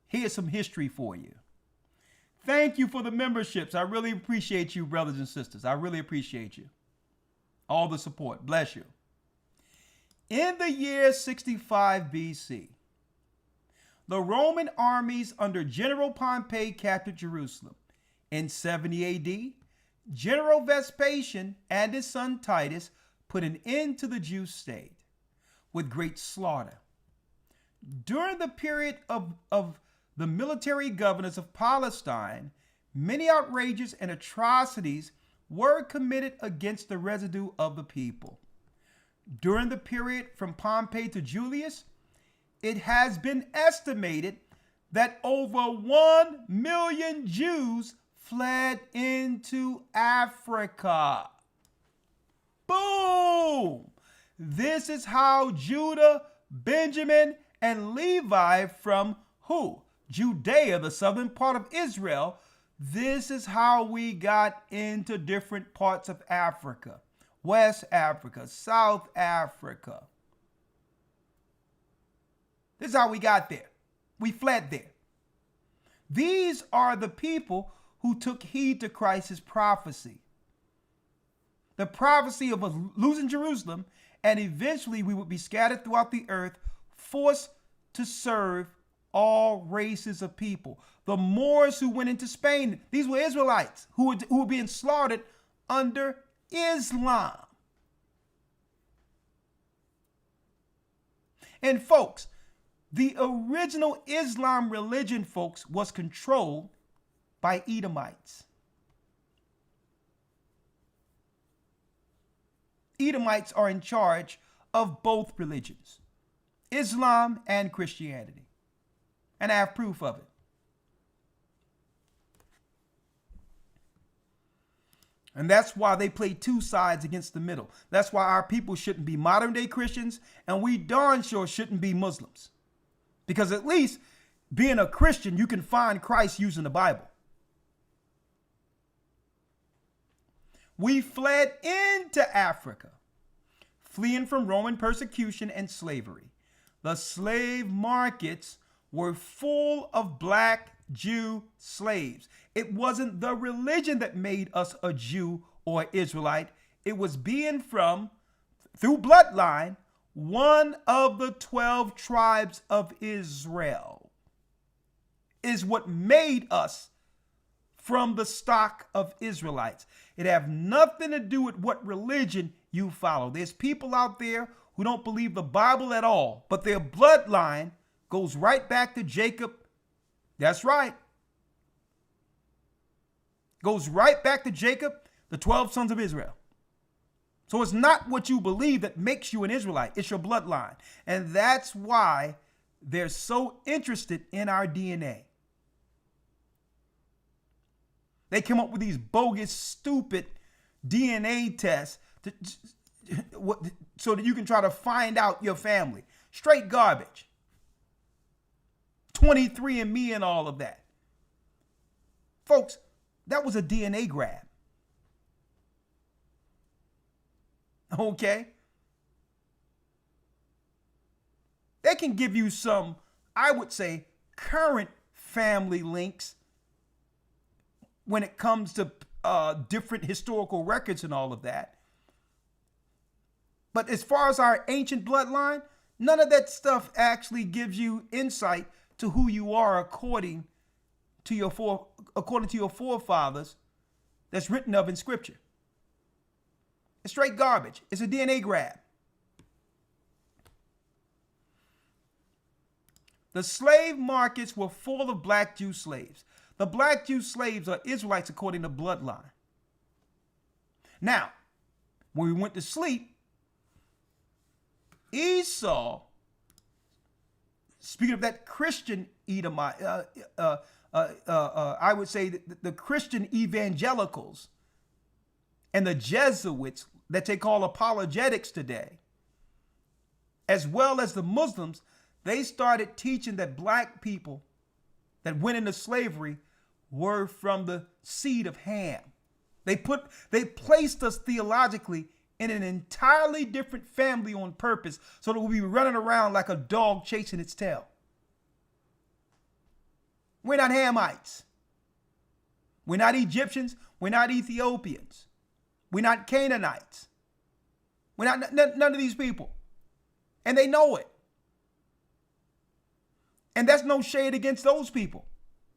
Here's some history for you. Thank you for the memberships. I really appreciate you, brothers and sisters. I really appreciate you. All the support. Bless you. In the year 65 BC, the Roman armies under General Pompey captured Jerusalem. In 70 AD, General Vespasian and his son Titus put an end to the Jew state with great slaughter. During the period of the military governors of Palestine, many outrages and atrocities were committed against the residue of the people. During the period from Pompey to Julius, it has been estimated that over 1 million Jews fled into Africa. Boom! This is how Judah, Benjamin, and Levi from who? Judea, the southern part of Israel. This is how we got into different parts of Africa. West Africa, South Africa. This is how we got there. We fled there. These are the people who took heed to Christ's prophecy. The prophecy of us losing Jerusalem, and eventually we would be scattered throughout the earth, forced to serve all races of people. The Moors who went into Spain, these were Israelites who were being slaughtered under Islam. And folks, the original Islam religion, folks, was controlled by Edomites. Edomites are in charge of both religions, Islam and Christianity. And I have proof of it. And that's why they play two sides against the middle. That's why our people shouldn't be modern day Christians, and we darn sure shouldn't be Muslims. Because at least being a Christian, you can find Christ using the Bible. We fled into Africa, fleeing from Roman persecution and slavery. The slave markets were full of black Jew slaves. It wasn't the religion that made us a Jew or Israelite. It was being from, through bloodline, one of the 12 tribes of Israel is what made us from the stock of Israelites. It have nothing to do with what religion you follow. There's people out there who don't believe the Bible at all, but their bloodline goes right back to Jacob. That's right. Goes right back to Jacob, the 12 sons of Israel. So it's not what you believe that makes you an Israelite. It's your bloodline. And that's why they're so interested in our DNA. They come up with these bogus, stupid DNA tests so that you can try to find out your family. Straight garbage. 23andMe and all of that. Folks, that was a DNA grab. Okay? They can give you some, I would say, current family links when it comes to different historical records and all of that. But as far as our ancient bloodline, none of that stuff actually gives you insight to who you are according to your forefathers that's written of in Scripture. It's straight garbage. It's a DNA grab. The slave markets were full of black Jew slaves. The black Jew slaves are Israelites according to bloodline. Now, when we went to sleep, Esau, speaking of that Christian Edomite, I would say the Christian evangelicals and the Jesuits that they call apologetics today, as well as the Muslims, they started teaching that black people that went into slavery were from the seed of Ham. They placed us theologically in an entirely different family on purpose so that we'll be running around like a dog chasing its tail. We're not Hamites. We're not Egyptians. We're not Ethiopians. We're not Canaanites. We're not none of these people. And they know it. And that's no shade against those people.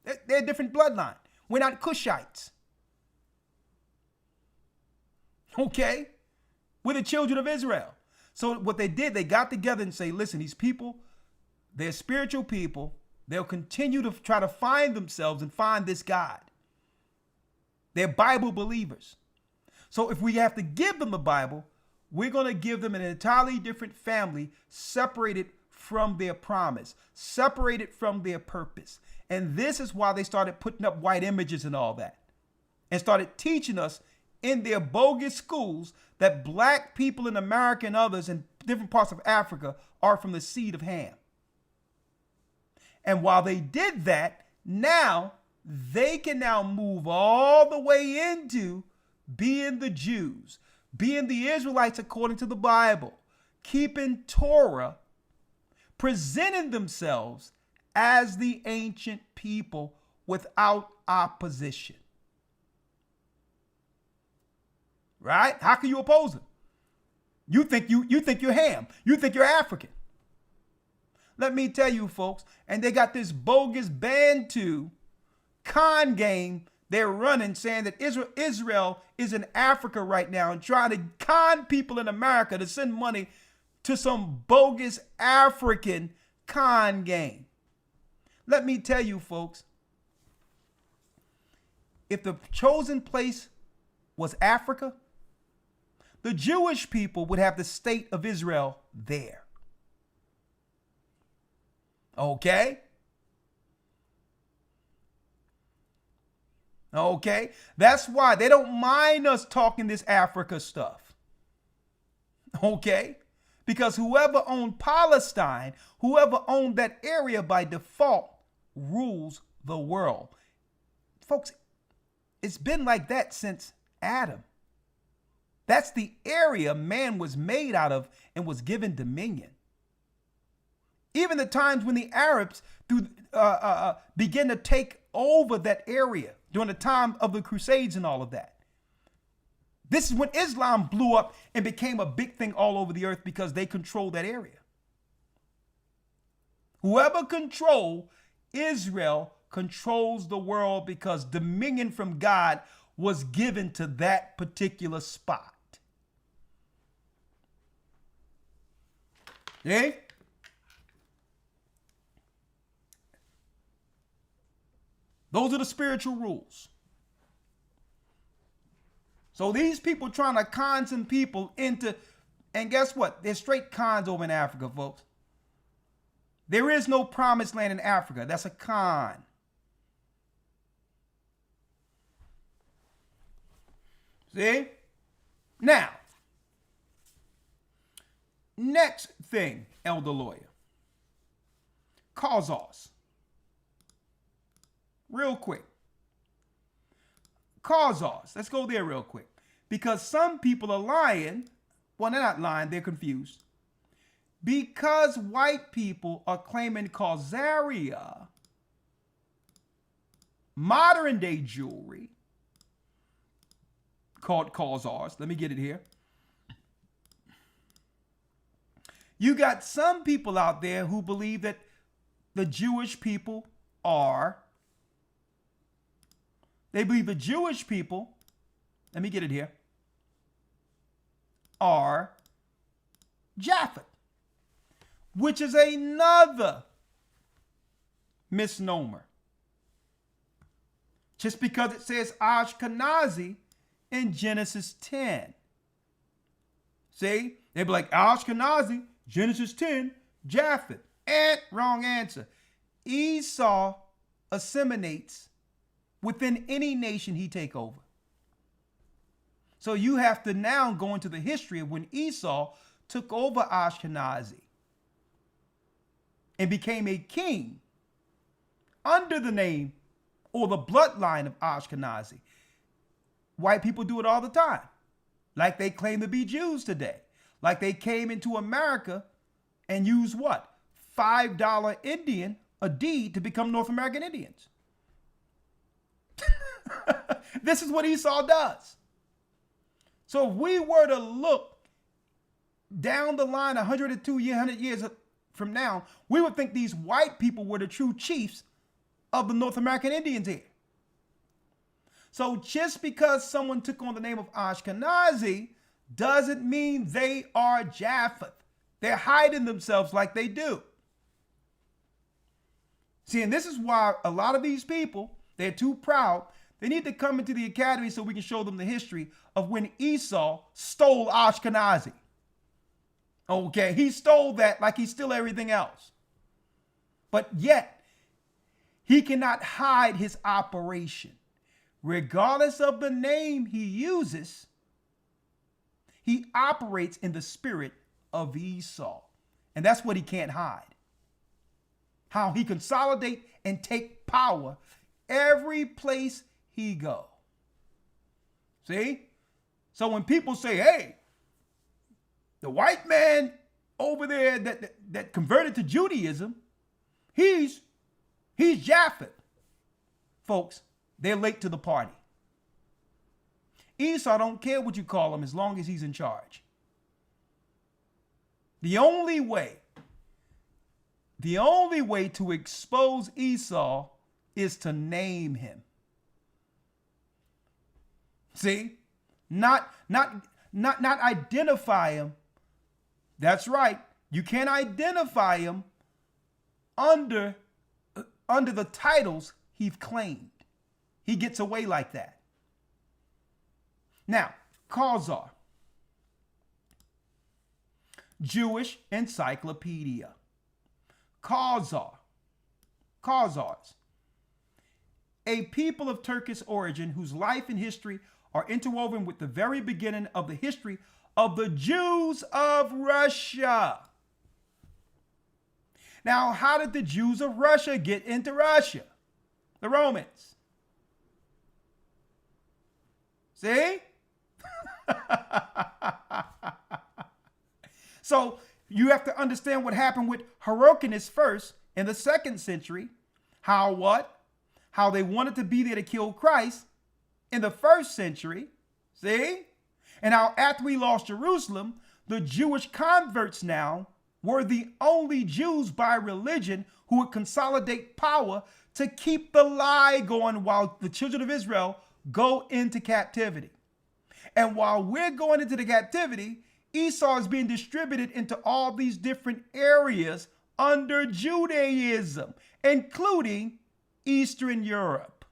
They're a different bloodline. We're not Cushites. Okay? We're the children of Israel. So what they did, they got together and say, listen, these people, they're spiritual people. They'll continue to try to find themselves and find this God. They're Bible believers. So if we have to give them the Bible, we're going to give them an entirely different family, separated from their promise, separated from their purpose. And this is why they started putting up white images and all that, and started teaching us in their bogus schools that black people in America and others in different parts of Africa are from the seed of Ham. And while they did that, now they can now move all the way into being the Jews, being the Israelites according to the Bible, keeping Torah, presenting themselves as the ancient people without opposition. Right? How can you oppose them? You think you're Ham. You think you're African. Let me tell you, folks, and they got this bogus Bantu con game they're running, saying that Israel is in Africa right now and trying to con people in America to send money to some bogus African con game. Let me tell you, folks, if the chosen place was Africa, the Jewish people would have the state of Israel there. Okay? Okay? That's why they don't mind us talking this Africa stuff. Okay? Because whoever owned Palestine, whoever owned that area by default, rules the world. Folks, it's been like that since Adam. That's the area man was made out of and was given dominion. Even the times when the Arabs began to take over that area during the time of the Crusades and all of that. This is when Islam blew up and became a big thing all over the earth because they controlled that area. Whoever controls Israel controls the world because dominion from God was given to that particular spot. Okay? Those are the spiritual rules. So these people trying to con some people into, and guess what? They're straight cons over in Africa, folks. There is no promised land in Africa. That's a con. See? Now, next thing, Elder Lawya. Causos. real quick. Khazars. Let's go there real quick. Because some people are lying. Well, they're not lying. They're confused. Because white people are claiming Khazaria, modern day jewelry called Khazars. Let me get it here. You got some people out there who believe that the Jewish people they believe the Jewish people, let me get it here, are Japhet, which is another misnomer. Just because it says Ashkenazi in Genesis 10. See? They'd be like, Ashkenazi, Genesis 10, Japhet. And wrong answer. Esau assimilates within any nation he take over. So you have to now go into the history of when Esau took over Ashkenazi and became a king under the name or the bloodline of Ashkenazi. White people do it all the time. Like they claim to be Jews today. Like they came into America and used what? $5 Indian, a deed to become North American Indians. This is what Esau does. So if we were to look down the line 100 years from now, we would think these white people were the true chiefs of the North American Indians here. So just because someone took on the name of Ashkenazi doesn't mean they are Japhet. They're hiding themselves like they do. See, and this is why a lot of these people, they're too proud. They need to come into the academy so we can show them the history of when Esau stole Ashkenazi. Okay, he stole that like he stole everything else. But yet, he cannot hide his operation. Regardless of the name he uses, he operates in the spirit of Esau. And that's what he can't hide. How he consolidate and take power every place he go. See? So when people say, hey, the white man over there that converted to Judaism, he's Japhet. Folks, they're late to the party. Esau don't care what you call him as long as he's in charge. The only way to expose Esau is to name him. See? Not identify him. That's right. You can't identify him under the titles he's claimed. He gets away like that. Now, Khazar. Jewish Encyclopedia. Khazars. A people of Turkish origin whose life and history are interwoven with the very beginning of the history of the Jews of Russia. Now, how did the Jews of Russia get into Russia? The Romans. See? So you have to understand what happened with Hyrcanus first in the 2nd century. How they wanted to be there to kill Christ in the 1st century. See? And how after we lost Jerusalem, the Jewish converts now were the only Jews by religion who would consolidate power to keep the lie going while the children of Israel go into captivity. And while we're going into the captivity, Esau is being distributed into all these different areas under Judaism, including Eastern Europe.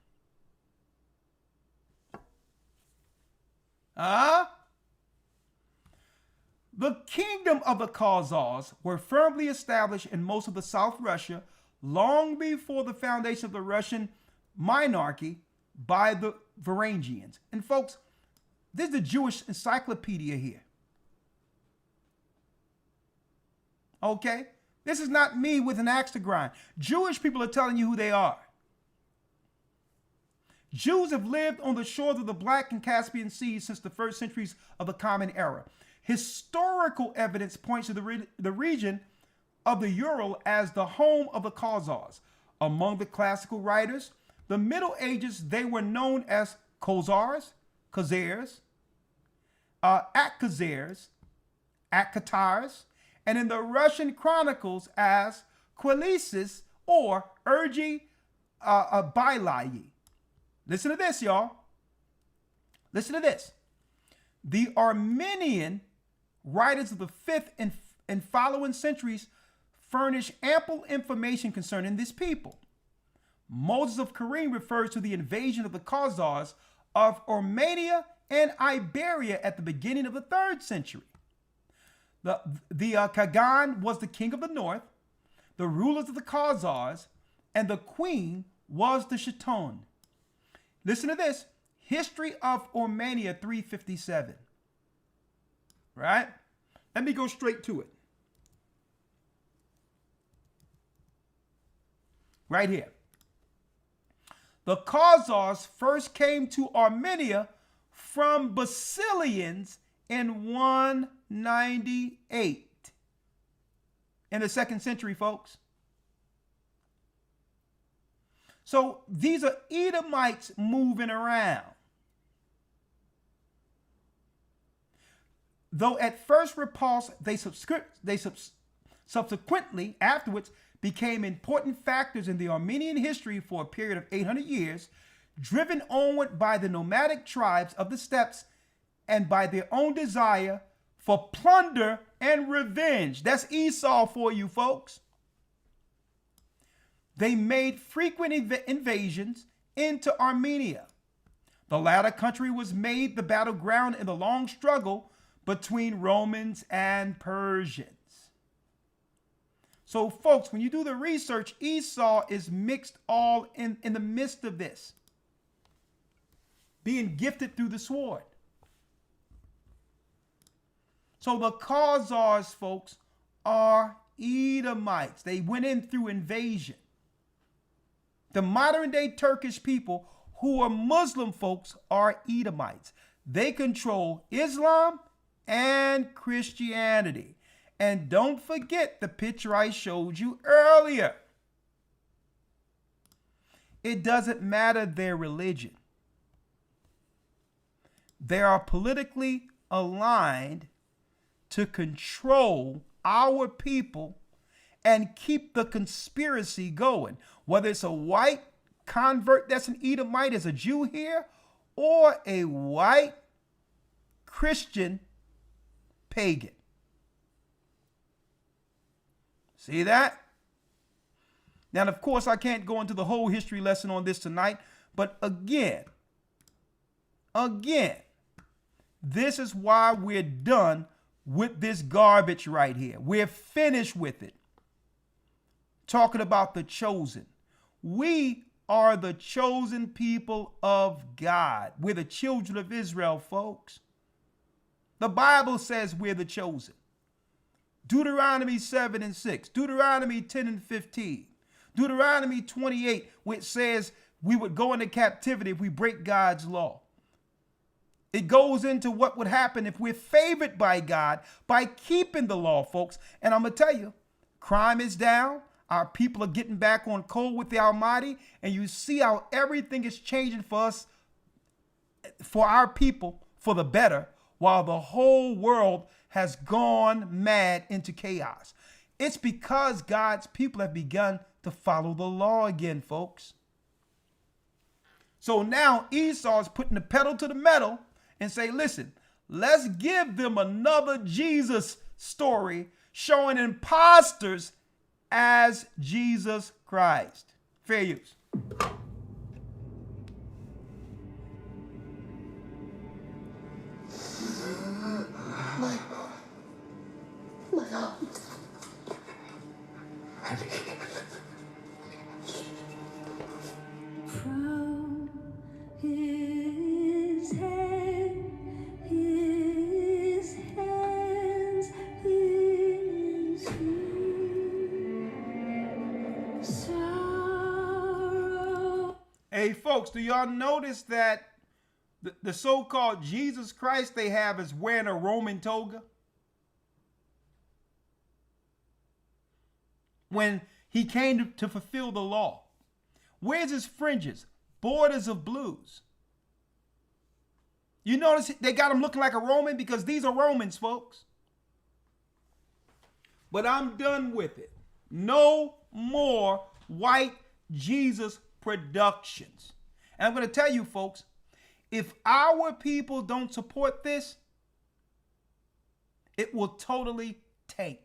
The kingdom of the Khazars were firmly established in most of the South Russia long before the foundation of the Russian monarchy by the Varangians. And folks, this is the Jewish encyclopedia here. Okay? This is not me with an axe to grind. Jewish people are telling you who they are. Jews have lived on the shores of the Black and Caspian Seas since the first centuries of the Common Era. Historical evidence points to the region of the Ural as the home of the Khazars. Among the classical writers, the Middle Ages, they were known as Khazars, Atkazars, Atkatars, and in the Russian chronicles as Kwelisis or Urgi Bailayi. Listen to this, y'all. Listen to this. The Armenian writers of the 5th and following centuries furnish ample information concerning this people. Moses of Karim refers to the invasion of the Khazars of Armenia and Iberia at the beginning of the 3rd century. The Kagan was the king of the north, the rulers of the Khazars, and the queen was the Shaton. Listen to this. History of Armenia 357. Right? Let me go straight to it. Right here. The Khazars first came to Armenia from Basilians in 198. In the 2nd century, folks. So these are Edomites moving around. Though at first repulsed, they subsequently, afterwards, became important factors in the Armenian history for a period of 800 years, driven onward by the nomadic tribes of the steppes and by their own desire for plunder and revenge. That's Esau for you, folks. They made frequent invasions into Armenia. The latter country was made the battleground in the long struggle between Romans and Persians. So, folks, when you do the research, Esau is mixed all in the midst of this, being gifted through the sword. So the Khazars, folks, are Edomites. They went in through invasion. The modern day Turkish people who are Muslim folks are Edomites. They control Islam and Christianity. And don't forget the picture I showed you earlier. It doesn't matter their religion. They are politically aligned to control our people and keep the conspiracy going. Whether it's a white convert that's an Edomite as a Jew here, or a white Christian pagan. See that? Now, of course, I can't go into the whole history lesson on this tonight, but again, this is why we're done with this garbage right here. We're finished with it. Talking about the chosen. We are the chosen people of God. We're the children of Israel, folks. The Bible says we're the chosen. Deuteronomy 7 and 6, Deuteronomy 10 and 15, Deuteronomy 28, which says we would go into captivity if we break God's law. It goes into what would happen if we're favored by God by keeping the law, folks. And I'm going to tell you, crime is down. Our people are getting back on code with the Almighty. And you see how everything is changing for us, for our people, for the better, while the whole world has gone mad into chaos. It's because God's people have begun to follow the law again, folks. So now Esau is putting the pedal to the metal and say, listen, let's give them another Jesus story showing imposters as Jesus Christ. Fair use. My heart. From his hand, his hands, his feet, sorrow folks, do y'all notice that the so-called Jesus Christ they have is wearing a Roman toga? When he came to fulfill the law. Where's his fringes? Borders of blues. You notice they got him looking like a Roman because these are Romans, folks. But I'm done with it. No more white Jesus productions. And I'm going to tell you, folks, if our people don't support this, it will totally tank.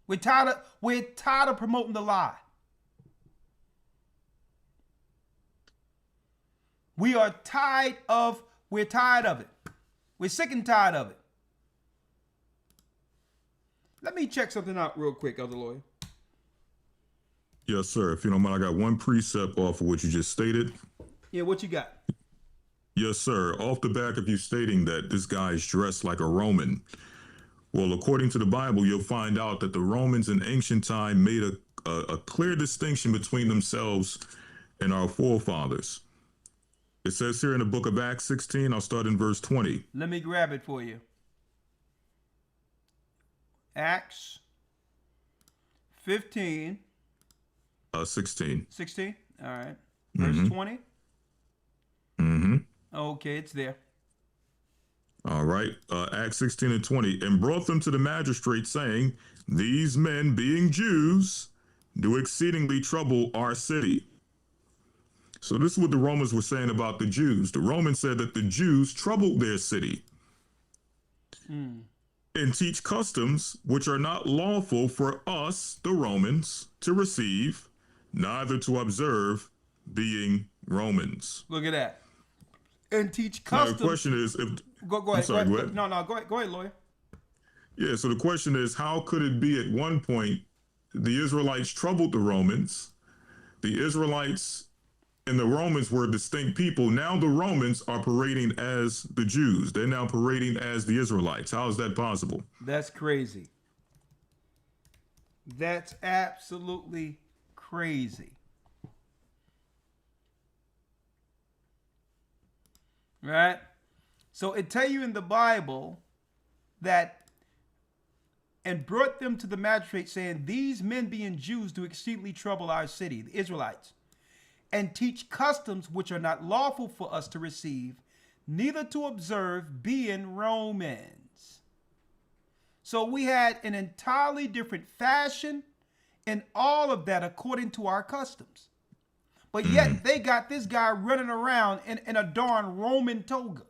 We're tired of promoting the lie. We're tired of it. We're sick and tired of it. Let me check something out real quick, Elder Lawyer. Yes, sir. If you don't mind, I got one precept off of what you just stated. Yeah, what you got? Yes, sir. Off the back of you stating that this guy is dressed like a Roman. Well, according to the Bible, you'll find out that the Romans in ancient time made a clear distinction between themselves and our forefathers. It says here in the book of Acts 16, I'll start in verse 20. Let me grab it for you. Acts 15. 16. 16? All right. Verse 20? Mm-hmm. Okay, it's there. All right. Acts 16 and 20. And brought them to the magistrate, saying, these men, being Jews, do exceedingly trouble our city. So this is what the Romans were saying about the Jews. The Romans said that the Jews troubled their city and teach customs which are not lawful for us, the Romans, to receive, neither to observe, being Romans. Look at that. And teach Now, customs. the question is, if Go ahead. I'm sorry, go go ahead. No, go ahead, lawyer. Yeah, so the question is, how could it be at one point the Israelites troubled the Romans? The Israelites and the Romans were distinct people. Now the Romans are parading as the Jews. They're now parading as the Israelites. How is that possible? That's crazy. That's absolutely crazy. Right? So it tell you in the Bible that, and brought them to the magistrate, saying, these men being Jews do exceedingly trouble our city, the Israelites, and teach customs which are not lawful for us to receive, neither to observe, being Romans. So we had an entirely different fashion and all of that according to our customs. But yet they got this guy running around in a darn Roman toga.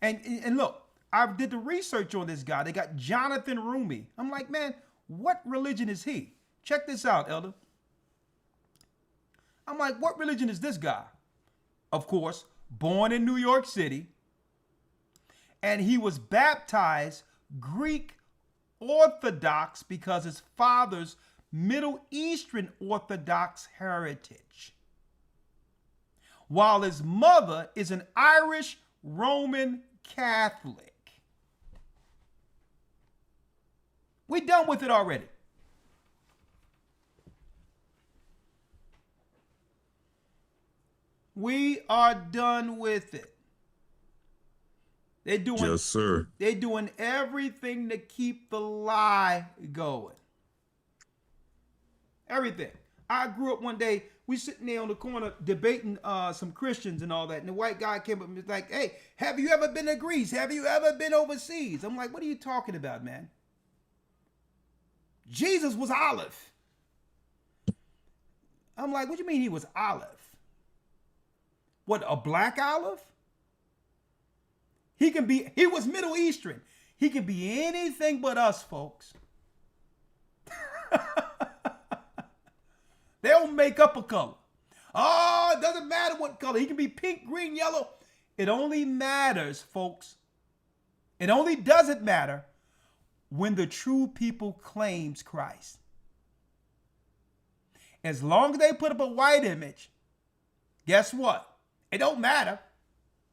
And look, I did the research on this guy. They got Jonathan Rumi. I'm like, man, what religion is he? Check this out, Elder. I'm like, what religion is this guy? Of course, born in New York City. And he was baptized Greek Orthodox because his father's Middle Eastern Orthodox heritage, while his mother is an Irish Roman Catholic. We done with it already. We are done with it. They're doing, Yes, sir. They're doing everything to keep the lie going. Everything. I grew up one day, we sitting there on the corner debating some Christians and all that. And the white guy came up and was like, hey, have you ever been to Greece? Have you ever been overseas? I'm like, what are you talking about, man? Jesus was olive. I'm like, what do you mean he was olive? What, a black olive? He was Middle Eastern. He can be anything but us, folks. They'll make up a color. Oh, it doesn't matter what color. He can be pink, green, yellow. It only matters, folks. It only doesn't matter when the true people claims Christ. As long as they put up a white image, guess what? It don't matter.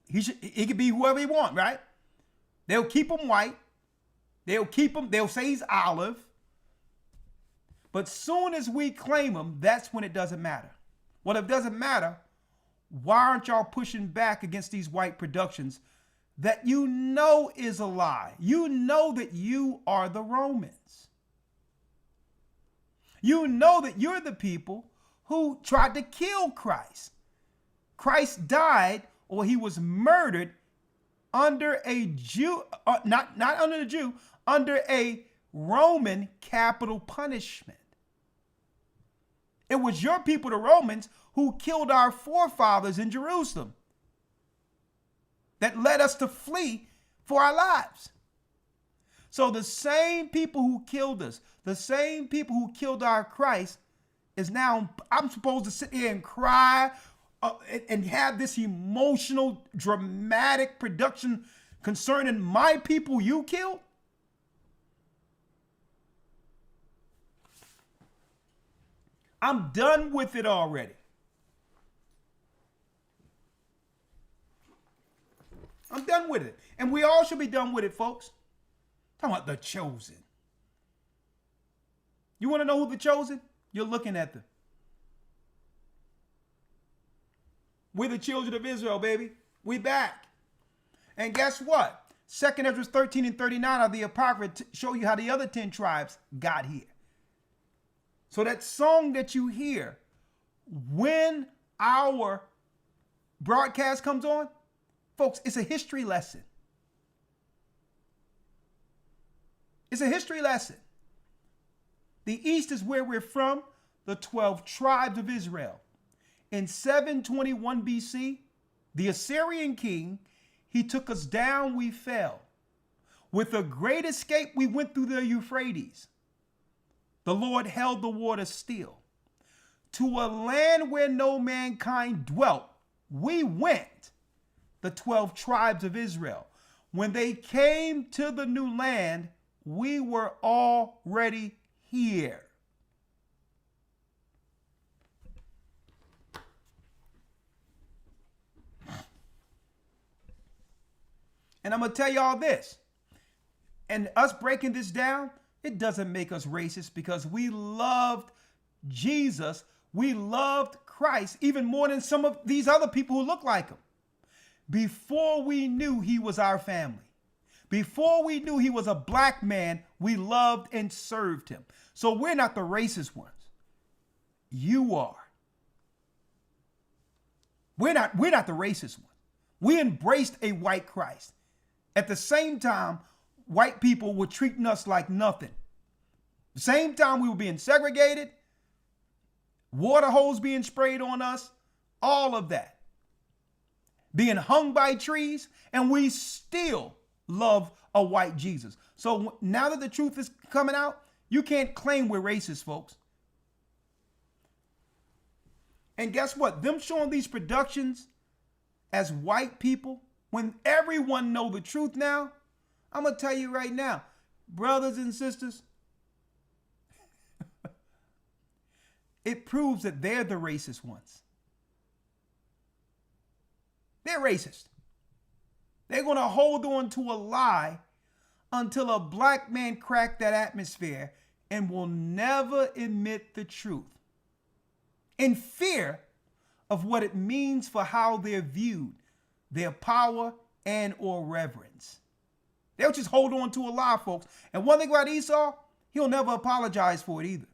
He could be whoever he want, right? They'll keep him white. They'll say he's olive. But soon as we claim him, that's when it doesn't matter. Well, if it doesn't matter, why aren't y'all pushing back against these white productions that you know is a lie? You know that you are the Romans. You know that you're the people who tried to kill Christ. Christ died, or he was murdered under a Jew, not under a Jew, under a Roman capital punishment. It was your people, the Romans, who killed our forefathers in Jerusalem, that led us to flee for our lives. So the same people who killed us, the same people who killed our Christ, is now, I'm supposed to sit here and cry and have this emotional, dramatic production concerning my people you killed? I'm done with it already. I'm done with it. And we all should be done with it, folks. Talking about the chosen. You want to know who the chosen? You're looking at them. We're the children of Israel, baby. We back. And guess what? 2nd Ezra 13 and 39 of the Apocrypha show you how the other 10 tribes got here. So that song that you hear when our broadcast comes on, folks, it's a history lesson. It's a history lesson. The East is where we're from, the 12 tribes of Israel. In 721 BC, the Assyrian king, he took us down, we fell. With a great escape, we went through the Euphrates. The Lord held the water still. To a land where no mankind dwelt, we went, the 12 tribes of Israel. When they came to the new land, we were already here. And I'm going to tell y'all this. And us breaking this down, it doesn't make us racist, because we loved Jesus. We loved Christ even more than some of these other people who look like him. Before we knew he was our family, before we knew he was a black man, we loved and served him. So we're not the racist ones. You are. We're not the racist ones. We embraced a white Christ. At the same time, white people were treating us like nothing. The same time we were being segregated, water hose being sprayed on us, all of that. Being hung by trees, and we still love a white Jesus. So now that the truth is coming out, you can't claim we're racist, folks. And guess what? Them showing these productions as white people, when everyone know the truth now, I'm going to tell you right now, brothers and sisters, it proves that they're the racist ones. They're racist. They're going to hold on to a lie until a black man crack that atmosphere and will never admit the truth, in fear of what it means for how they're viewed, their power and or reverence. They'll just hold on to a lie, folks. And one thing about Esau, he'll never apologize for it either.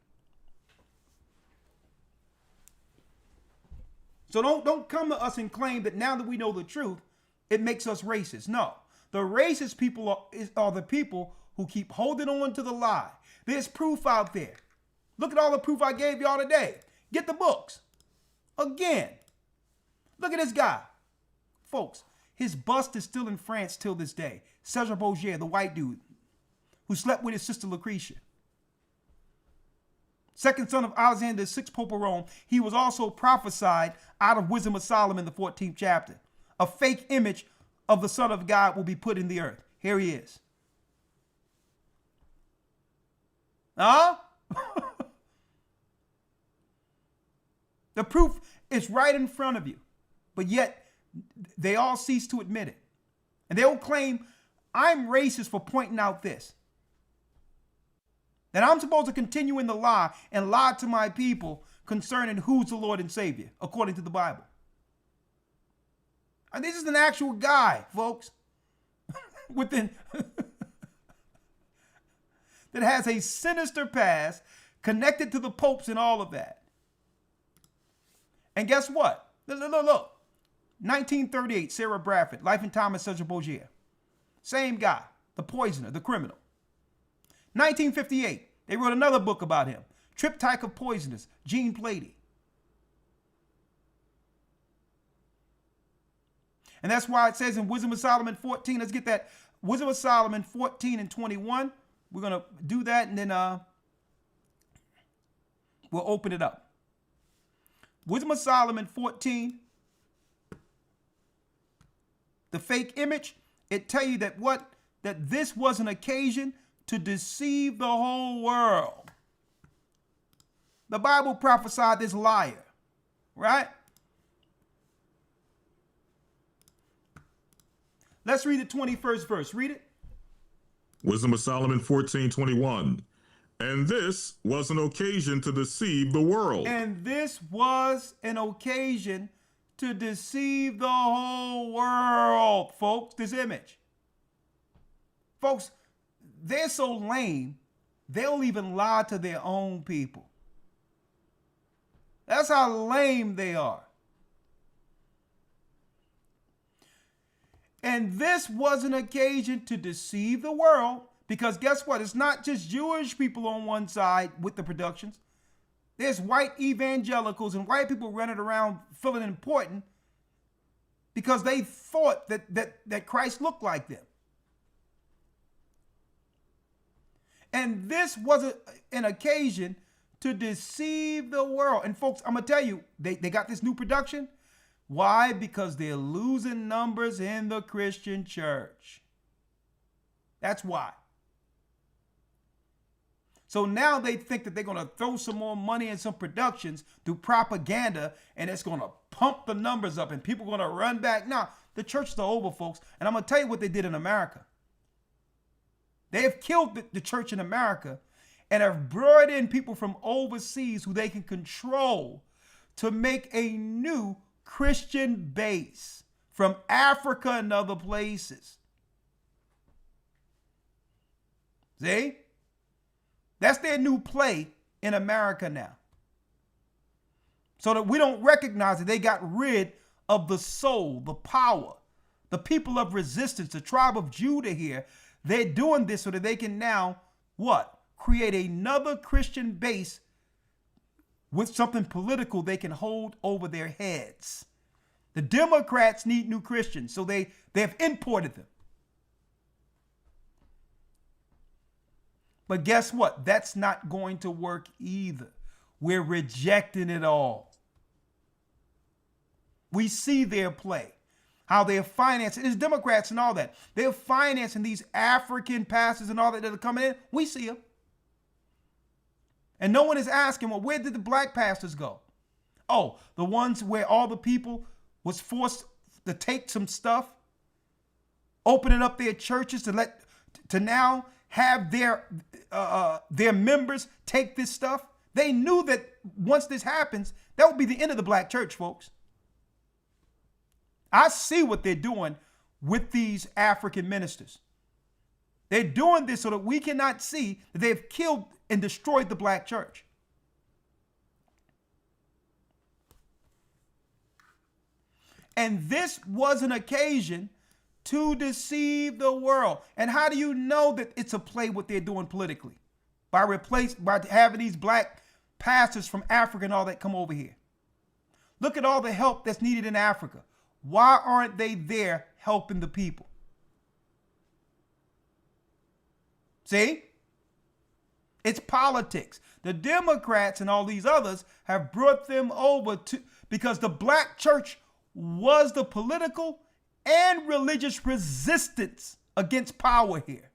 So don't come to us and claim that now that we know the truth, it makes us racist. No, the racist people are the people who keep holding on to the lie. There's proof out there. Look at all the proof I gave y'all today. Get the books. Again, look at this guy. Folks, his bust is still in France till this day. Cesar Borgia, the white dude who slept with his sister Lucretia. Second son of Alexander, the sixth Pope of Rome. He was also prophesied out of Wisdom of Solomon, the 14th chapter. A fake image of the Son of God will be put in the earth. Here he is. Huh? The proof is right in front of you, but yet they all cease to admit it. And they will claim, I'm racist for pointing out this. That I'm supposed to continue in the lie and lie to my people concerning who's the Lord and Savior, according to the Bible. And this is an actual guy, folks, within that has a sinister past connected to the popes and all of that. And guess what? Look. 1938, Sarah Bradford, Life and Times of Cesar Borgia. Same guy, the poisoner, the criminal. 1958, they wrote another book about him, Triptych of Poisoners, Jean Plady. And that's why it says in Wisdom of Solomon 14, let's get that. Wisdom of Solomon 14 and 21. We're going to do that and then we'll open it up. Wisdom of Solomon 14. The fake image, it tell you that that this was an occasion to deceive the whole world. The Bible prophesied this liar, right? Let's read the 21st verse. Read it. Wisdom of Solomon 14:21. And this was an occasion to deceive the world. And this was an occasion to deceive the whole world, folks, this image. Folks, they're so lame, they'll even lie to their own people. That's how lame they are. And this was an occasion to deceive the world, because guess what? It's not just Jewish people on one side with the productions. There's white evangelicals and white people running around feeling important because they thought that Christ looked like them. And this was an occasion to deceive the world. And folks, I'm going to tell you, they got this new production. Why? Because they're losing numbers in the Christian church. That's why. So now they think that they're going to throw some more money in some productions through propaganda, and it's going to pump the numbers up and people are going to run back. Now, the church is over, folks. And I'm going to tell you what they did in America. They have killed the church in America and have brought in people from overseas who they can control to make a new Christian base from Africa and other places. See? That's their new play in America now. So that we don't recognize that they got rid of the soul, the power, the people of resistance, the tribe of Judah here. They're doing this so that they can now, what? Create another Christian base with something political they can hold over their heads. The Democrats need new Christians, so they have imported them. But guess what? That's not going to work either. We're rejecting it all. We see their play, how they're financing. It's Democrats and all that. They're financing these African pastors and all that are coming in. We see them. And no one is asking, well, where did the black pastors go? Oh, the ones where all the people was forced to take some stuff, opening up their churches to now have their members take this stuff. They knew that once this happens, that would be the end of the black church, folks. I see what they're doing with these African ministers. They're doing this so that we cannot see that they've killed and destroyed the black church. And this was an occasion to deceive the world. And how do you know that it's a play what they're doing politically? By having these black pastors from Africa and all that come over here. Look at all the help that's needed in Africa. Why aren't they there helping the people? See? It's politics. The Democrats and all these others have brought them over because the black church was the political and religious resistance against power here.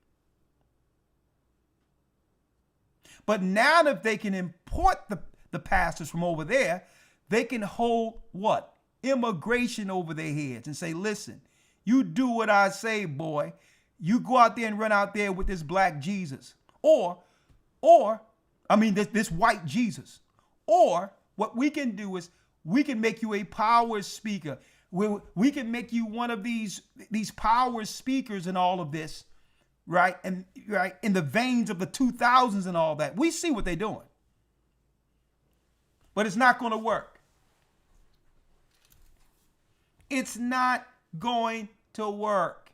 But now that they can import the pastors from over there, they can hold what? Immigration over their heads and say, listen, you do what I say, boy. You go out there and run out there with this black Jesus. Or this white Jesus. Or What we can do is we can make you a power speaker. We can make you one of these power speakers and all of this, right? And right in the veins of the 2000s and all that. We see what they're doing. But it's not going to work. It's not going to work.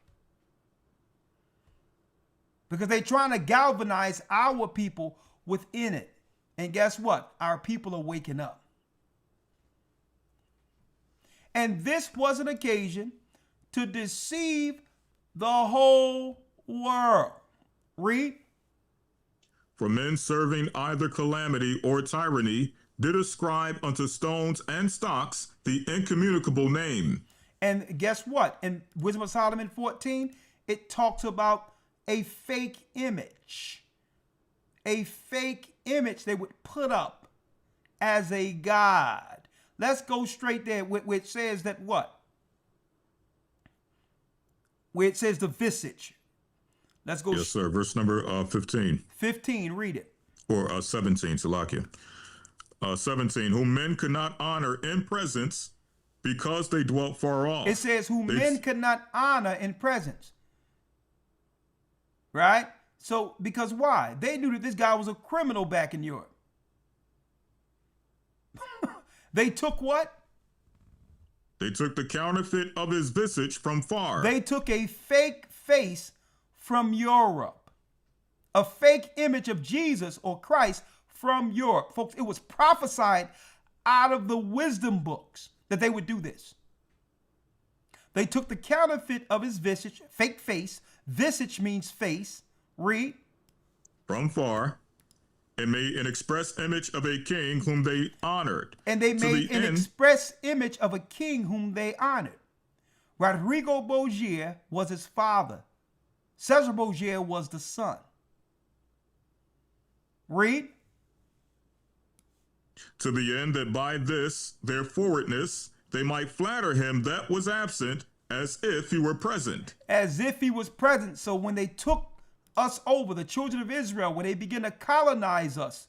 Because they're trying to galvanize our people within it. And guess what? Our people are waking up. And this was an occasion to deceive the whole world. Read. For men serving either calamity or tyranny did ascribe unto stones and stocks the incommunicable name. And guess what? In Wisdom of Solomon 14, it talks about a fake image. A fake image they would put up as a god. Let's go straight there, where it says that what? Where it says the visage. Let's go. Yes, sir. Verse number 15. 15, read it. Or 17, Salakia. 17, whom men could not honor in presence because they dwelt far off. It says whom men could not honor in presence. Right? So, because why? They knew that this guy was a criminal back in Europe. They took what? They took the counterfeit of his visage from far. They took a fake face from Europe. A fake image of Jesus or Christ from Europe. Folks, it was prophesied out of the wisdom books that they would do this. They took the counterfeit of his visage, fake face. Visage means face. Read. From far. And made an express image of a king whom they honored. And they made an express image of a king whom they honored. Rodrigo Borgia was his father. Cesar Borgia was the son. Read. To the end that by this, their forwardness, they might flatter him that was absent, as if he were present. As if he was present. So when they took us over, the children of Israel, when they begin to colonize us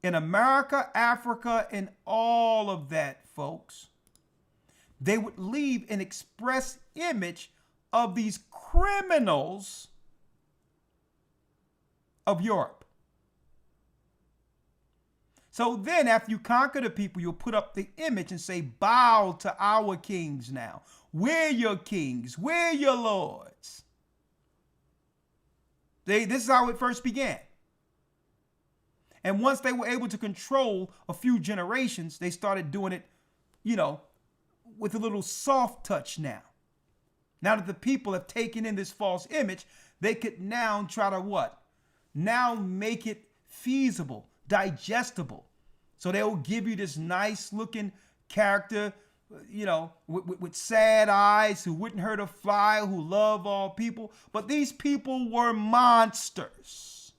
in America, Africa, and all of that, folks, they would leave an express image of these criminals of Europe. So then after you conquer the people, you'll put up the image and say, bow to our kings now. We're your kings. We're your lords. This is how it first began. And once they were able to control a few generations, they started doing it, with a little soft touch now. Now that the people have taken in this false image, they could now try to what? Now make it feasible, digestible. So they'll give you this nice looking character, with sad eyes, who wouldn't hurt a fly, who love all people. But these people were monsters.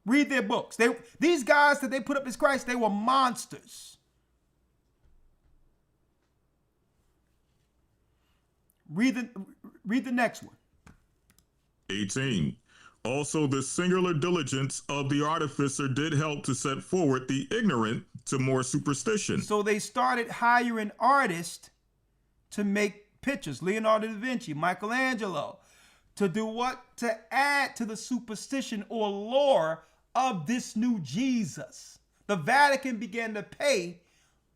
Read their books. These guys that they put up as Christ, they were monsters. Read the next one. 18. Also, the singular diligence of the artificer did help to set forward the ignorant to more superstition. So they started hiring artists to make pictures. Leonardo da Vinci, Michelangelo, to do what? To add to the superstition or lore of this new Jesus. The Vatican began to pay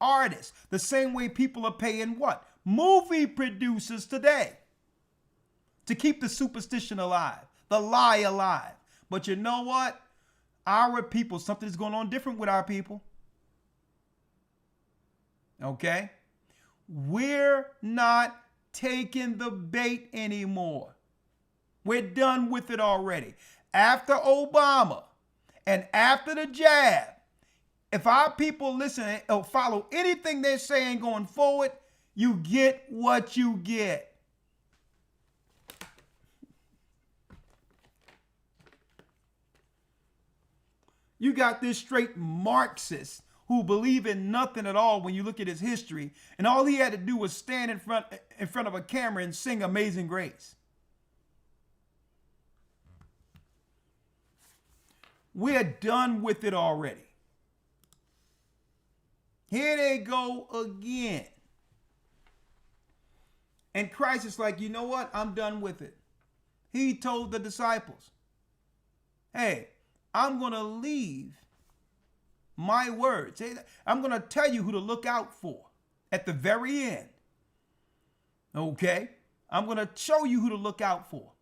artists the same way people are paying what? Movie producers today, to keep the superstition alive, the lie alive. But you know what? Our people, something's going on different with our people. Okay? We're not taking the bait anymore. We're done with it already. After Obama and after the jab, if our people listen or follow anything they're saying going forward, you get what you get. You got this straight Marxist who believe in nothing at all when you look at his history, and all he had to do was stand in front of a camera and sing Amazing Grace. We're done with it already. Here they go again. And Christ is like, you know what? I'm done with it. He told the disciples, hey, I'm going to leave my words. I'm going to tell you who to look out for at the very end. Okay? I'm going to show you who to look out for.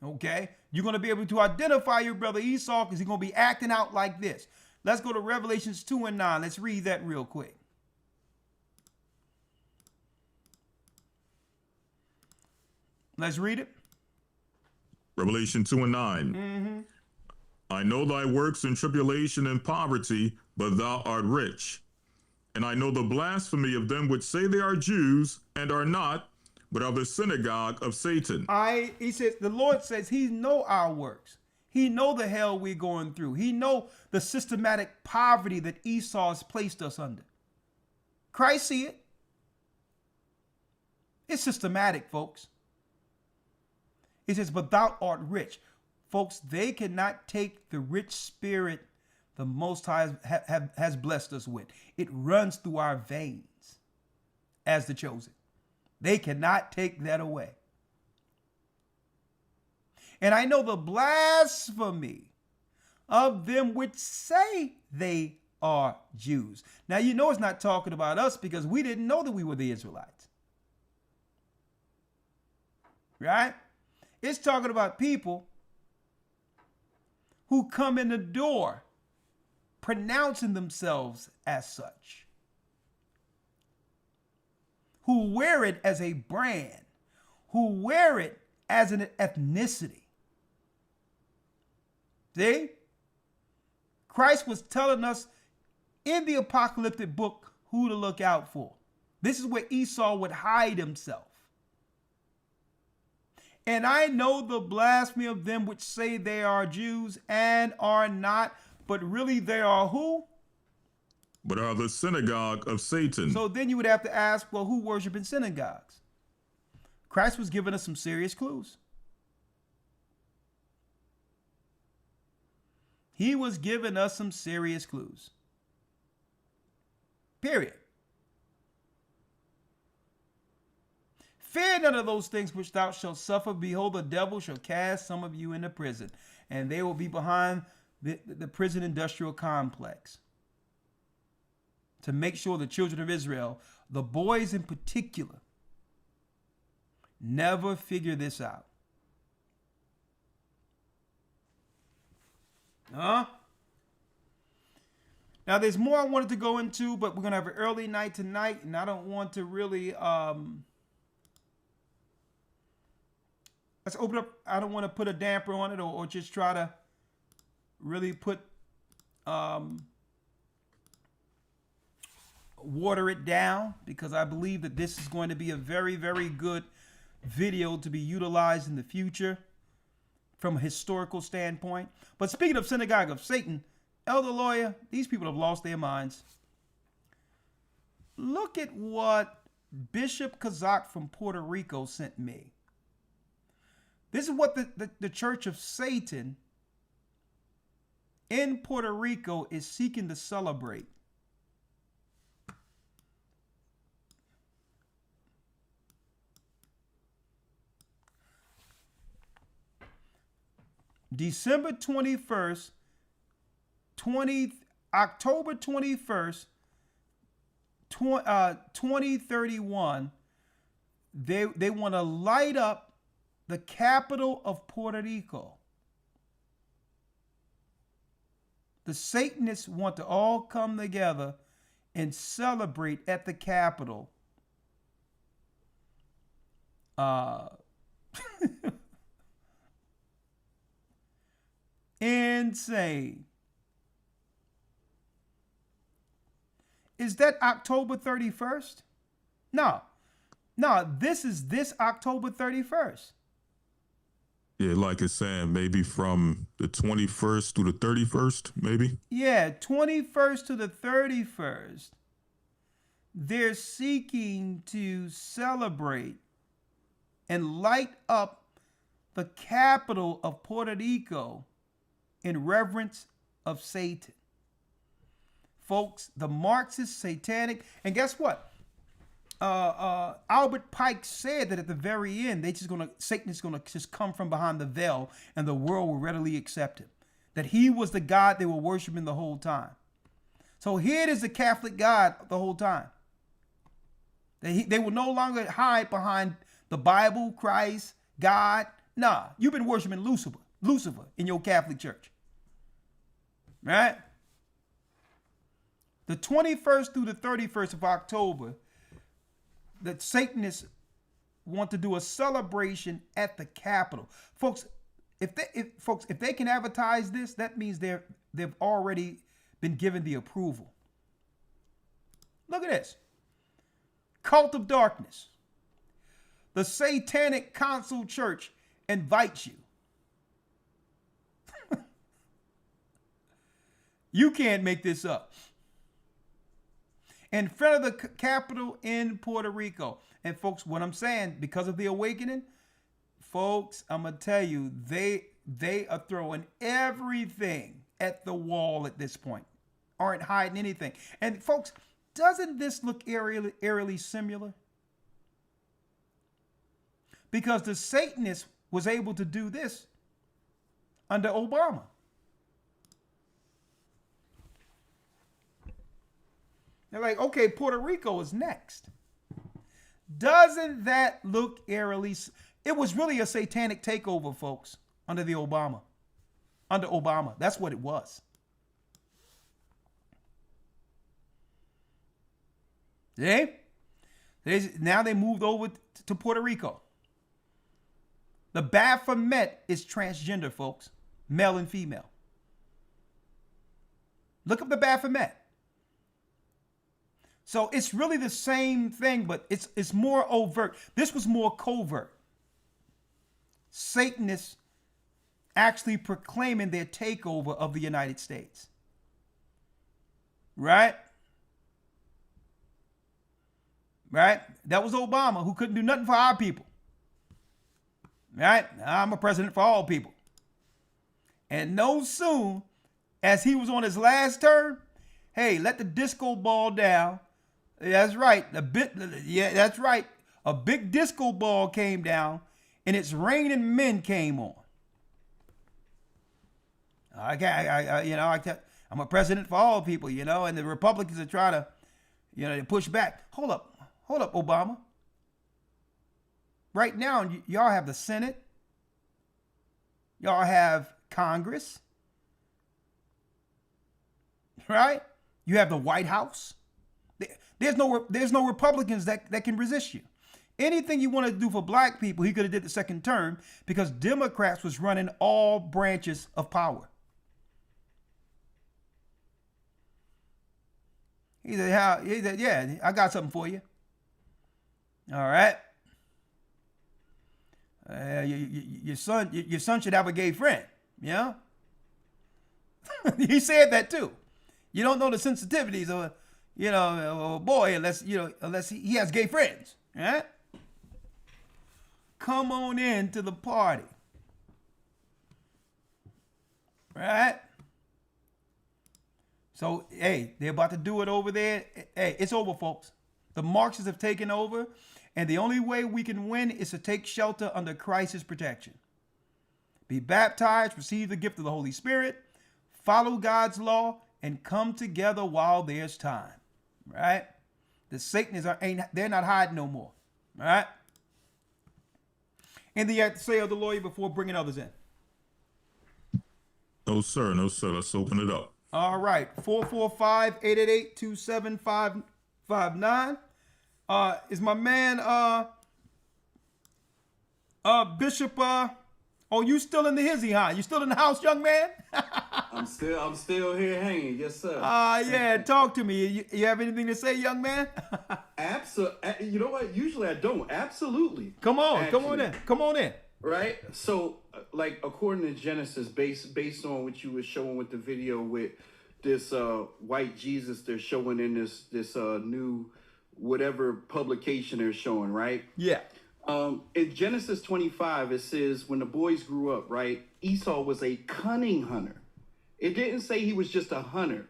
Okay? You're going to be able to identify your brother Esau because he's going to be acting out like this. Let's go to Revelations 2 and 9. Let's read that real quick. Let's read it. Revelation 2 and 9. I know thy works in tribulation and poverty, but thou art rich. And I know the blasphemy of them which say they are Jews and are not, but are the synagogue of Satan. He says, the Lord says he know our works. He know the hell we're going through. He know the systematic poverty that Esau has placed us under. Christ see it. It's systematic, folks. It says, but thou art rich. Folks, they cannot take the rich spirit the Most High has blessed us with. It runs through our veins as the chosen. They cannot take that away. And I know the blasphemy of them which say they are Jews. Now, you know it's not talking about us because we didn't know that we were the Israelites. Right? It's talking about people who come in the door pronouncing themselves as such, who wear it as a brand, who wear it as an ethnicity. See? Christ was telling us in the apocalyptic book who to look out for. This is where Esau would hide himself. And I know the blasphemy of them which say they are Jews and are not, but really they are who? But are the synagogue of Satan. So then you would have to ask, well, who worship in synagogues? Christ was giving us some serious clues. He was giving us some serious clues. Period. Fear none of those things which thou shalt suffer. Behold, the devil shall cast some of you into prison, and they will be behind the prison industrial complex to make sure the children of Israel, the boys in particular, never figure this out. Now, there's more I wanted to go into, but we're going to have an early night tonight, and I don't want to really... let's open up. I don't want to put a damper on it or just try to really put... water it down, because I believe that this is going to be a very, very good video to be utilized in the future from a historical standpoint. But speaking of synagogue of Satan, Elder Lawya, these people have lost their minds. Look at what Bishop Kazak from Puerto Rico sent me. This is what the Church of Satan in Puerto Rico is seeking to celebrate. December 21st, October 21st, 2031, they want to light up the capital of Puerto Rico. The Satanists want to all come together and celebrate at the capital. Insane. Is that October 31st? No, this is this October 31st. Yeah, like it's saying maybe from the 21st to the 31st, maybe? Yeah, 21st to the 31st. They're seeking to celebrate and light up the capital of Puerto Rico in reverence of Satan. folks, the Marxist, satanic, and guess what? Albert Pike said that at the very end, Satan is gonna just come from behind the veil, and the world will readily accept him. That he was the God they were worshiping the whole time. So here it is, the Catholic God the whole time. They will no longer hide behind the Bible, Christ, God. Nah, you've been worshiping Lucifer in your Catholic church. Right? The 21st through the 31st of October, the Satanists want to do a celebration at the Capitol. Folks, if they can advertise this, that means they've already been given the approval. Look at this. Cult of Darkness. The Satanic Council Church invites you. You can't make this up. In front of the Capitol in Puerto Rico. And folks, what I'm saying, because of the awakening, folks, I'm going to tell you, they are throwing everything at the wall at this point. Aren't hiding anything. And folks, doesn't this look eerily similar? Because the Satanist was able to do this under Obama. They're like, okay, Puerto Rico is next. Doesn't that look eerily? It was really a satanic takeover, folks, under Obama. That's what it was. See? Now they moved over to Puerto Rico. The Baphomet is transgender, folks. Male and female. Look up the Baphomet. So it's really the same thing, but it's more overt. This was more covert. Satanists actually proclaiming their takeover of the United States. Right? Right? That was Obama, who couldn't do nothing for our people. Right? I'm a president for all people. And no soon as he was on his last term, hey, let the disco ball down. That's right. That's right. A big disco ball came down, and its raining men came on. I'm a president for all people, and the Republicans are trying to, to push back. Hold up, Obama. Right now, y'all have the Senate. Y'all have Congress. Right? You have the White House. There's no Republicans that can resist you. Anything you want to do for black people, he could have did the second term because Democrats was running all branches of power. He said, yeah, I got something for you. All right. Your son should have a gay friend. Yeah. He said that too. You don't know the sensitivities of a boy unless he has gay friends. Right? Come on in to the party. Right? So, hey, they're about to do it over there. Hey, it's over, folks. The Marxists have taken over, and the only way we can win is to take shelter under Christ's protection. Be baptized, receive the gift of the Holy Spirit, follow God's law, and come together while there's time. Right? The Satanists they're not hiding no more. Right? Anything you have to say, Elder Lawya, before bringing others in? No, sir. Let's open it up. All right. 445-888-27559. Is my man Bishop you still in the hizzy, huh? You still in the house, young man? I'm still here hanging, yes sir. Yeah, talk to me. You have anything to say, young man? Absolutely. You know what? Usually I don't. Absolutely. Come on in. Right? So, like, according to Genesis, based on what you were showing with the video with this white Jesus they're showing in this new whatever publication they're showing, right? Yeah. In Genesis 25, it says, when the boys grew up, right, Esau was a cunning hunter. It didn't say he was just a hunter.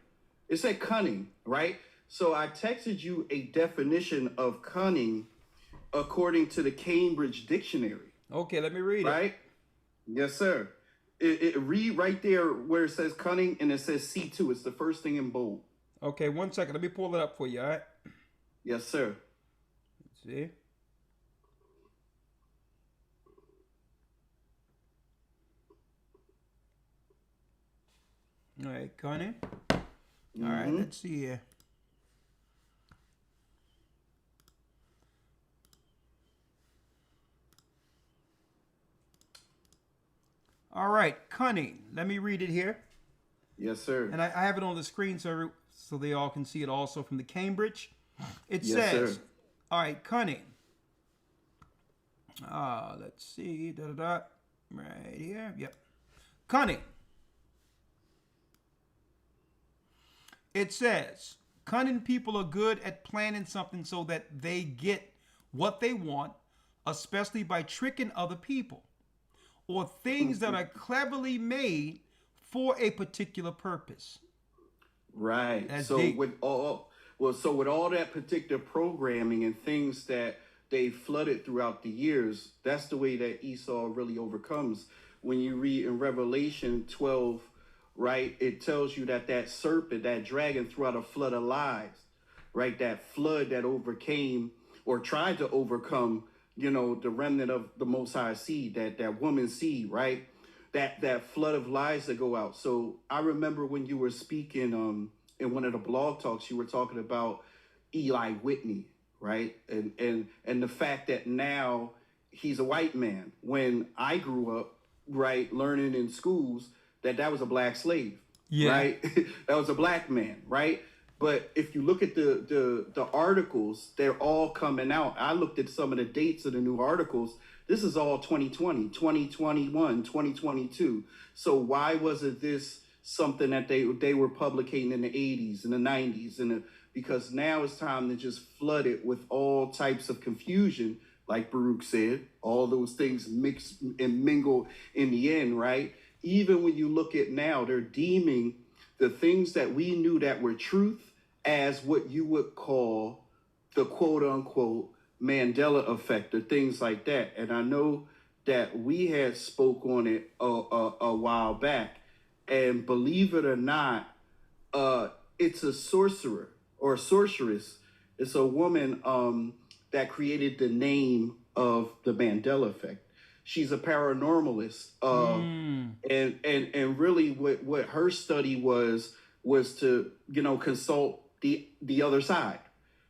It said cunning, right? So I texted you a definition of cunning according to the Cambridge Dictionary, Okay, let me read it. right? Yes, sir. It read right there where it says cunning and it says C2. It's the first thing in bold. Okay, 1 second. Let me pull it up for you, all right? Yes, sir. Let's see. All right, cunning. All right, let's see here. All right, cunning. Let me read it here. Yes, sir. And I have it on the screen so they all can see it also from the Cambridge. It Yes, says, sir. all right, cunning. Let's see. Right here. Yep. Cunning. It says, cunning people are good at planning something so that they get what they want, especially by tricking other people, or things that are cleverly made for a particular purpose. Right. That's So deep. with all that particular programming and things that they flooded throughout the years, that's the way that Esau really overcomes. When you read in Revelation 12, right, it tells you that serpent, that dragon, threw out a flood of lies, right? That flood that overcame or tried to overcome, the remnant of the Most High seed, that woman's seed, right? That flood of lies that go out. So I remember when you were speaking in one of the blog talks, you were talking about Eli Whitney, right? And the fact that now he's a white man. When I grew up, right, learning in schools, that was a black slave, right? That was a black man, right? But if you look at the articles, they're all coming out. I looked at some of the dates of the new articles. This is all 2020, 2021, 2022. So why wasn't this something that they were publicating in the 80s and the 90s? Because now it's time to just flood it with all types of confusion, like Baruch said, all those things mix and mingle in the end, right? Even when you look at now, they're deeming the things that we knew that were truth as what you would call the quote unquote Mandela effect or things like that. And I know that we had spoke on it a while back, and believe it or not, it's a sorcerer or sorceress. It's a woman that created the name of the Mandela effect. She's a paranormalist, and really what her study was to consult the other side.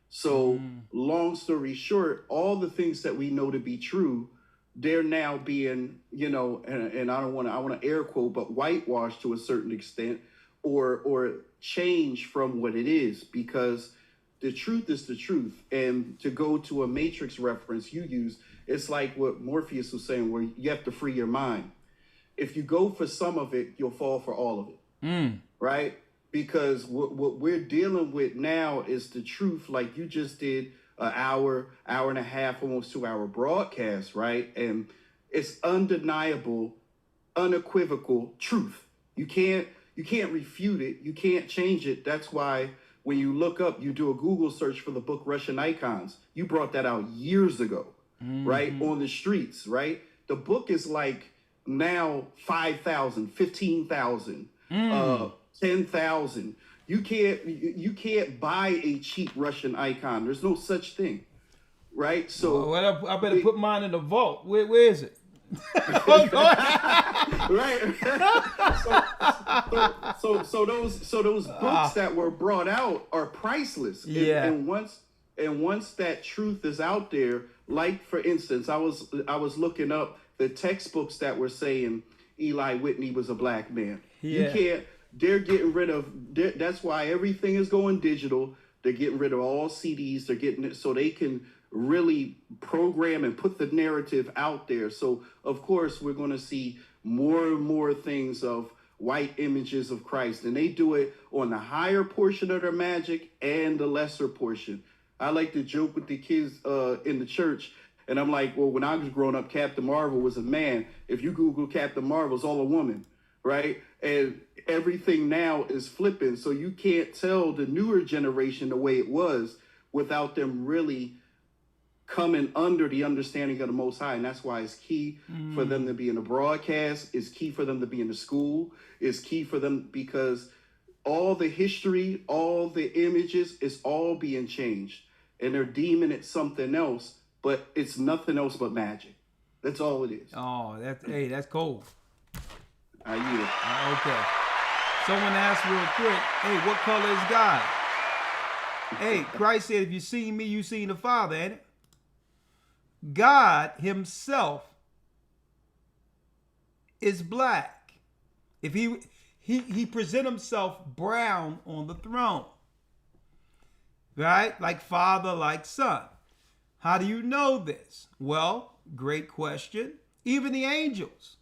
So long story short, all the things that we know to be true, they're now being and I want to air quote, but whitewashed to a certain extent, or changed from what it is, because the truth is the truth. And to go to a Matrix reference you use, it's like what Morpheus was saying, where you have to free your mind. If you go for some of it, you'll fall for all of it, right? Because what we're dealing with now is the truth, like you just did an hour and a half, almost 2 hour broadcast, right? And it's undeniable, unequivocal truth. You can't refute it. You can't change it. That's why when you look up, you do a Google search for the book Russian Icons. You brought that out years ago, right? On the streets, right? The book is like now 5,000, 15,000, 10,000. You can't buy a cheap Russian icon. There's no such thing, right? So well, I better put mine in the vault. Where is it? right. so those books that were brought out are priceless. And once that truth is out there, like for instance, I was looking up the textbooks that were saying Eli Whitney was a black man. You can't. They're getting rid of. That's why everything is going digital. They're getting rid of all CDs. They're getting it so they can really program and put the narrative out there. So of course we're going to see more and more things of white images of Christ, and they do it on the higher portion of their magic and the lesser portion. I like to joke with the kids in the church, and I'm like, well, when I was growing up, Captain Marvel was a man. If you Google Captain Marvel, it's all a woman, right? And everything now is flipping. So you can't tell the newer generation the way it was without them really coming under the understanding of the Most High. And that's why it's key for them to be in the broadcast. It's key for them to be in the school. It's key for them because all the history, all the images, is all being changed. And they're deeming it something else, but it's nothing else but magic. That's all it is. Oh, that's cold. I yield. Okay. Someone asked real quick, hey, what color is God? Hey, Christ said, if you see me, you seen the Father, ain't it? God himself is black. If he present himself brown on the throne, right? Like Father, like Son. How do you know this? Well, great question. Even the angels,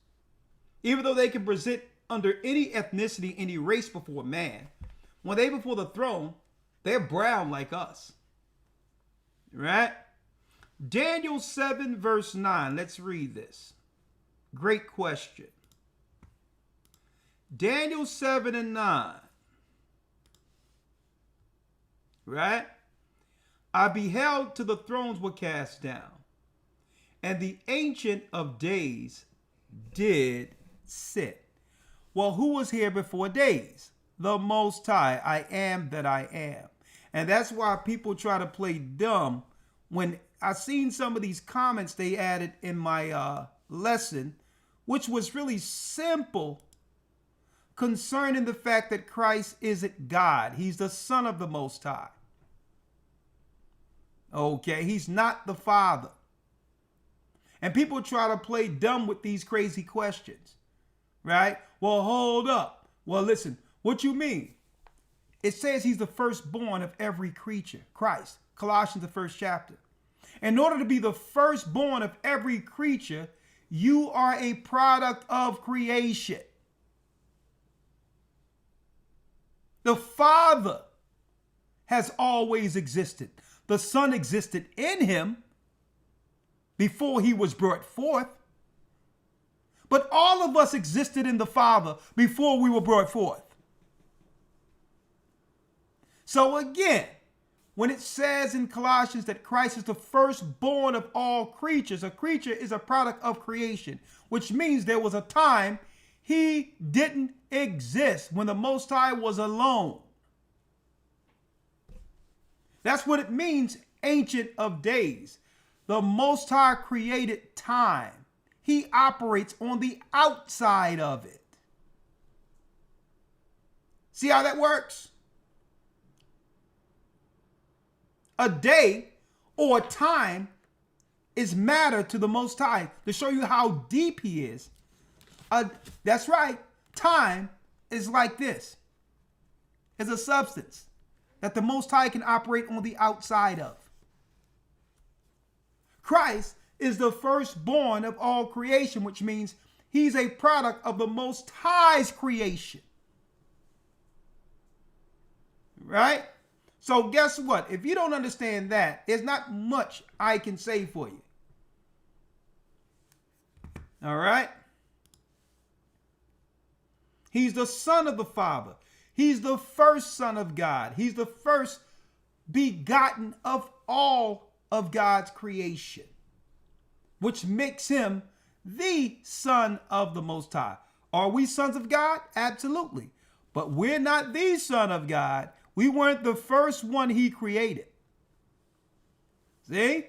even though they can present under any ethnicity, any race before man, when they before the throne, they're brown like us. Right? Daniel 7 verse 9. Let's read this. Great question. Daniel 7 and 9. Right? I beheld till the thrones were cast down, and the Ancient of Days did sit. Well, who was here before days? The Most High. I am that I am. And that's why people try to play dumb. When I seen some of these comments they added in my lesson, which was really simple, concerning the fact that Christ isn't God. He's the Son of the Most High. Okay, he's not the Father. And people try to play dumb with these crazy questions, right? Well, hold up. Well, listen, what you mean? It says he's the firstborn of every creature, Christ. Colossians, the first chapter. In order to be the firstborn of every creature, you are a product of creation. The Father has always existed. The Son existed in him before he was brought forth. But all of us existed in the Father before we were brought forth. So again, when it says in Colossians that Christ is the firstborn of all creatures, a creature is a product of creation, which means there was a time he didn't exist, when the Most High was alone. That's what it means, Ancient of Days. The Most High created time. He operates on the outside of it. See how that works? A day or time is matter to the Most High, to show you how deep he is. That's right. Time is like this. It's a substance that the Most High can operate on the outside of. Christ is the firstborn of all creation, which means he's a product of the Most High's creation. Right? So guess what? If you don't understand that, there's not much I can say for you. All right? He's the Son of the Father. He's the first Son of God. He's the first begotten of all of God's creation, which makes him the Son of the Most High. Are we sons of God? Absolutely. But we're not the Son of God. We weren't the first one he created. See?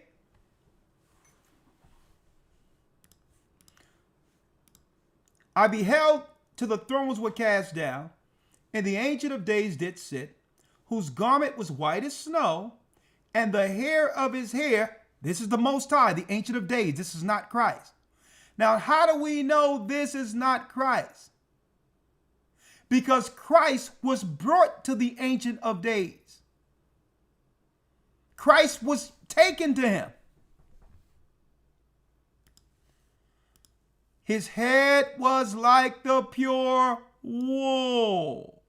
I beheld till the thrones were cast down, and the Ancient of Days did sit, whose garment was white as snow, and the hair of his hair, this is the Most High, the Ancient of Days, this is not Christ. Now, how do we know this is not Christ? Because Christ was brought to the Ancient of Days. Christ was taken to him. His head was like the pure wool.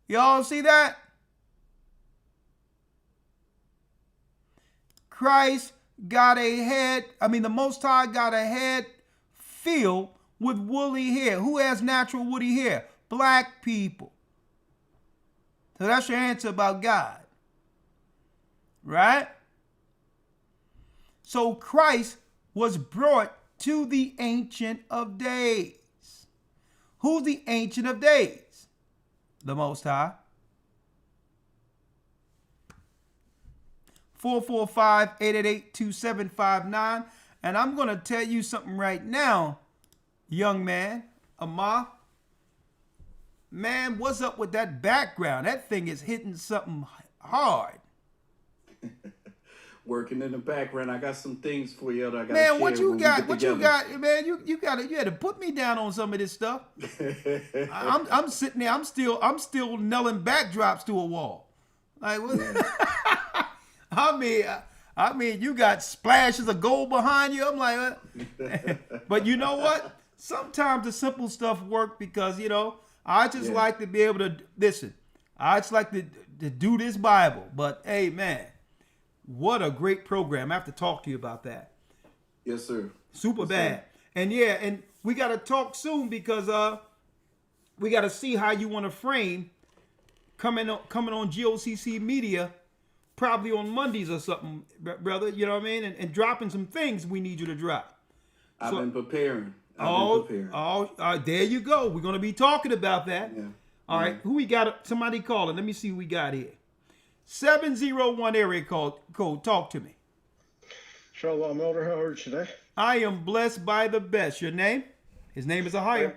Y'all see that? Christ got a head, the Most High got a head filled with woolly hair. Who has natural woolly hair? Black people. So that's your answer about God. Right? So Christ was brought to the Ancient of Days. Who's the Ancient of Days? The Most High. 445-888-2759. And I'm going to tell you something right now, young man, Amar. Man, what's up with that background? That thing is hitting something hard. Working in the background, I got some things for you that I got. Man, what you got? What you got, man? You had to put me down on some of this stuff. I'm sitting there. I'm still nailing backdrops to a wall. Like what? I mean, you got splashes of gold behind you. I'm like, but you know what? Sometimes the simple stuff work because I just like to be able to listen. I just like to do this Bible. But hey, man, what a great program! I have to talk to you about that. Yes, sir. Super bad. And yeah, and we got to talk soon because we got to see how you want to frame coming on GOCC Media, probably on Mondays or something, brother. You know what I mean? And dropping some things we need you to drop. I've been preparing. There you go. We're gonna be talking about that. Yeah. All right. Who we got? Somebody calling. Let me see who we got here. 701 area code. Talk to me. Shalom, Elder. How are you today? I am blessed by the best. Your name? His name is Ahia.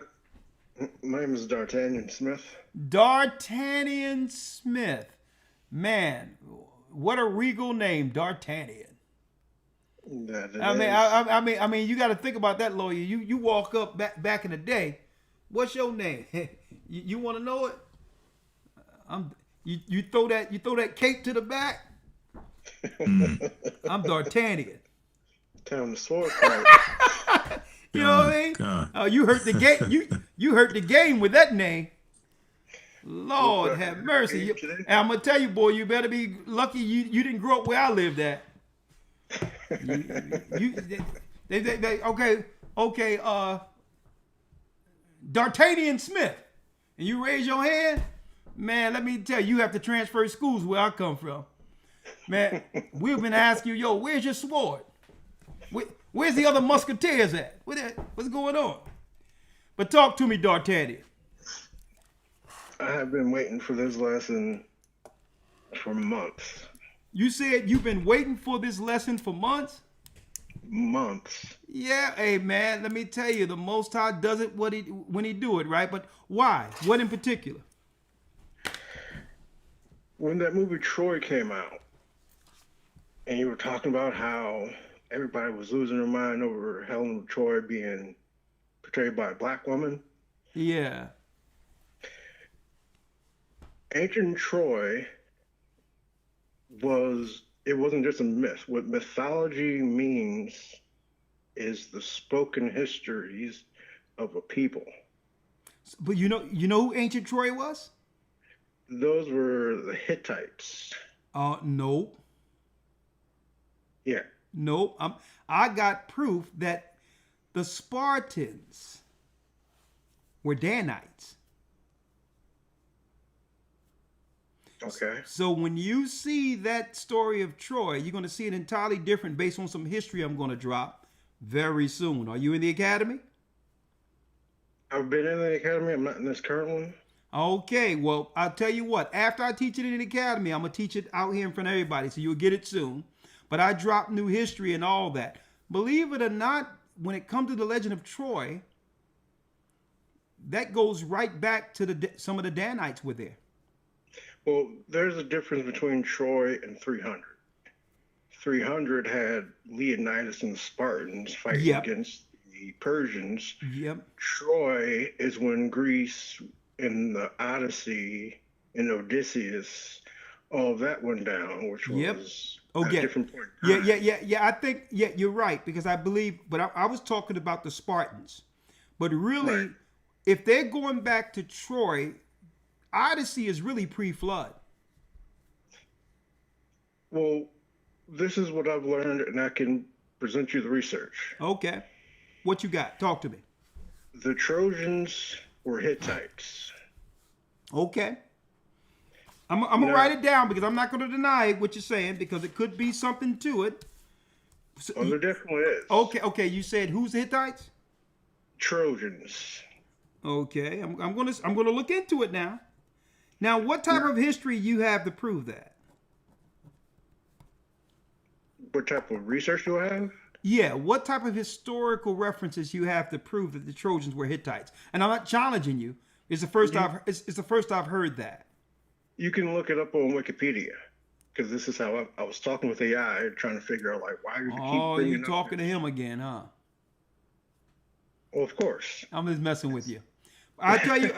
My name is D'Artagnan Smith. D'Artagnan Smith. Man, what a regal name, D'Artagnan. I mean, you got to think about that, Lawya. You walk up back in the day. What's your name? you want to know it? You throw that cape to the back. I'm D'Artagnan. Tell him the sword fight. You know what I mean? You hurt the game. You hurt the game with that name. Lord have mercy. And I'm gonna tell you, boy, you better be lucky you didn't grow up where I lived at. Okay. D'Artagnan Smith, and you raise your hand, man. Let me tell you, you have to transfer schools where I come from, man. We've been asking you, where's your sword? Where's the other musketeers at? What's going on? But talk to me, D'Artagnan. I have been waiting for this lesson for months. You said you've been waiting for this lesson for months? Months. Yeah, hey man, let me tell you, the Most High does it when he do it, right? But why? What in particular? When that movie Troy came out, and you were talking about how everybody was losing their mind over Helen of Troy being portrayed by a black woman. Yeah. Ancient Troy wasn't just a myth. What mythology means is the spoken histories of a people. But you know who ancient Troy was? Those were the Hittites. Nope. Yeah. Nope. I got proof that the Spartans were Danites. Okay. So when you see that story of Troy, you're going to see it entirely different based on some history I'm going to drop very soon. Are you in the academy? I've been in the academy. I'm not in this current one. Okay. Well, I'll tell you what. After I teach it in the academy, I'm going to teach it out here in front of everybody. So you'll get it soon. But I drop new history and all that. Believe it or not, when it comes to the legend of Troy, that goes right back to some of the Danites were there. Well, there's a difference between Troy and 300. 300 had Leonidas and the Spartans fighting against the Persians. Yep. Troy is when Greece and the Odyssey and Odysseus, all of that went down, which was a different point. Yeah. I think, you're right, because I believe, but I was talking about the Spartans. But really, if they're going back to Troy, Odyssey is really pre-flood. Well, this is what I've learned, and I can present you the research. Okay. What you got? Talk to me. The Trojans were Hittites. Okay. I'm gonna write it down because I'm not gonna deny what you're saying because it could be something to it. So, Oh, there definitely is. okay. You said who's the Hittites? Trojans. Okay, I'm gonna look into it now. Now, what type of history you have to prove that? What type of research do I have? Yeah, what type of historical references you have to prove that the Trojans were Hittites? And I'm not challenging you. It's the first it's the first I've heard that. You can look it up on Wikipedia, because this is how I was talking with AI, trying to figure out like why you keep bringing you talking to him again, huh? Well, of course. I'm just messing with you. I tell you,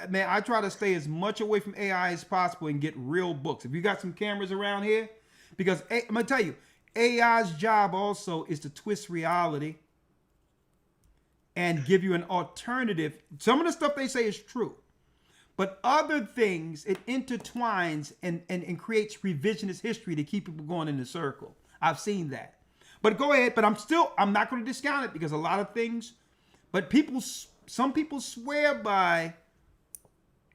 man, I try to stay as much away from AI as possible and get real books. If you got some cameras around here, because I'm gonna tell you, AI's job also is to twist reality and give you an alternative. Some of the stuff they say is true, but other things it intertwines and creates revisionist history to keep people going in the circle. I've seen that. But go ahead. But I'm not going to discount it because a lot of things. But some people swear by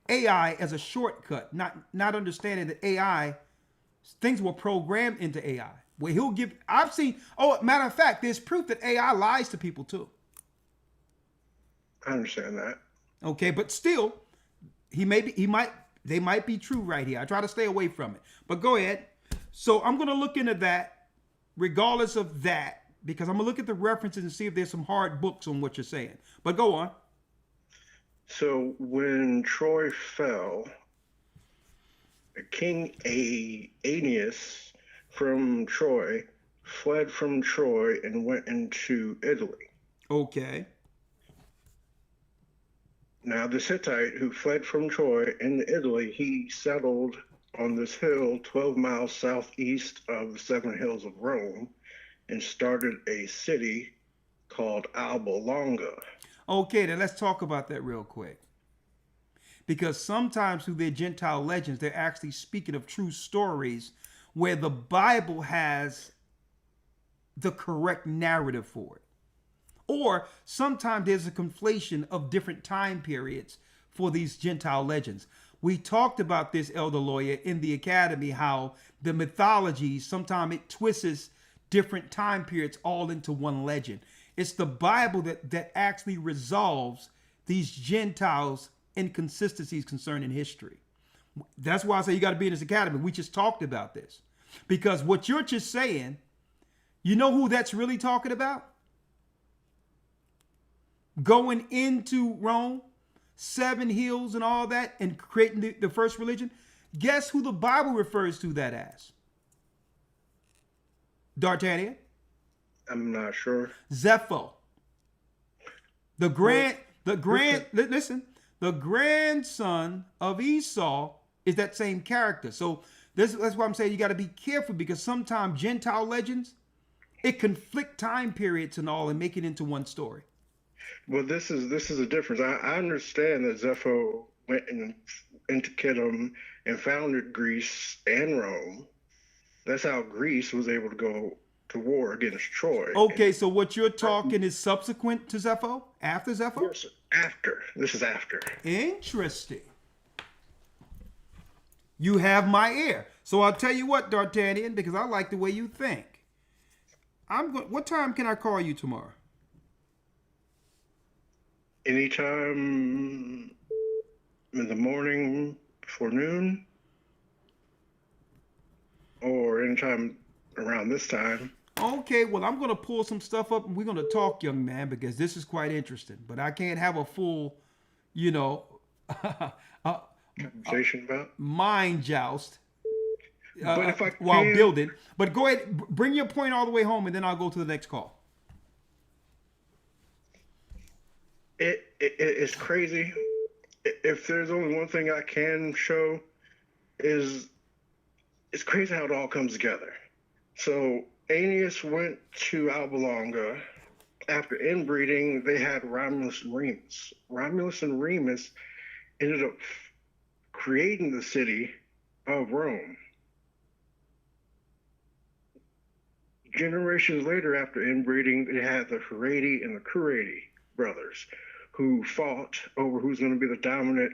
AI as a shortcut, not understanding that AI things were programmed into AI. Where he'll give. I've seen. Oh, matter of fact, there's proof that AI lies to people too. I understand that. Okay, but still, they might be true right here. I try to stay away from it. But go ahead. So I'm going to look into that, regardless of that, because I'm going to look at the references and see if there's some hard books on what you're saying. But go on. So when Troy fell, King Aeneas from Troy fled from Troy and went into Italy. Okay. Now, this Hittite who fled from Troy into Italy, he settled on this hill 12 miles southeast of the Seven Hills of Rome and started a city called Alba Longa. Okay, then let's talk about that real quick. Because sometimes through their Gentile legends, they're actually speaking of true stories where the Bible has the correct narrative for it. Or sometimes there's a conflation of different time periods for these Gentile legends. We talked about this, Elder Lawya, in the academy, how the mythology, sometimes it twists different time periods all into one legend. It's the Bible that actually resolves these Gentiles' inconsistencies concerning history. That's why I say you got to be in this academy. We just talked about this. Because what you're just saying, you know who that's really talking about? Going into Rome, seven hills and all that, and creating the first religion. Guess who the Bible refers to that as? D'Artagnan? I'm not sure. Zepho. The grandson of Esau is that same character. So that's why I'm saying you got to be careful, because sometimes Gentile legends, it conflict time periods and all and make it into one story. Well, this is a difference. I understand that Zepho went into Kittim and founded Greece and Rome. That's how Greece was able to go to war against Troy. Okay, so what you're talking is subsequent to Zepho? After Zepho? Yes, after. This is after. Interesting. You have my ear. So I'll tell you what, D'Artagnan, because I like the way you think. What time can I call you tomorrow? Anytime in the morning before noon, or anytime around this time. Okay, well, I'm going to pull some stuff up and we're going to talk, young man, because this is quite interesting. But I can't have a full, Conversation about mind joust but if I while can, building. But go ahead, bring your point all the way home, and then I'll go to the next call. It's crazy. If there's only one thing I can show, is it's crazy how it all comes together. So Aeneas went to Alba Longa. After inbreeding, they had Romulus and Remus. Romulus and Remus ended up creating the city of Rome. Generations later, after inbreeding, they had the Hereti and the Cureti brothers, who fought over who's going to be the dominant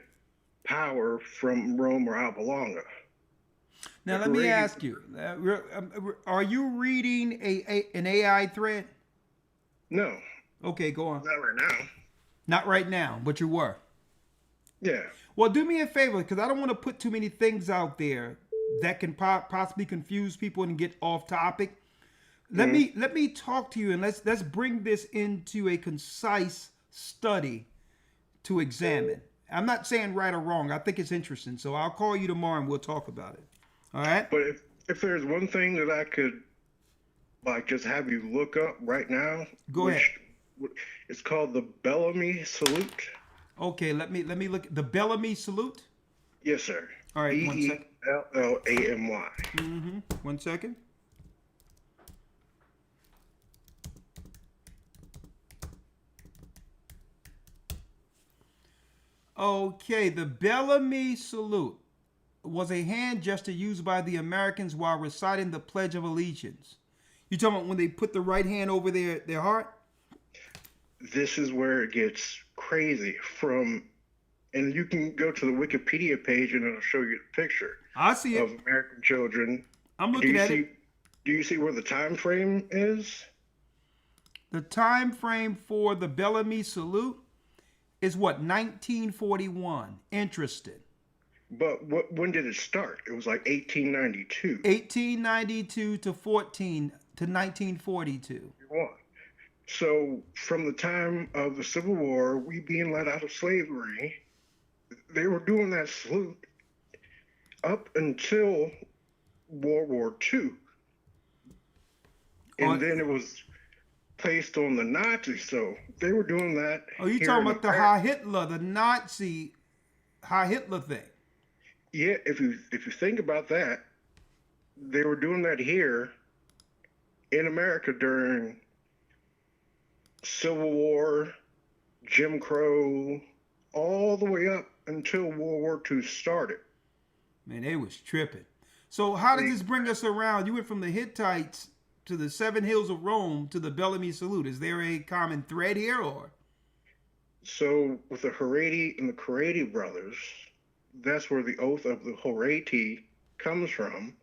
power from Rome or Alba Longa. Now, let me ask you, are you reading an AI thread? No. Okay, go on. Not right now. Not right now, but you were. Yeah. Well, do me a favor, because I don't want to put too many things out there that can possibly confuse people and get off topic. Let me talk to you, and let's bring this into a concise study to examine. I'm not saying right or wrong. I think it's interesting. So I'll call you tomorrow and we'll talk about it. All right? But if there's one thing that I could just have you look up right now, Go ahead. It's called the Bellamy Salute. Okay, let me look at the Bellamy Salute. Yes, sir. All right, 1 second. Bellamy. Mm-hmm. 1 second. Okay, the Bellamy Salute was a hand gesture used by the Americans while reciting the Pledge of Allegiance. You talking about when they put the right hand over their heart? This is where it gets crazy and you can go to the Wikipedia page and it'll show you the picture. I see it. Of American children. I'm looking at it. Do you see where the time frame is? The time frame for the Bellamy Salute is what, 1941. Interesting. But when did it start? It was like 1892. 1892 to 1942. So from the time of the Civil War, we being let out of slavery, they were doing that salute up until World War II. And then it was placed on the Nazis. So they were doing that. Oh, you talking about the Heil Hitler, the Nazi Heil Hitler thing? Yeah, if you think about that, they were doing that here in America during Civil War, Jim Crow, all the way up until World War II started. Man, they was tripping. So how did this bring us around? You went from the Hittites to the 7 Hills of Rome to the Bellamy Salute. Is there a common thread here, or? So with the Haredi and the Caredi brothers, that's where the oath of the Haredi comes from.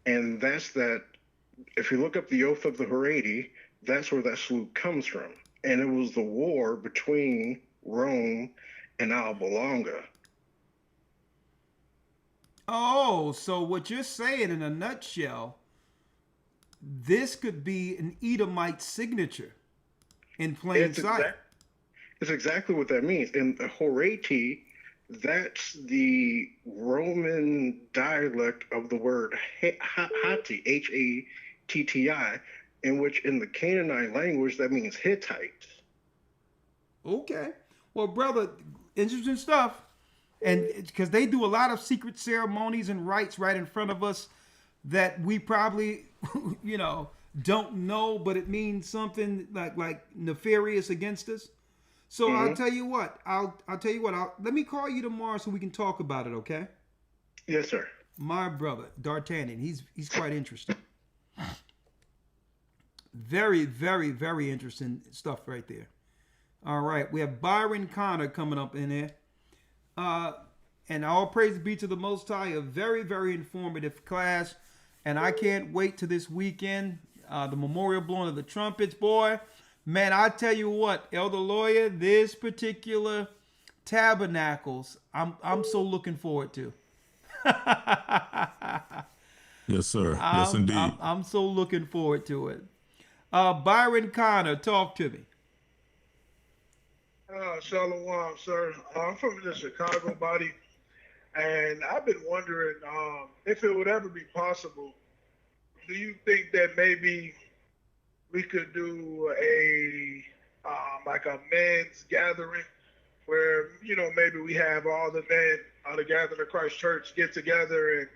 And that's that, if you look up the oath of the Haredi, that's where that salute comes from. And it was the war between Rome and Alba Longa. Oh, so what you're saying in a nutshell, this could be an Edomite signature in plain sight. It's exactly what that means. And the Haredi, that's the Roman dialect of the word Hatti, H-A-T-T-I, in which in the Canaanite language, that means Hittite. Okay. Well, brother, interesting stuff. And because they do a lot of secret ceremonies and rites right in front of us that we probably, don't know, but it means something like nefarious against us. So I'll tell you what. Let me call you tomorrow so we can talk about it. Okay? Yes, sir. My brother D'Artagnan. He's quite interesting. Very, very, very interesting stuff right there. All right, we have Byron Connor coming up in there. And all praise be to the Most High. A very, very informative class. And I can't wait to this weekend. The memorial blowing of the trumpets, boy. Man, I tell you what, Elder Lawya, this particular tabernacles, I'm so looking forward to. Yes, sir. Yes, indeed. I'm so looking forward to it. Byron Connor, talk to me. Shalom, sir. I'm from the Chicago body, and I've been wondering if it would ever be possible. Do you think that maybe we could do a men's gathering where maybe we have all the men of the Gathering of Christ Church get together and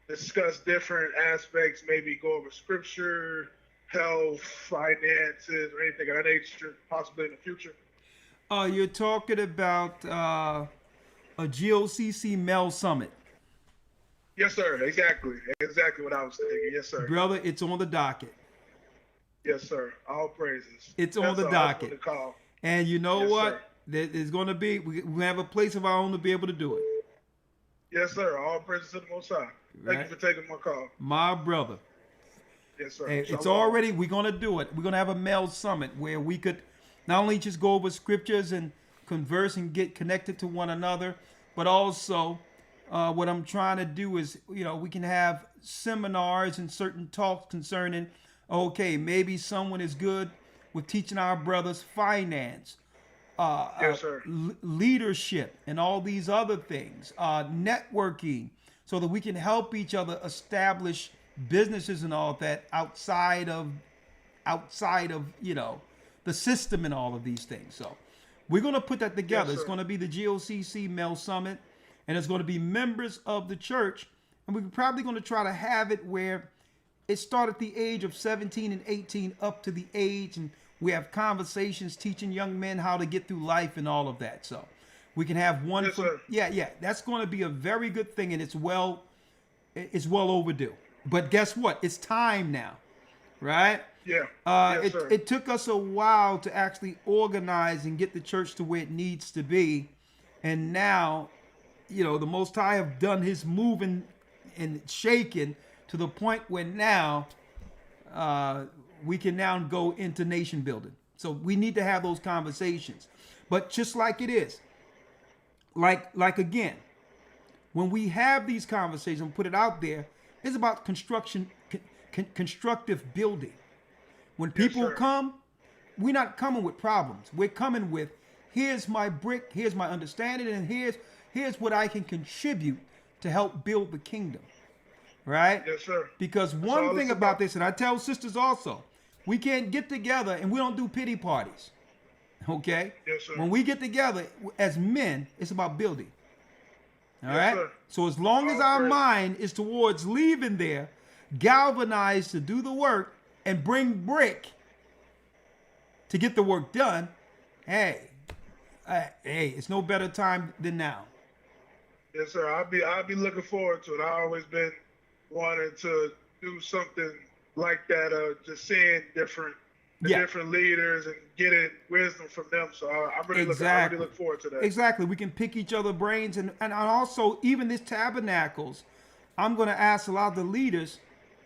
discuss different aspects, maybe go over scripture, health, finances, or anything of that nature, possibly in the future? You're talking about a GOCC Mel Summit. Yes, sir. Exactly what I was thinking. Yes, sir. Brother, it's on the docket. Yes, sir. All praises. It's on the docket. And you know what? There's going to be, we have a place of our own to be able to do it. Yes, sir. All praises to the Most High. Thank Right. you for taking my call. My brother. Yes, sir. And it's Shalom. already, we're going to do it. We're going to have a male summit where we could not only just go over scriptures and converse and get connected to one another, but also what I'm trying to do is, we can have seminars and certain talks concerning, okay, maybe someone is good with teaching our brothers finance, Yes, sir. leadership, and all these other things, networking, so that we can help each other establish businesses and all of that outside of the system and all of these things. So we're going to put that together. Yes, It's sir. going to be the GOCC Male Summit, and it's going to be members of the church, and we're probably going to try to have it where it starts at the age of 17 and 18 up to the age, and we have conversations teaching young men how to get through life and all of that. So we can have one. Yes, sir. Yeah. That's going to be a very good thing, and it's well overdue. But guess what? It's time now, right? Yeah. Yes, sir. It took us a while to actually organize and get the church to where it needs to be, and now, the Most High have done His moving and shaking to the point where now we can now go into nation building. So we need to have those conversations. But just like it is, like again, when we have these conversations and put it out there, it's about constructive building. When people sir. come, we're not coming with problems. We're coming with, here's my brick, here's my understanding, and here's what I can contribute to help build the kingdom. Right? Yes, sir. Because all one thing it's about about. this, and I tell sisters also, we can't get together and we don't do pity parties. Okay? Yes, sir. When we get together as men, it's about building. All Yes, right? sir. So as long as All our praise. mind is towards leaving there, galvanized to do the work and bring brick to get the work done, hey, it's no better time than now. Yes, sir. I'll be looking forward to it. I've always been wanting to do something like that. Just seeing different leaders and getting wisdom from them. So I really look forward to that. Exactly. We can pick each other brains, and also even this tabernacles, I'm going to ask a lot of the leaders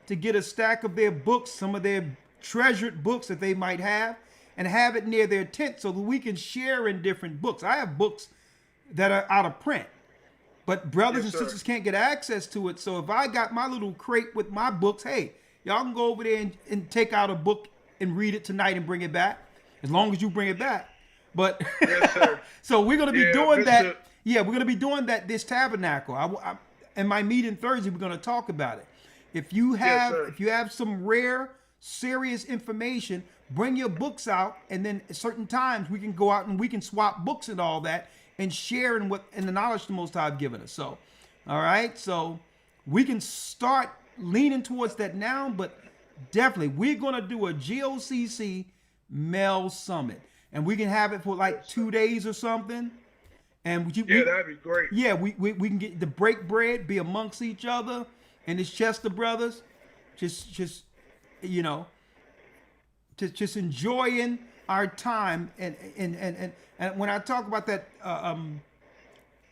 to get a stack of their books, some of their treasured books that they might have, and have it near their tent so that we can share in different books. I have books that are out of print, but brothers Yes, and sir. sisters can't get access to it. So if I got my little crate with my books, hey, y'all can go over there and take out a book and read it tonight and bring it back, as long as you bring it back. But Yes, sir. so we're going to be Yeah, doing that. Bishop. Yeah, we're going to be doing that this tabernacle. In my meeting Thursday, we're going to talk about it. If you sir. have some rare, serious information, bring your books out, and then at certain times we can go out and we can swap books and all that and share in the knowledge the Most High have given us. So, all right, so we can start leaning towards that now, but definitely we're going to do a GOCC Male Summit, and we can have it for like 2 days or something. And That'd be great. yeah, we can get the break bread, be amongst each other, and it's Chester brothers, just enjoying our time. And when I talk about that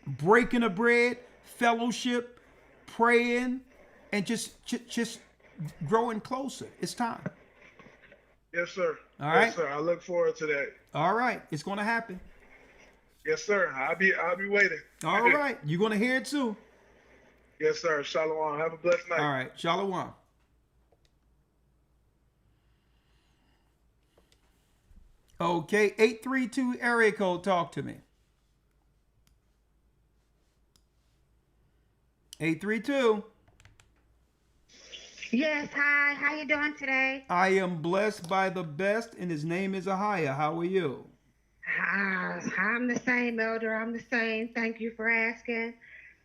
breaking of bread, fellowship, praying, and just growing closer, it's time. Yes, sir. All right. Yes, sir. I look forward to that. All right, it's going to happen. Yes, sir. I'll be waiting. All right, you're going to hear it too. Yes, sir. Shalom. Have a blessed night. All right, Shalom. Okay, 832 area code, talk to me. 832. Yes, hi. How you doing today? I am blessed by the best, and his name is Ahia. How are you? I'm the same, Elder. I'm the same. Thank you for asking.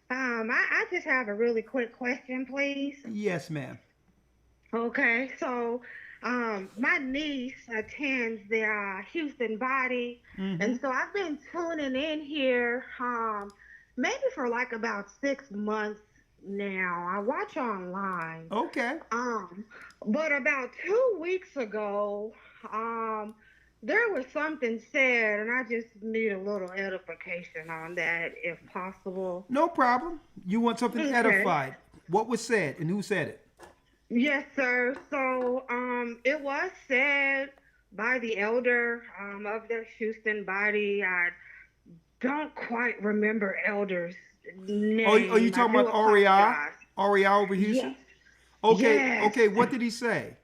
I just have a really quick question, please. Yes, ma'am. Okay, so my niece attends the Houston Body, and so I've been tuning in here maybe for like about 6 months now. I watch online. Okay. But about 2 weeks ago, there was something said, and I just need a little edification on that, if possible. No problem. You want something Okay. edified. What was said and who said it? Yes, sir. So, it was said by the elder of the Houston body. I don't quite remember elder's name. Oh, you talking I about do Rawchaa? apologize. Rawchaa over Houston? Yes. Okay, Yes. okay. What did he say?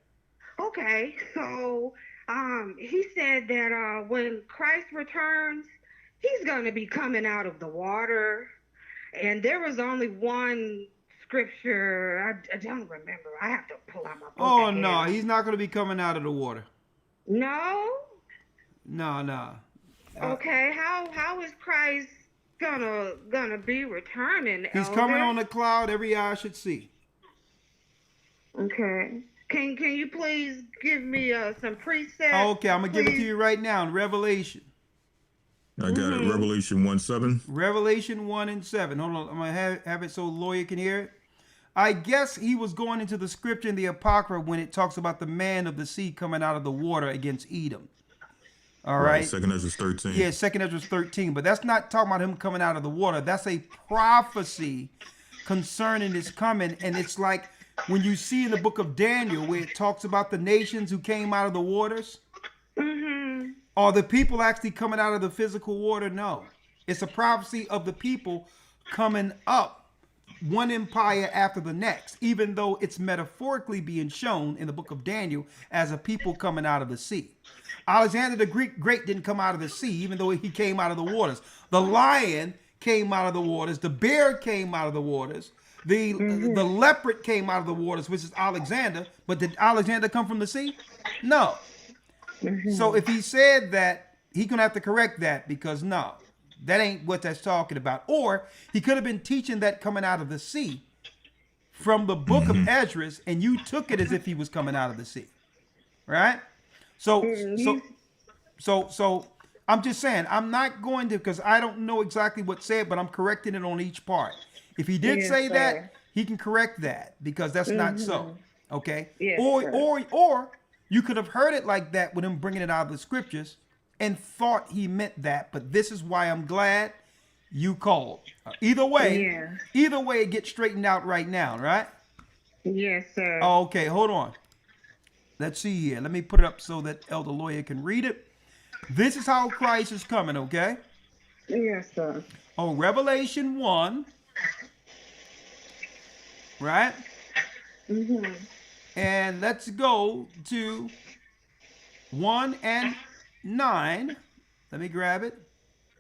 Okay, so he said that when Christ returns, he's going to be coming out of the water. And there was only one scripture. I don't remember. I have to pull out my book. Oh, again. no. He's not going to be coming out of the water. No? No. Okay, how is Christ gonna be returning? He's Elder? coming on a cloud every eye should see. Okay. Can you please give me some precepts? Okay, I'm going to give it to please? you right now in Revelation. I got it. Revelation 1:7. Revelation 1 and 7. Hold on. I'm going to have it so Lawya can hear it. I guess he was going into the scripture in the Apocrypha when it talks about the man of the sea coming out of the water against Edom. All right. Second Ezra 13. Yeah, Second Ezra 13. But that's not talking about him coming out of the water. That's a prophecy concerning his coming. And it's like when you see in the book of Daniel where it talks about the nations who came out of the waters. Mm-hmm. Are the people actually coming out of the physical water? No. It's a prophecy of the people coming up, one empire after the next, even though it's metaphorically being shown in the book of Daniel as a people coming out of the sea. Alexander the Great didn't come out of the sea, even though he came out of the waters. The lion came out of the waters. The bear came out of the waters. The leopard came out of the waters, which is Alexander. But did Alexander come from the sea? No. So if he said that, he's going to have to correct that, because no, that ain't what that's talking about. Or he could have been teaching that coming out of the sea from the book of Esdras, and you took it as if he was coming out of the sea. Right? So I'm just saying, I'm not going to, because I don't know exactly what's said, but I'm correcting it on each part. If he did say that, he can correct that, because that's not so. Okay? Yes, or you could have heard it like that with him bringing it out of the scriptures and thought he meant that. But this is why I'm glad you called. Either way, it gets straightened out right now, right? Yes, sir. Okay, hold on. Let's see here. Let me put it up so that Elder Lawya can read it. This is how Christ is coming, okay? Yes, sir. Oh, Revelation 1. Right? Mm-hmm. And let's go to 1 and 9. Let me grab it.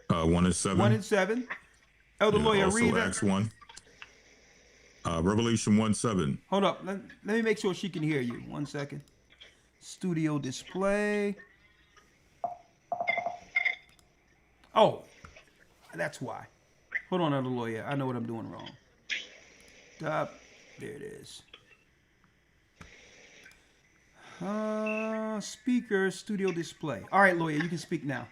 1 and 7. 1 and 7. Elder Lawya, also read Acts that. 1. Revelation 1:7. Hold up. Let me make sure she can hear you. 1 second. Studio display. Oh, that's why. Hold on, Elder Lawya. I know what I'm doing wrong. Stop. There it is. Speaker, studio display. All right, Lawya, you can speak now.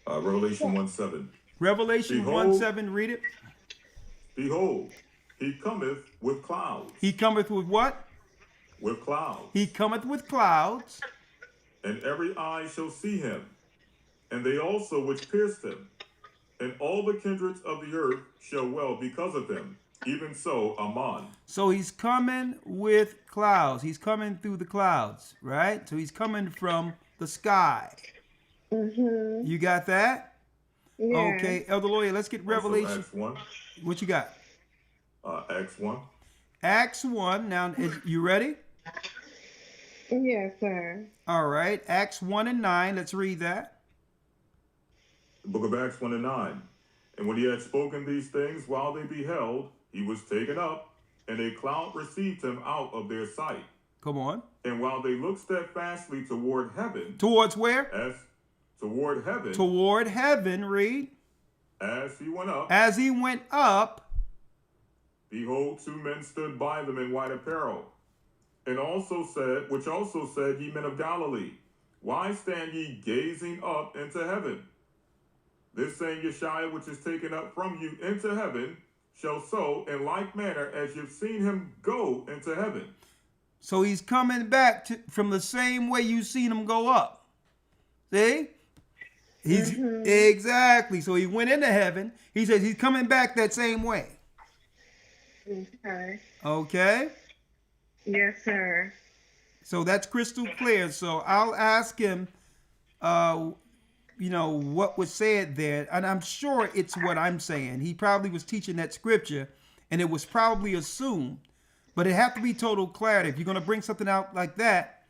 Revelation 1:7. Revelation Behold. 1:7, read it. Behold, he cometh with clouds. He cometh with what? With clouds. He cometh with clouds. And every eye shall see him, and they also which pierced him. And all the kindreds of the earth shall wail because of him. Even so, Amen. So he's coming with clouds. He's coming through the clouds, right? So he's coming from the sky. Mm-hmm. You got that? Yeah. Okay, Elder Lawya, let's get Revelation. Acts 1. What you got? Acts 1. Acts 1. Now, you ready? Yes, sir. All right. Acts 1 and 9. Let's read that. The book of Acts 1 and 9. And when he had spoken these things while they beheld, he was taken up, and a cloud received him out of their sight. Come on. And while they looked steadfastly toward heaven, Towards where? as toward heaven, Toward heaven, read. as he went up, As he went up, behold, two men stood by them in white apparel, and which also said, Ye men of Galilee, why stand ye gazing up into heaven? This same Yeshua which is taken up from you into heaven shall so in like manner as you've seen him go into heaven. so he's coming back from the same way you've seen him go up. See? He's exactly. So he went into heaven. He says he's coming back that same way. Okay. Okay? Yes, sir. So that's crystal clear. So I'll ask him what was said there, and I'm sure it's what I'm saying. He probably was teaching that scripture, and it was probably assumed, but it have to be total clarity. If you're going to bring something out like that,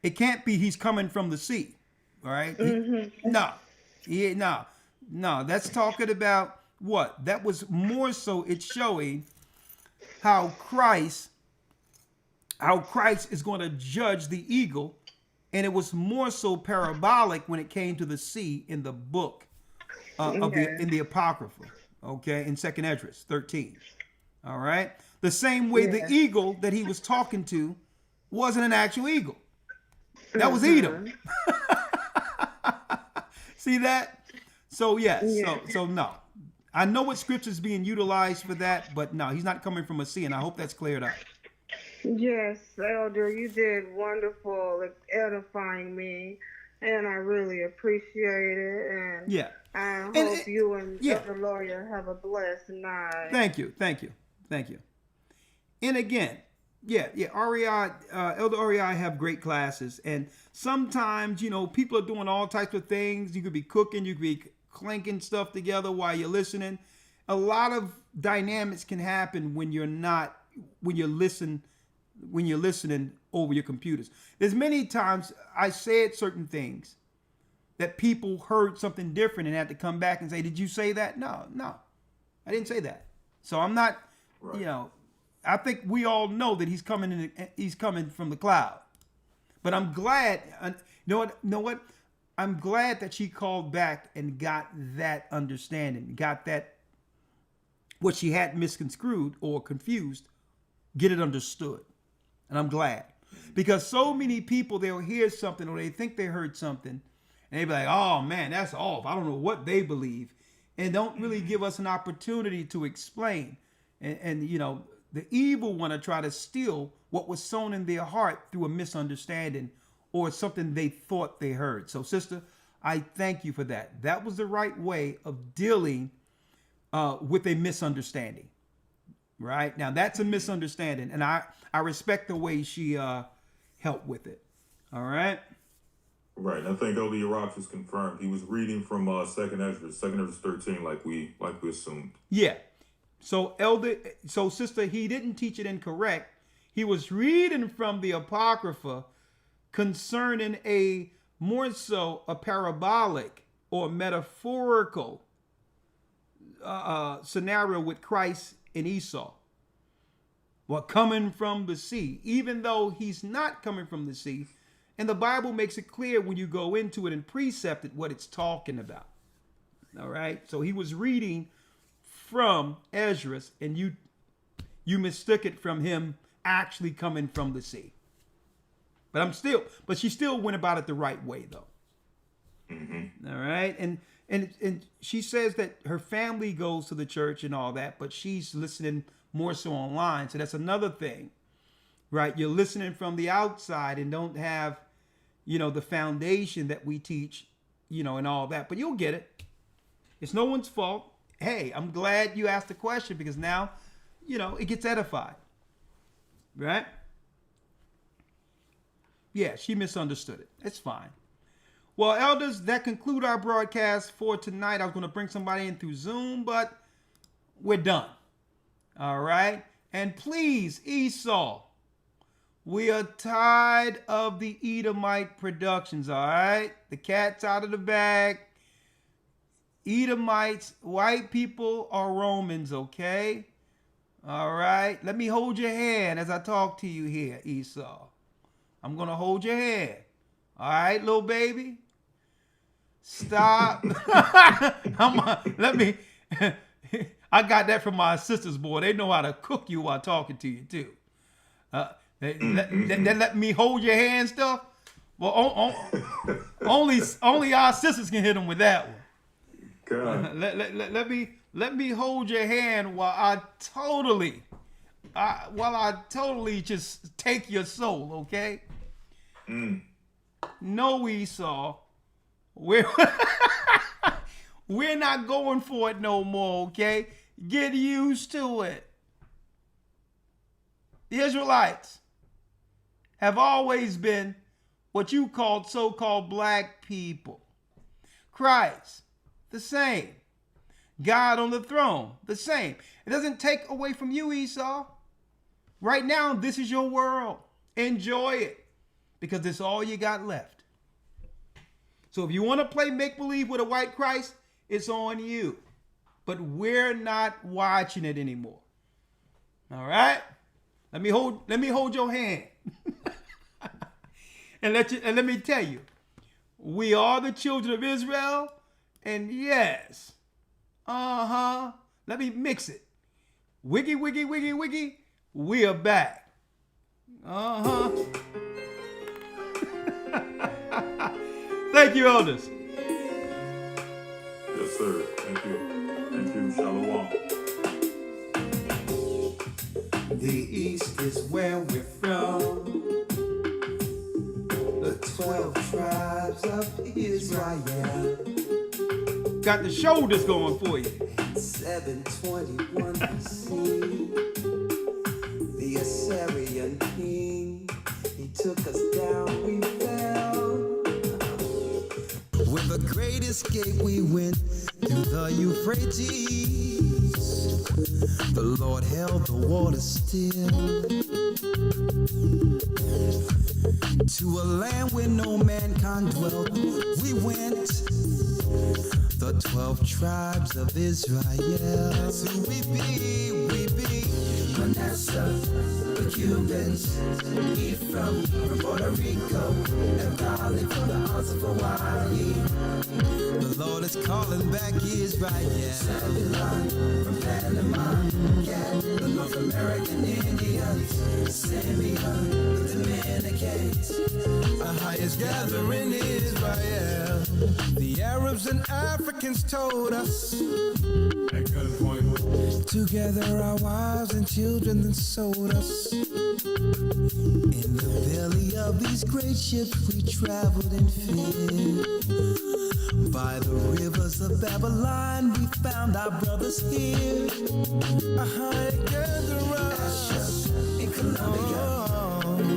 it can't be he's coming from the sea, all right? No, that's talking about what? That was more so it's showing how Christ is going to judge the eagle. And it was more so parabolic when it came to the sea in the book in the Apocrypha, okay, in 2nd Esdras 13. All right. The same way the eagle that he was talking to wasn't an actual eagle. That was Edom. See that? So yes. So no. I know what scripture is being utilized for that, but no, he's not coming from a sea, and I hope that's cleared up. Yes, Elder, you did wonderful edifying me, and I really appreciate it. And I hope you and Elder Lawya have a blessed night. Thank you. And again, Elder Rawchaa have great classes, and sometimes people are doing all types of things. You could be cooking, you could be clinking stuff together while you're listening. A lot of dynamics can happen when you're listening over your computers. There's many times I said certain things that people heard something different and had to come back and say, did you say that? No, I didn't say that. So I'm not, I think we all know that he's coming from the cloud. But I'm glad, you know what? I'm glad that she called back and got that understanding, got that, what she had misconstrued or confused, get it understood. And I'm glad, because so many people, they'll hear something or they think they heard something and they be like, oh man, that's off. I don't know what they believe, and don't really give us an opportunity to explain. And the evil want to try to steal what was sown in their heart through a misunderstanding or something they thought they heard. So sister, I thank you for that. That was the right way of dealing with a misunderstanding. Right now, that's a misunderstanding, and I respect the way she helped with it. All right. Right. And I think Elder Rawchaa was confirmed. He was reading from 2nd Esdras 13, like we assumed. Yeah. So sister, he didn't teach it incorrect. He was reading from the Apocrypha concerning a more so a parabolic or metaphorical scenario with Christ and Esau. Well, coming from the sea, even though he's not coming from the sea, and the Bible makes it clear when you go into it and precept it what it's talking about. All right, so he was reading from Esdras, and you mistook it from him actually coming from the sea. But she still went about it the right way, though. Mm-hmm. All right, and she says that her family goes to the church and all that, but she's listening more so online. So that's another thing, right? You're listening from the outside and don't have, the foundation that we teach, and all that. But you'll get it. It's no one's fault. Hey, I'm glad you asked the question, because now, it gets edified, right? Yeah, she misunderstood it. It's fine. Well, elders, that conclude our broadcast for tonight. I was going to bring somebody in through Zoom, but we're done. All right. And please, Esau, we are tired of the Edomite productions. All right. The cat's out of the bag. Edomites, white people are Romans. Okay. All right. Let me hold your hand as I talk to you here, Esau. I'm going to hold your hand. All right, little baby. Stop. I got that from my sister's boy. They know how to cook you while talking to you too. They let me hold your hand stuff. Well, only our sisters can hit them with that one. God. Let me hold your hand while I totally just take your soul. Okay. No, Esau. We're not going for it no more, okay? Get used to it. The Israelites have always been what you called so-called black people. Christ, the same. God on the throne, the same. It doesn't take away from you, Esau. Right now, this is your world. Enjoy it, because it's all you got left. So if you want to play make-believe with a white Christ, it's on you. But we're not watching it anymore. All right? Let me hold your hand. and let me tell you, we are the children of Israel, and yes, let me mix it. Wiggy, wiggy, wiggy, wiggy, we are back. Thank you, elders. Yes, sir. Thank you. Thank you. Shalom. The East is where we're from. The 12 tribes of Israel. Got the shoulders going for you. 721 BC. The Assyrian king, he took us down, we fell. With a great escape, we went through the Euphrates. The Lord held the water still. To a land where no mankind dwelt, we went. The 12 tribes of Israel. So we be Manasseh, the Cubans, Ephraim from Puerto Rico, and Valley from the Isles of Hawaii. The Lord is calling back Israel. Zebulon from Panama, Gad, the North American Indians, Simeon, the Dominicans, the highest gathering Israel. The Arabs and Africans told us, At gunpoint. together our wives and children then sold us. In the belly of these great ships we traveled in fear. By the rivers of Babylon we found our brothers here. Together Asher in Colombia,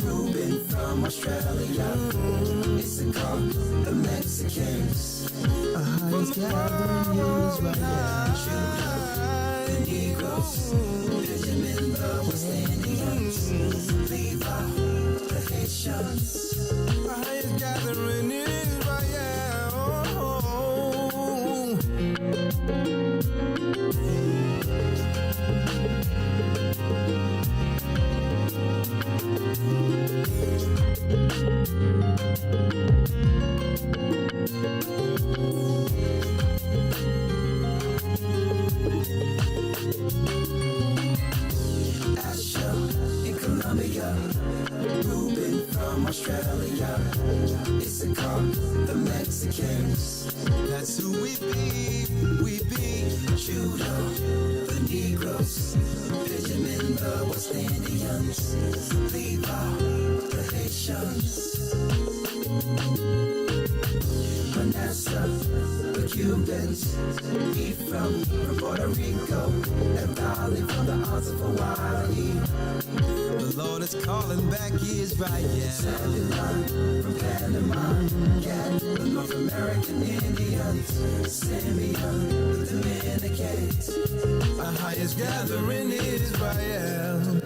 Reuben from Australia, Issachar, the Mexicans, highest gathering Israel, Judah, the Negroes, Benjamin, the West Indians, Levi, the Haitians, highest gathering Israel. Asher in Colombia, Reuben from Australia, Issachar, the Mexicans. That's who we be, Judah, the Negroes, Benjamin, the West Indians, Levi, the Haitians, Manasseh, the Cubans, Ephraim from Puerto Rico, and Valley from the Isles of Hawaii. The Lord is calling back Israel. Zebulon from Panama, Gad, the North American Indians, Simeon, the Dominicans, our highest gathering Israel.